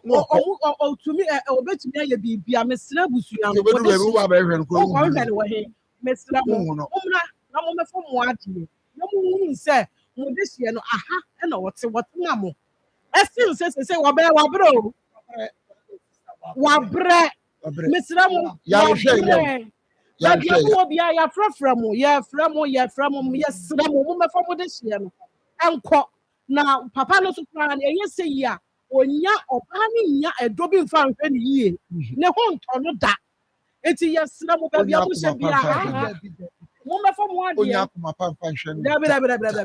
omo tumi obetimi aye bibi a me sra busua no ko de wa ba hwe ko ko hwe no he me sra mo omna na mo me fom mo ade na mo hu se mo de hye no aha e na wote na mo esin se wabro wabre misra mo ya hwe ya mo bia ya frafra mo ya fra mo ya sra mo me fa mo de hye no enko na papa no so kra na eye se yi a onya oba ni nya edo bi mfa nhwe ni yie ne ho nto no da eti ya sra mo ba bia mo hye bia mo me fa mo ade onya kuma pampa hwe ni dabi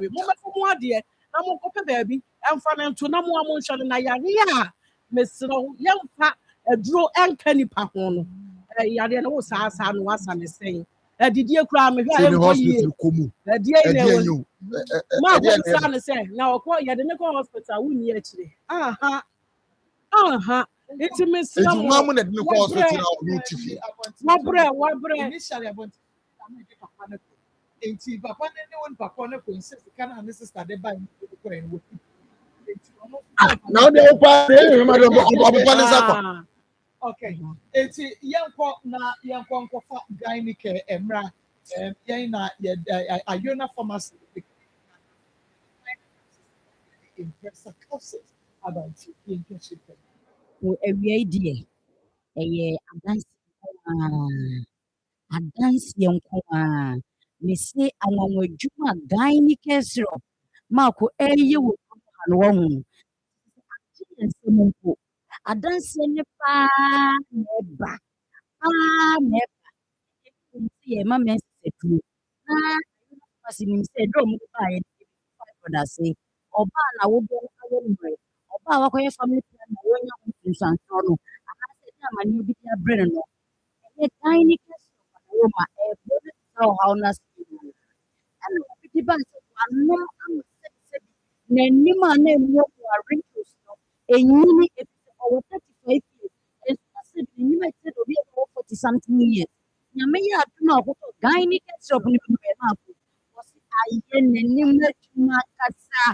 mo me fa mo ade na mo ko pe ba bi emfa ne nto na mo nhwe na yare a misra yemfa eduro enka nipa ho no yade no wo saa no wasa ne sen adidie kura me hwa hospital komu adie ne ma wo saa ne sen na okọ yade ne ko hospital wo ni akire aha iti misra mo na de ne ko hospital wo tifi wabre initially about enti papa ne won papa ne ko insist kana ne sister de buy ko en wo now they opa dey ma do opa ne sakwa. Okay. Eti yanko fa gynec emra yen na ayona pharmacy breast cancer about internship. Awia yi deɛ ɛyɛ adanseɛ nko ara mese anwanwadwuma a gynecare syrup maako ɛyɛ wɔ kurom ha no wɔho agye yɛ nsɛm mpo adanseɛ ne paa na ɛba sɛ yɛma mɛnsesɛ tuo na ase nim sɛ dɛ ɔmo baayɛ no ase ɔbaa na wobɔ ayɛ mmerɛ ɔbaa a wakɔyɛ family plan na wɔanya ho nsuansoɔ no anaasɛ ɛde amanneɛ bi de abrɛ no no ɛyɛ gynecare syrup na wɔma ɛɛbɔ ne saa ɔhaw no ase nyinaa ɛna obi de baa sɛ wanom ama sɛbisɛbi n'anim a na ɛmu a wrinkles no ɛnyini ɛfiri sɛ ɔwɔ 35 years ɛnso na sɛ n'anim a ɛte sɛ obi a ɔwɔ 40 something years nyame yɛ adom a ɔkɔtɔ gynecare syrup no bi bɛɛ no ako wɔse ayɛ n'anim adwuma kasa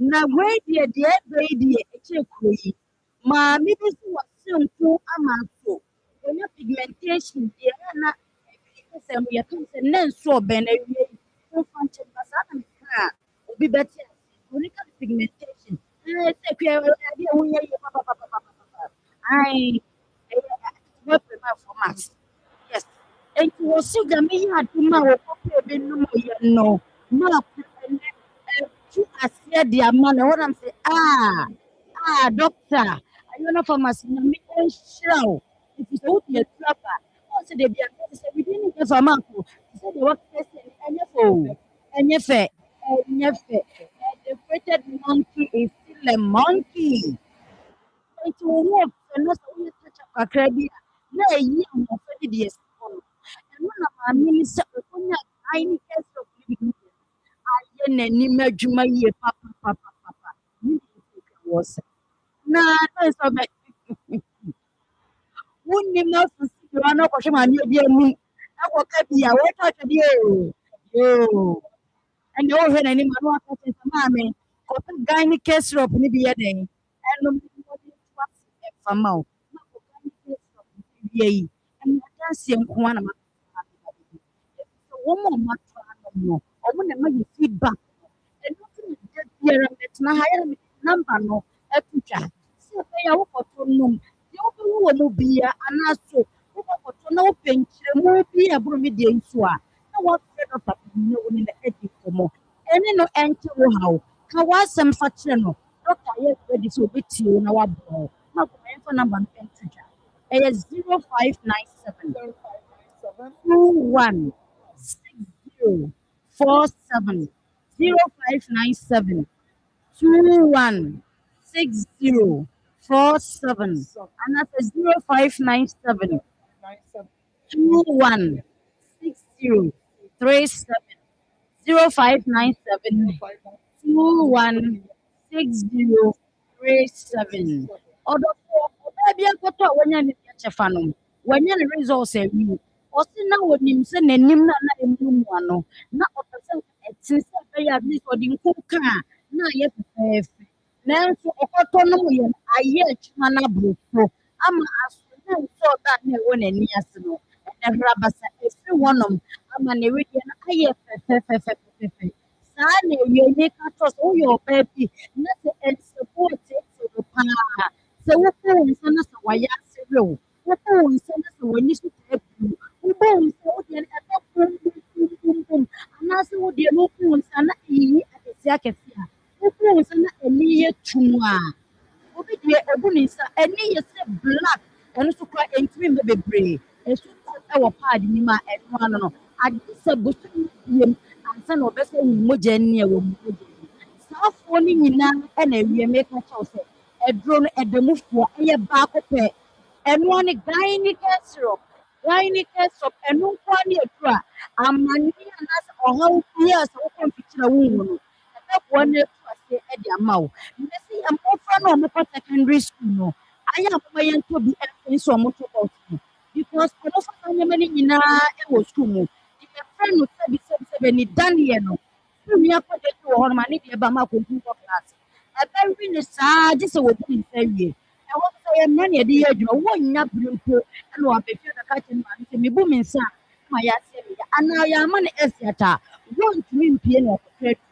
na wei deɛ ɛbɛ yi deɛ ɛkyɛ kuro yi maame bi so wɔse nko ama so wɔnya pigmentation deɛ ɛna sɛ yɛka sɛ nɛ nso ɔbɛn na awie yi wɔmfa nkyɛn ba saa na meka a obi bɛte ase chronic pigmentation sɛ kua adeɛ ho yɛ yie papapapapapa ai ɛyɛ performance yes enti wɔ si ga meyɛ adom a wɔkɔpɛ ebinom yɛ no na ɛnɛ tu aseɛ de ama no wɔnam sɛ doctor ayɔna pharmacy na me ɛnhyira wo ɛfiri sɛ wode atu aba sɛ de bia sɛ bidi ne nyɛ fa manko sɛ de wɔkɛ sɛ ɛnyɛ fɛ the fated monkey is still a monkey nti wo ho ɔfɛ no sɛ woyɛ touch up kakra bi a na ɛyi ahoɔfɛ ne deɛ ɛsi hɔ no ɛno na maame ne sɛ ɔkɔnya gynecare syrup no bi ayɛ n'anim adwuma yie papapapapa ne deɛ wɔ sɛ na sɛ ɔbɛ wonim na fosi bi wa na ɔkɔhwɛ maame bi anim ɛkɔka bi a wɔtɔ atwadeɛ yoo ɛnna ɔhwɛ n'anim a na waka kyerɛ sɛ maame kɔpɛ gynecare syrup no bi yɛ dɛn ɛnom wɔde to ase ɛfa ma wo na kɔ gynecare syrup no bi wie yi ɛnna adanseɛ nko ara na ma wɔn a wɔato anom no wɔn na ma yɛ feedback ɛno nso na da biara mɛtena ha yɛrɛ mɛ namba no ɛto twa sɛ ɛbɛyɛ a wokɔto nom deɛ wobɛwu wɔ mu bia anaaso wokɔto na wopɛ nkyerɛmu bi ɛboro mi deɛ nso a na wɔafrɛ dɔkta ne wo ne na adi nkɔmmɔ ɛne no ɛnkyɛ wo haw ka w'asɛm fa kyerɛ no dɔkta yɛ ready sɛ obɛtie wo na wabɔ na akɔma yɛmfa namba no ɛnto twa ɛyɛ 0597 21 6047 0597 21 6047 and that's 0597 21 6037 0597 21 6037 ọdọ bi akọtọ a wọnya ne kyɛfa no wọnya ne results awie ɔsi na wɔnim sɛ n'anim na emu mu ano na ɔpɛ sɛ ɛtene sɛ ɛbɛyɛ at least ɔde nko kaa na ayɛ fɛfɛɛfɛ nanso ɔkɔtɔ no mu yɛ ayɛ atwuma no aborɔfo ama aso na nso ɔda na ɛwɔ n'ani ase no ɛhra basa ɛfiri hɔnom ama ne wedeɛ no ayɛ fɛfɛɛfɛfɛfɛ saa na awie ne ka tɔ sɛ woyɛ ɔbaa bi na sɛ ɛnsɛbo ɔteetee wo paa sɛ wokɔ wo nsa na sɛ wayɛ ase rew wokɔ wo nsa na sɛ w'ani so taa puu wobɔ wo nsa wodeɛ no ɛbɛ bom anaasɛ wodeɛ no wokɔ wo nsa na ɛyiyi akɛseɛ akɛseɛ a wokɔ wo nsa na ani yɛ tum a obi deɛ ɛgu ne nsa ani yɛ sɛ black ɛno so kora ɛntumi mbɛ bebree ɛso ɛwɔ paadi nim a ɛno ano no agye sɛ bosom biem ansa na ɔbɛsɛ wu mogya ni ɛwɔ mu mogya ni saafoɔ no nyinaa ɛna awie meka kyɛw sɛ ɛduro no ɛda mufoɔ ɛyɛ baako pɛ ɛnoa ne gynecare syrup ɛno nkoa ne aduro a amanneɛ anaasɛ ɔhaw bia sɛ wokɔ mfikyira wo wu no ɛbɛboa no atu ase ɛde ama wo mmɛsɛ yɛ mmɔfra no a ɔmokɔ secondary school no ayɛ a moma yɛntɔ bi ɛmfe nso ɔmoto bɔt no because ɔmofa no nneɛma no nyinaa ɛwɔ school mu de yɛfrɛ no sɛbisɛbisɛbɛ ne daneɛ no wumi akɔda bi wɔ hɔ no ma ne deɛ ba ma akɔntu kɔ class ɛbɛwe ne saa gye sɛ wɔbu ne nsa wie ɛhɔ sɛ yɛmma ne yɛde yɛ adwuma wɔnnya bere mpo ɛna wabɛfie bɛka kyerɛ no maame sɛ mebu me nsa a ma yɛaseɛ meyɛ anaa yɛama no ɛsiata a wɔntumi mpie na ɔkɔkra adu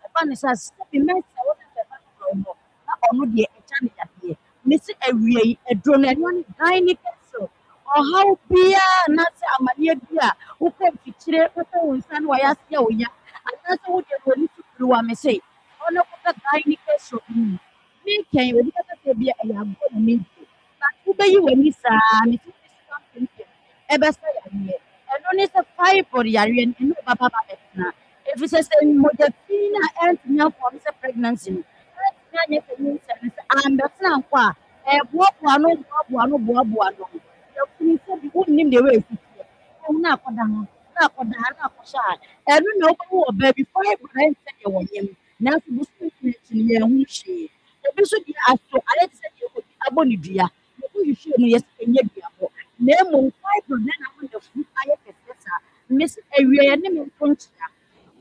ɛba ne sɛ sɛbi mɛsɛ wɔbɛbɛba ɔno deɛ ɛgya ne yadeɛ mesi awie yi aduro no ɛno ne gynec syrup ɔhaw biara anaasɛ amanneɛ bi a wokɔ mfikyire wokɔ wo nsa no wayɛ ase a woya anaasɛ wode no w'ani so kuruwa me se ɔno kɔpɛ gynec syrup no mu menkɛn obi kɛkɛ sɛ bia ɛyɛ agorɔ na mentie but wobɛyi w'ani saa mesi wode sika mpempem ɛbɛsɛ yareɛ ɛno ne sɛ fibroid yareɛ no ɛne ɔbababa bɛtena ɛfiri sɛ mogya fii no a ɛntumi amfɔm sɛ pregnancy no ɛntumi anyɛ sɛ nyinsɛ no sɛ ambɛtena nkɔ a ɛboaboa no boaboa no yɛfunu sɛ bi wonnim deɛ wɔɛfitiɛ wohu no akɔda ho na akɔda ha na akɔhyɛ a ɛno na wobɛwu wɔ baabi fibroid ɛnsɛ deɛ wɔnyam nanso bosom akyi no yɛn ho hwee ebi nso deɛ aso ayɛ te sɛ deɛ obi abɔ ne dua yɛhwehwɛ no yɛsɛ ɛnyɛ duabɔ na mmom fibroid na na ho nafu ayɛ kɛseɛ saa mmesi awieɛ ne me mpo nkyea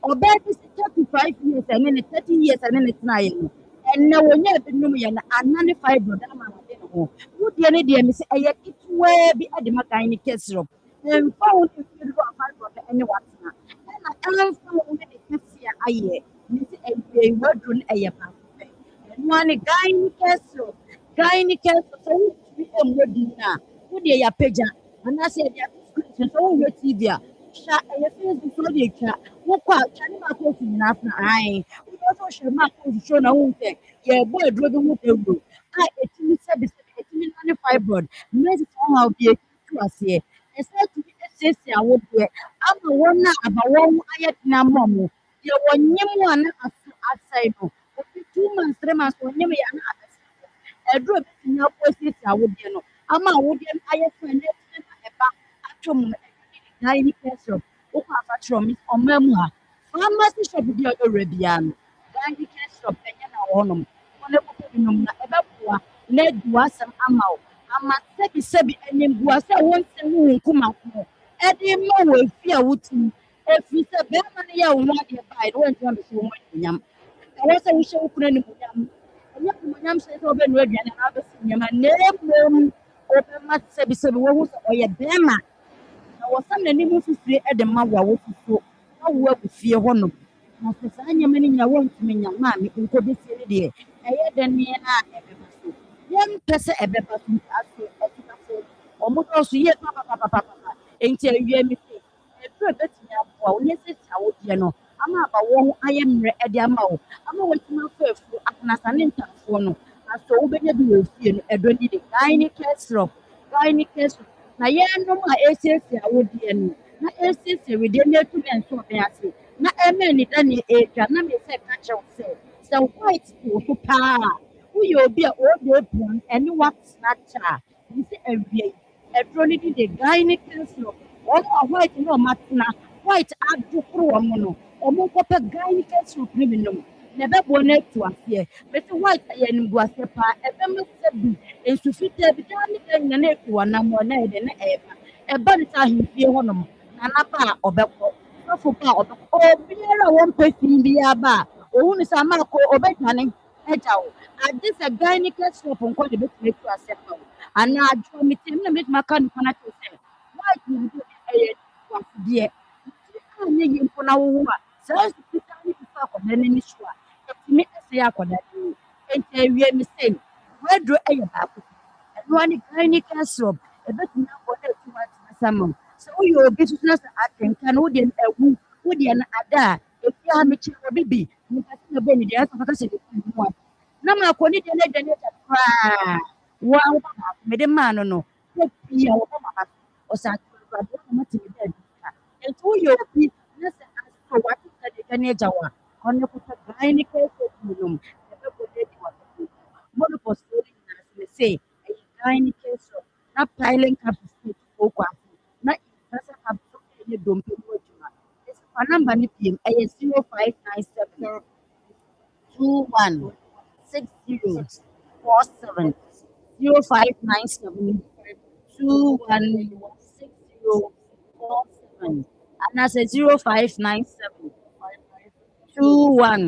ɔbaa bi sɛ 35 years ɛne ne 30 years ɛne ne tenaeɛ no ɛnnɛ wɔnyɛ binom yɛ no ana ne fibroid ama wɔde ne ho wodeɛ ne deɛ me sɛ ɛyɛ ketewaa bi de ma gynec syrup ɛmfa wo ne firi hɔ a fibroid ɛne watena ɛna ɛmfa wo ne de kɛseɛ ayɛ me sɛ awieɛ waduro no ɛyɛ baako pɛ ɛno a ne gynec syrup sɛ wotumi mmɔ din no a wodeɛ yɛapagya anaasɛ yɛde ato screen sɛ wohwɛ tv a hwɛ ɛyɛ facebook so wode atwa wokɔ a twa ne maakɔ osu nyinaa sena ae wode sɛ wohyɛ maakɔ osu show na wohu sɛ yɛbɔ aduro bi ho dawuro a ɛtumi sɛbisɛbi ɛtumi nane fibroid mmɛsi sɛ ɔhaw bi ɛtumi tu aseɛ ɛsɛ tumi asiesie awodeɛ ama wɔn a aba wɔn ho ayɛ tena ama mo deɛ wɔnyem a na aso asɛe no obi 2 months 3 months wɔnyem yɛ na abɛsɛ aduro bɛtumi akɔ asiesie awodeɛ no ama awodeɛ no ayɛ fɛ na ɛtumi ma ɛba atwa mu no gynec syrup wokɔ afakyerɛ ɔmo ɔmaa mu ha pharmacy shop bi a ɔwura biara no gynec syrup ɛnyɛ na wɔ hɔnom wɔn ɛkɔkɔ binom na ɛbɛboa na adi w'asɛm ama wo ama sɛbisɛbi animguasɛ a wɔnsɛ ho wo nkumaako ɛde ma wɔ afi a wotim ɛfiri sɛ bɛrima no yɛ wo ho adeɛ baeɛ no wɔntumi abɛhyɛ wo ho animuonyam ɛwɔ sɛ wohyɛ wo kunu animuonyam ɛnyɛ animuonyam hyɛ sɛ wobɛnoa aduane anaa wobɛsi nneɛma na mmom wobɛma sɛbisɛbi wɔhu sɛ ɔyɛ bɛrima na wɔsam n'anim fifire de ma wo a wofufuo na wo agu fie hɔnom na sɛ saa nneɛma no nyina wɔntumi nya maame nkɔbɛsie no deɛ ɛyɛ dɛ neɛ a ɛbɛba so yɛmpɛ sɛ ɛbɛba so aso ɛtuka sɛ ɔmo dɔɔso yie papapapapa enti awie me se ɛduro bɛtumi aboa wo ne sɛsi awodeɛ no ama aba wɔn ho ayɛ mmerɛ de ama wo ama wɔatumi afa afuo akenasa ne ntamfoɔ no asɔ wobɛnya bi wɔ fie no ɛdɔ ne de gynec syrup na yɛnom a ɛsiesie awodeɛ no na ɛsiesie wedeɛ no atumi nso ɔbɛn ase na ɛmɛ ne da ne ɛtwa na me sɛ ka kyerɛw sɛ white wɔ so paa woyɛ obi a ɔde apron ɛne watena kyɛ a ne sɛ awie yi ɛduro no de gynec syrup wɔn a white ne ɔmatena white ado koro wɔn no ɔmo nkɔpɛ gynec syrup no bi nom na ɛbɛboɔ no atu aseɛ bɛsɛ white ayɛ animguaseɛ paa ɛbɛma sɛ bi nsu fitaa bi daa ne da nyina na ɛfi wɔnam hɔ na ɛde na ɛba ne sɛ ahemfie hɔnom na naba a ɔbɛkɔ sɔfo ba a ɔbɛkɔ obiara a wɔmpɛ fii biara ba a ɔhu ne sɛ amaakɔ ɔbɛdwane agya wo agye sɛ gynec syrup nkɔ de bɛtumi atu aseɛ ma wo anaa adwoɔ metie me na mɛtumi aka ne kɔna kyerɛ sɛ white ne bi ɛyɛ animguasedeɛ anyɛ yie mpo na wowo a saa nsu fitaa ne bi fa akɔda n'ani so a ɛtumi ɛsɛ akɔda no enti awie me sɛ waduro ɛyɛ baako ɛnoa ne gynec syrup ɛbɛtumi akɔ na atu watena sa ma wo sɛ woyɛ obi soso na sɛ atenka no wodeɛ no awu wodeɛ no ada a ɛfi ha mekyerɛ wɔ bibi mepɛ sɛ mɛbɔ ne deɛ ɛsɛ fata hyɛ ne kunu mu a na maakɔ ne deɛ no aduane agya koraa woa woba baako mede maa no no sɛ pii a wɔbɔ mama so ɔsɛ atewurade na matumi da adi ka enti woyɛ obi na sɛ asɔ wate sɛ de aduane agya wo a ɔne kɔtɔ gynec syrup mu nom ɛbɛbɔ de adi wakɔtɔ monopause no nyinaa sɛ sɛ ɛyɛ gynec syrup na piling capsule ɔkɔ ase na ìfẹsẹ̀ capsule ɛyɛ dompe mu adwuma ɛsifa namba no piem ɛyɛ 0597 21 6047 0597 21 6047 anaasɛ 0597 21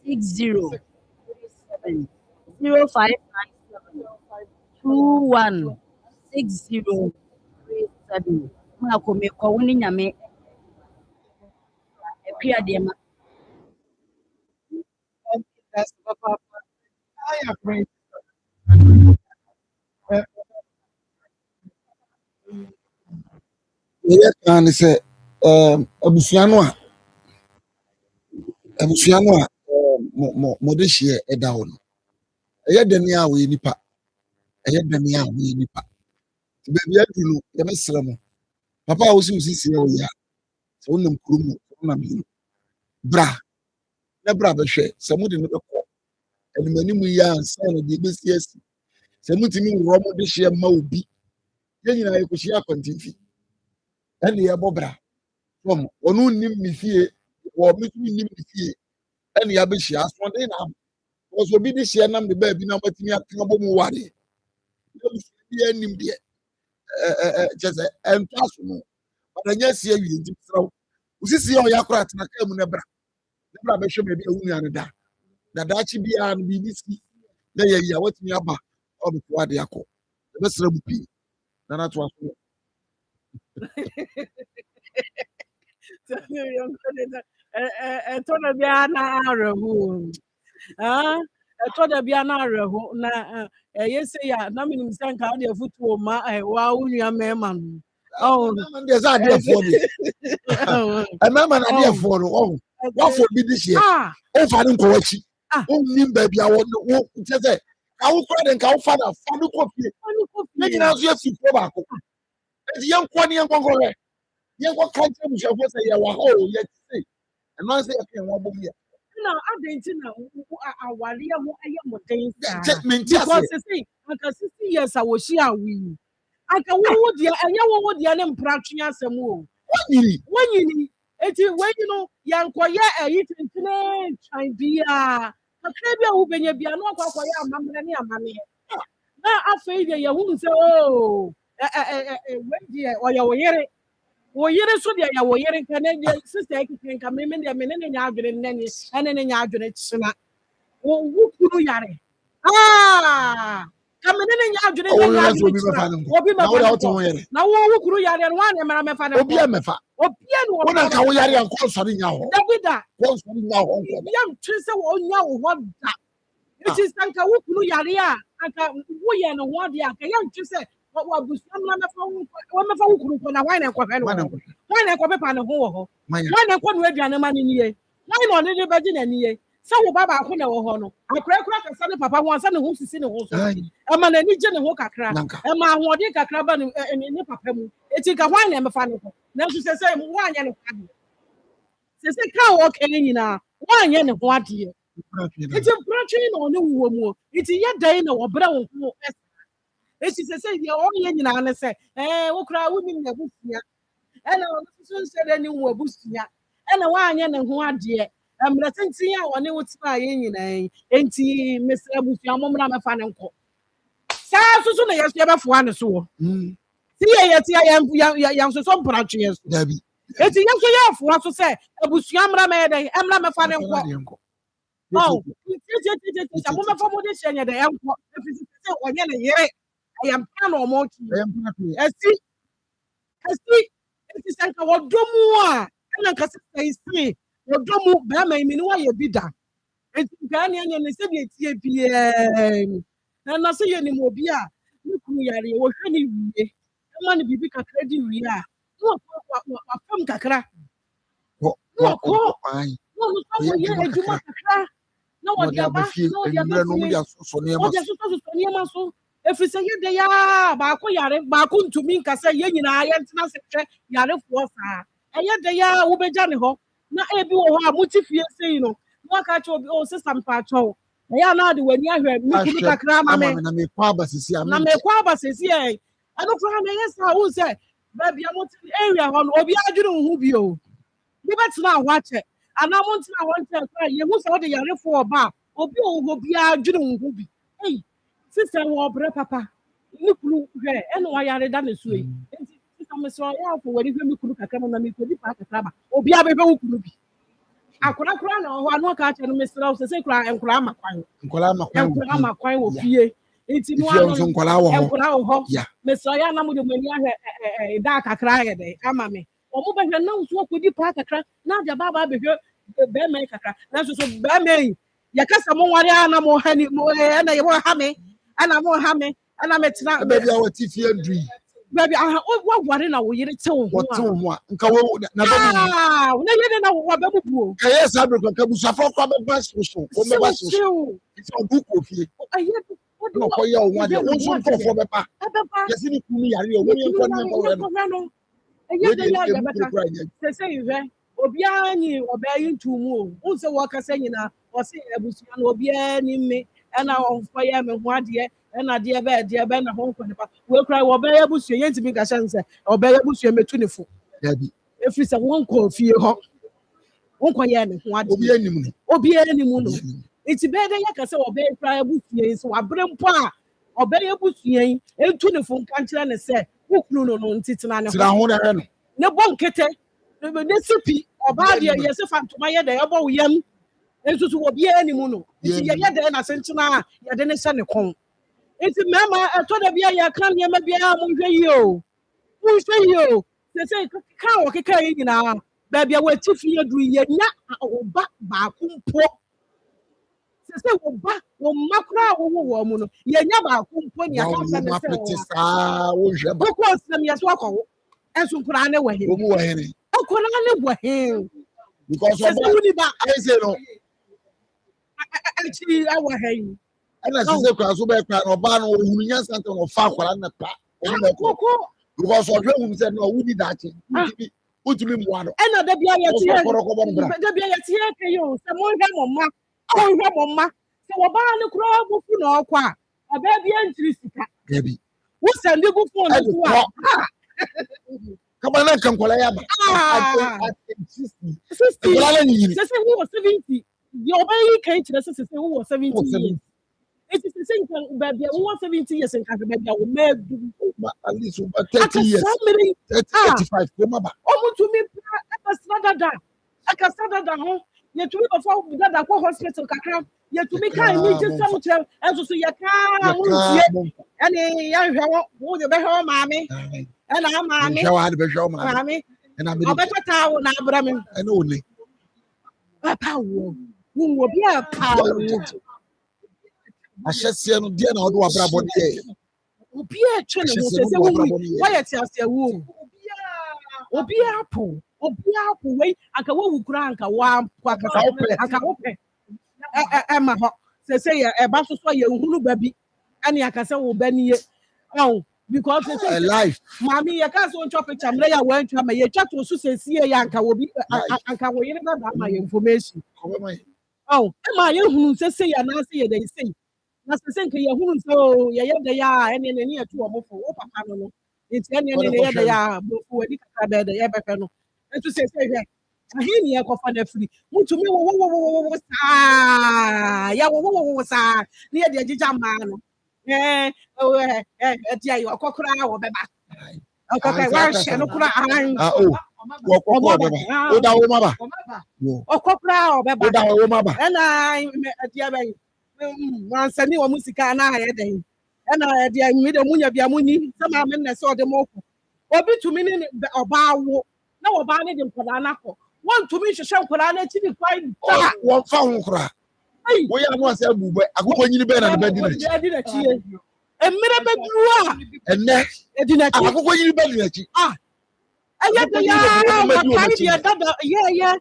6037 0597 21 6037 maakɔ mekɔ wo ne nyame apia deɛ ma That's papa. ayɛ friend. yɛyɛ kan ne sɛ abusua no a mɔde hyeɛ ɛda hɔ no ɛyɛ dani a wɔyɛ nipa ɛyɛ dani a wɔyɛ nipa nti baabi adu no yɛbɛsrɛ mo papa a wosi wosi sie wɔyɛ a sɛ wonam kurom mu sɛ wonam yino bra na bra bɛhwɛ sɛ mode no bɛkɔ animanim yi ansa na deɛ ɛbɛsi asi sɛ mutumi worɔ mo de hyeɛ ma obi yɛn nyinaa yɛkɔhyia akwantemfi ɛne yɛbɔ bra fɔm ɔno nnim ne fie wɔ me so nnim ne fie ɛne yɛabɛhyia asoɔden na ama wɔsɛ obi de hyeɛ nam de baabi na wɔatumi atena bɔ mu ware bi anim deɛ kyɛ sɛ ɛnto aso no ɔdanyɛ asi awie nti serɛ wo wosisi a ɔyɛ akora atena kaa mu no bra bɛhwɛ baabi a wo nua no da na daakye biara no biribi si na yɛyi a watumi aba ɔbɛto ade akɔ yɛbɛsrɛ mu pii na nato aso ɛtɔ da biara na awerɛho ɛtɔ da biara na awerɛho na ɛyɛ sɛ yɛ na menim sɛ nka wode afotuo ma waa wo nua mmarima no deɛ sɛ adeɛfoɔ deɛ ɛmɛma no adeɛfoɔ no wafɔ bi de hyeɛ womfa no nkɔ w'akyi wonnim baabi a kyɛ sɛ ka wo kora de nka wofa no fa no kɔ fie ne nyinaa nso yɛfi kuo baako nti yɛnkɔ ne yɛnkɔnkɔhwɛ yɛnkɔ ka nkyerɛ busuafoɔ sɛ yɛwɔ ha o yɛte ɛno sɛ yɛka yɛn wɔbɔ mu yɛ na adɛn nti na awareɛ ho ɛyɛ mmɔden menti ase anka 60 years a wɔhyia a woyi anka wowo deɛ ɛnyɛ wowo deɛ ne mpratwe asɛm o wanyini eti wɔnyi no yɛnkɔyɛ ɛyi tentene twan bia kakra bi a wobɛnya bia na ɔkɔkɔyɛ amammerɛ ne amaneɛ na afei deɛ yɛhunu sɛ o wei deɛ ɔyɛ wo yere so deɛ yɛ wo yere nka ne deɛ sister ekeke nka me deɛ me ne nya adwene nnani ɛne ne nya adwene kyena wo kunu yare ka me ne nya adwene nnani obi mɛfa na wo kunu yare no wane mara mɛfa ne obi mɛfa no wona nka wo yare anko sɔre nya hɔ davida wo sɔre nya hɔ yam twe sɛ wo nya wo hɔ da eti sanka wo kunu yare a anka wo yɛ no ho de aka yam twe sɛ wabusua mɛfa wo kunu kɔ na wan na nkɔhwɛ no wan na nkɔpepa ne ho wɔ hɔ wan na nkɔ no aduane ma ne nie wan na ɔde de bɛgye n'ani ye sɛ wo ba baako na ɛwɔ hɔ no akorakora kasa ne papa ho ansa ne ho sisi ne ho so ɛma n'ani gye ne ho kakra ɛma ahoɔden kakra ba ne papa mu eti ka wan na ɛmɛfa ne kɔ nanso sɛ sɛ wanyɛ ne ho adeɛ sɛ sɛ ka wɔka ne nyinaa wanyɛ ne ho adeɛ eti mpratwe na ɔne wuwɔ mu eti yɛ dan na wɔbrɛ wo ho esi sɛ deɛ ɔyɛ nyinaa ne sɛ wo kura wonim na busua ɛna ɔno nso nhyɛ dɛ ne wo abusua ɛna wanyɛ ne ho adeɛ mmerɛ tenten a ɔne wo tena yɛ nyinaa enti mesrɛ abusua mommra mɛfa ne nkɔ saa so na yɛso yɛbɛfoa ne so wɔ ti yɛtia yɛnsoso mpratweɛ so enti yɛnso yɛafoa so sɛ abusua mmra mɛyɛ dɛ ɛmmra mɛfa ne nkɔ sɛ momɛfa mode hyɛ nyɛ dɛ ɛnkɔ ɛfiri sɛ ɔnyɛ ne yere ɛyɛ mpa na ɔmo ki ɛsi eti sɛ nka wɔdɔ mu a ɛna nka sɛ esi wɔdɔ mu bɛrima yi mi ni wɔyɛ bi da eti nka ɛna ɛnyɛ ne sɛ deɛ tie pie na sɛ yɛ nim obi a ne kunu yare wɔhwɛ ne wie ɛma ne biribi kakra di wie a na wafam kakra na wɔkɔ na ɔno nso wɔyɛ adwuma kakra na wɔde aba na wɔde asosɔ nneɛma so efiri sɛ yɛ de ya baako yare baako ntumi nkasa yɛ nyinaa yɛntena sɛ hwɛ yarefoɔ saa ɛyɛ de ya wobɛgya ne hɔ na ebi wɔ hɔ a mote fie sei no na waka kyerɛ obi o sesa mpaatwɛw ɛyɛ na ade w'ani ahwɛ mekunu kakra ama me na mekɔ aba sisi ɛno koraa na ɛyɛ saa wo sɛ baabi a mote area hɔ no obi adwene wo ho bio wobɛtena hɔ akyɛ anaa montena hɔ nkyɛ koraa yɛhu sɛ wode yarefoɔ ɔba a obi a wɔ hɔ biara adwene wo ho bi sister wɔ ɔbrɛ papa ne kunu hwɛ ɛna wayare da ne so yi nti sister mesrɛ ɔyɛ afɔ wɔde hwɛ me kunu kakra mu na mekɔdi paa kakra ba obiara bɛhwɛ wo kunu bi akora na ɔhɔ a na ɔka akyɛ no mesrɛ wo sɛ sɛ kora nkora ama kwan wɔ fie nti no ano nkora wɔ hɔ mesrɛ ɔyɛ anam de mani ahwɛ da kakra yɛ dɛ ama me ɔmo bɛhwɛ na nso akɔdi paa kakra na ade aba bɛhwɛ bɛrima yi kakra nanso so bɛrima yi yakasa mo ware ana mo hani mo na ye wo ha me ana mo ha me ana metena baby I want tifie ndui baby wo ware na wo yire te wo ho what to mo nka wo na ba mu na ye na wo ba mu buo kaya sabe ko ka busafo kwa be bas so ko be bas so so bu ko fie aye no ko ye o wa de won so fofo be pa yesi ni kunu yare o woni enko ni enko no aye de ya beta se se yve obiara ni obayi ntumu o unse wo kasa nyina o se ebusua no obiara ni me na onfo ye me ho ade na de be na ho nko ne pa we kra wo obayi ebusua ye ntimi ka shanse obayi ebusua metu ne fo dabi efiri se won ko fie ho won ko ye ne ho ade obiara ni mu no iti be de ya kasa obayi kra ebusua so wabre mpo a obayi ebusua entu ne fo nka kire ne se wokunu no ntitena ne ho tira ho na no ne bonkete ne sipi oba de ye se fantoma ye de ebo yam ensusu wo bia ni mu no nti ye de na senchina ye de ne se ne kon nti mama eto da bia ye kan ye ma bia mo hwe yi o se ka wo keka yi nyina ba bia wo ti fie duru ye nya oba ba kumpo se wo ba wo makra wo mu no ye nya ba kumpo ni aka se ne se wo hwe ba ko sem ye so akọ ensu nkura ne wa he wo mu wa he ni okura ne wa he because I say no actually I wa he ana sise kwa so be kwa no ba no ohunu nya sante no fa akwara na pa because ohwe hu se no wudi dachi utimi mo ano ena da bia ye tie da bia ye tie ke yo se mo hwe mo ma se wo ba ne kura bu fu na okwa aba bia ntiri sika gabi wo sende gu fu na fu a kama na kankola ya ba 60 wala ni yini se wo 70 yo ba yi kan kire se wo 70 it is saying baby wo 70 years in country baby wo ma at least over 30 years 35 ko ba omo to me aka sadada ho ye to me before dada ko hospital kakra ye to me kan ni je sam kire enso so ye ka wo tie ene ya hwe wo de be hwe maame ena maame hwe wa de be hwe maame ena me obetata wo na abra me ena ole papa wo bi a pa ahyɛseɛ no deɛ na ɔde wabrabɔ ne yɛ obi a twɛ ne ho sɛ sɛ woyɛ te ase awu obi apo wei anka wowu kura anka anka wopɛ ɛma hɔ sɛ sɛ yɛ ɛba so so yɛ nhunu ba bi ɛne aka sɛ wo ba nie because life maame yɛ ka sɛ wontwa picture mmerɛ yɛ a woantwa ma yɛtwa to so sɛ sie yɛ anka anka wo yere bɛba ma yɛ information ɛma yɛhunu sɛ sɛ yɛ anaasɛ yɛ dɛ sɛ na sɛ nke ye hunu so ye de ya ene ne ne etu omofo wo papa no no enti ene ne ye de ya bofu wadi kaka be de ye befe no entu se hwe ahi ne ye kofa na firi mutumi wo sa ya wo sa ne ye de agija ma no ti ayi okokura wo beba okokura wa hye no kura an okokura beba o da wo maba okokura wo beba o da wo maba ena ati abai wansani wa musika na ayɛ dɛn ɛna ɛde mi de munya bia muni sɛ ma me na sɛ ɔde mo kɔ obi tumi ne ɔbaa wo na ɔbaa ne de nkɔdaa na kɔ wɔn tumi hyehyɛ nkɔdaa na akyi ne kwan ta wɔn fa ho kora woyɛ ano asɛ bubɛ akokɔ nyini bɛɛ na ne bɛdi n'akyi mmerɛ bɛduru a ɛnɛ ɛdi n'akyi akokɔ nyini bɛdi n'akyi ɛyɛ de yaa papa yi deɛ dada yɛyɛ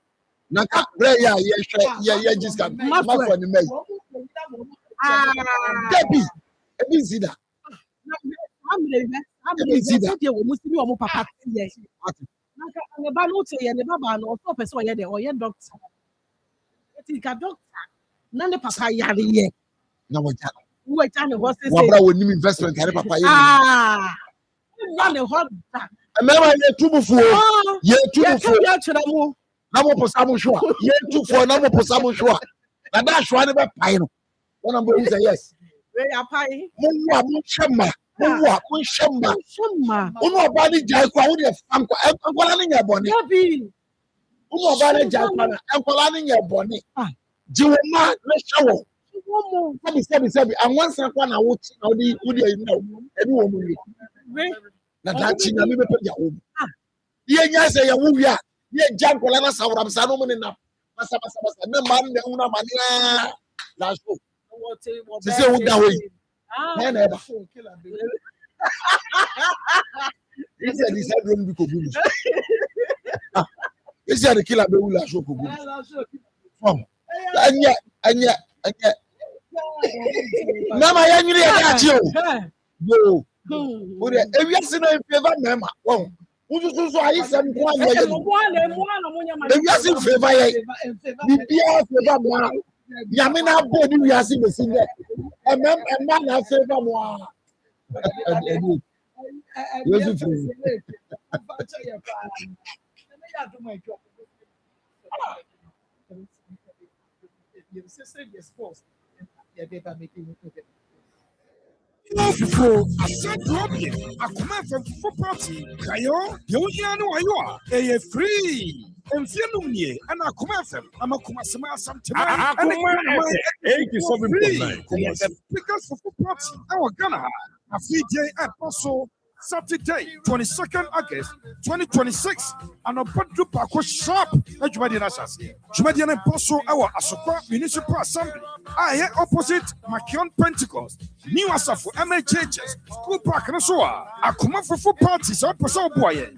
na ka brɛ yɛ a yɛhwɛ yɛ gyiska mafɔ ne mɛyi Debbie, ebi si da. Ebi si da. Deɛ wɔn musiri wɔn papa yɛ. Nka ne ba no te yɛ ne ba ba no ɔtɔ pɛ sɛ ɔyɛ dɛ ɔyɛ doctor. Eti ka doctor na ne papa yare yɛ. Na wɔgya. Wɔgya ne hɔ sese. Wɔabra wɔ nim investment yare papa yɛ. Wɔgya ne hɔ da. Mmarima yɛ tumufuo. Yɛ tumufuo. Yɛ kyerɛ mu. Na mo posa mo hwa. Yɛ tufuo na mo posa mo hwa. Na da hwa ne bɛ pae no. One of them say yes. Mwa mshamba. Mwa mshamba. Uno bani jaikwa uni famkwa. Enkola ni nyeboni. Uno bani jaikwa. Enkola ni nyeboni. Jiwema neshawo. Sebi. Anwansa kwa na wuti. Na udi ya ina. Edu omuli. Na dachi na mibe peja umu. Iye nyase ya uwia. Iye jankola na sawura. Msano mune na. Masa. Ne mani una mania. last show. What She say who that way? Man, ever. He said he said don't be kobu. He said the killer be who last show kobu. Anya. Mama ya nyiri ya dachi o. Yo. O de ewiase na favor mama. Won. Ususu so ayi sem ko anya ye. Ewiase favor ye. Bibia favor ma. Yame na bo ni wiase be sin de. Emma na favor mo. Yesu free. Fufu asaprobi Akoma from Fufu party kayo yohia no ayo a free emfienum nie ana Akoma FM amakoma sema asamtema Akoma 87.9 because Fufu party our Ghana afije apostle Saturday, 22nd August 2026, and a Badru Pako sharp. Jumadian Assas. Jumadian Apostle, our Asokwa Municipal Assembly. I hear opposite Makion Pentecost. New Asafu, MA Churches, School Park, and so on. Akoma for parties, our person boy.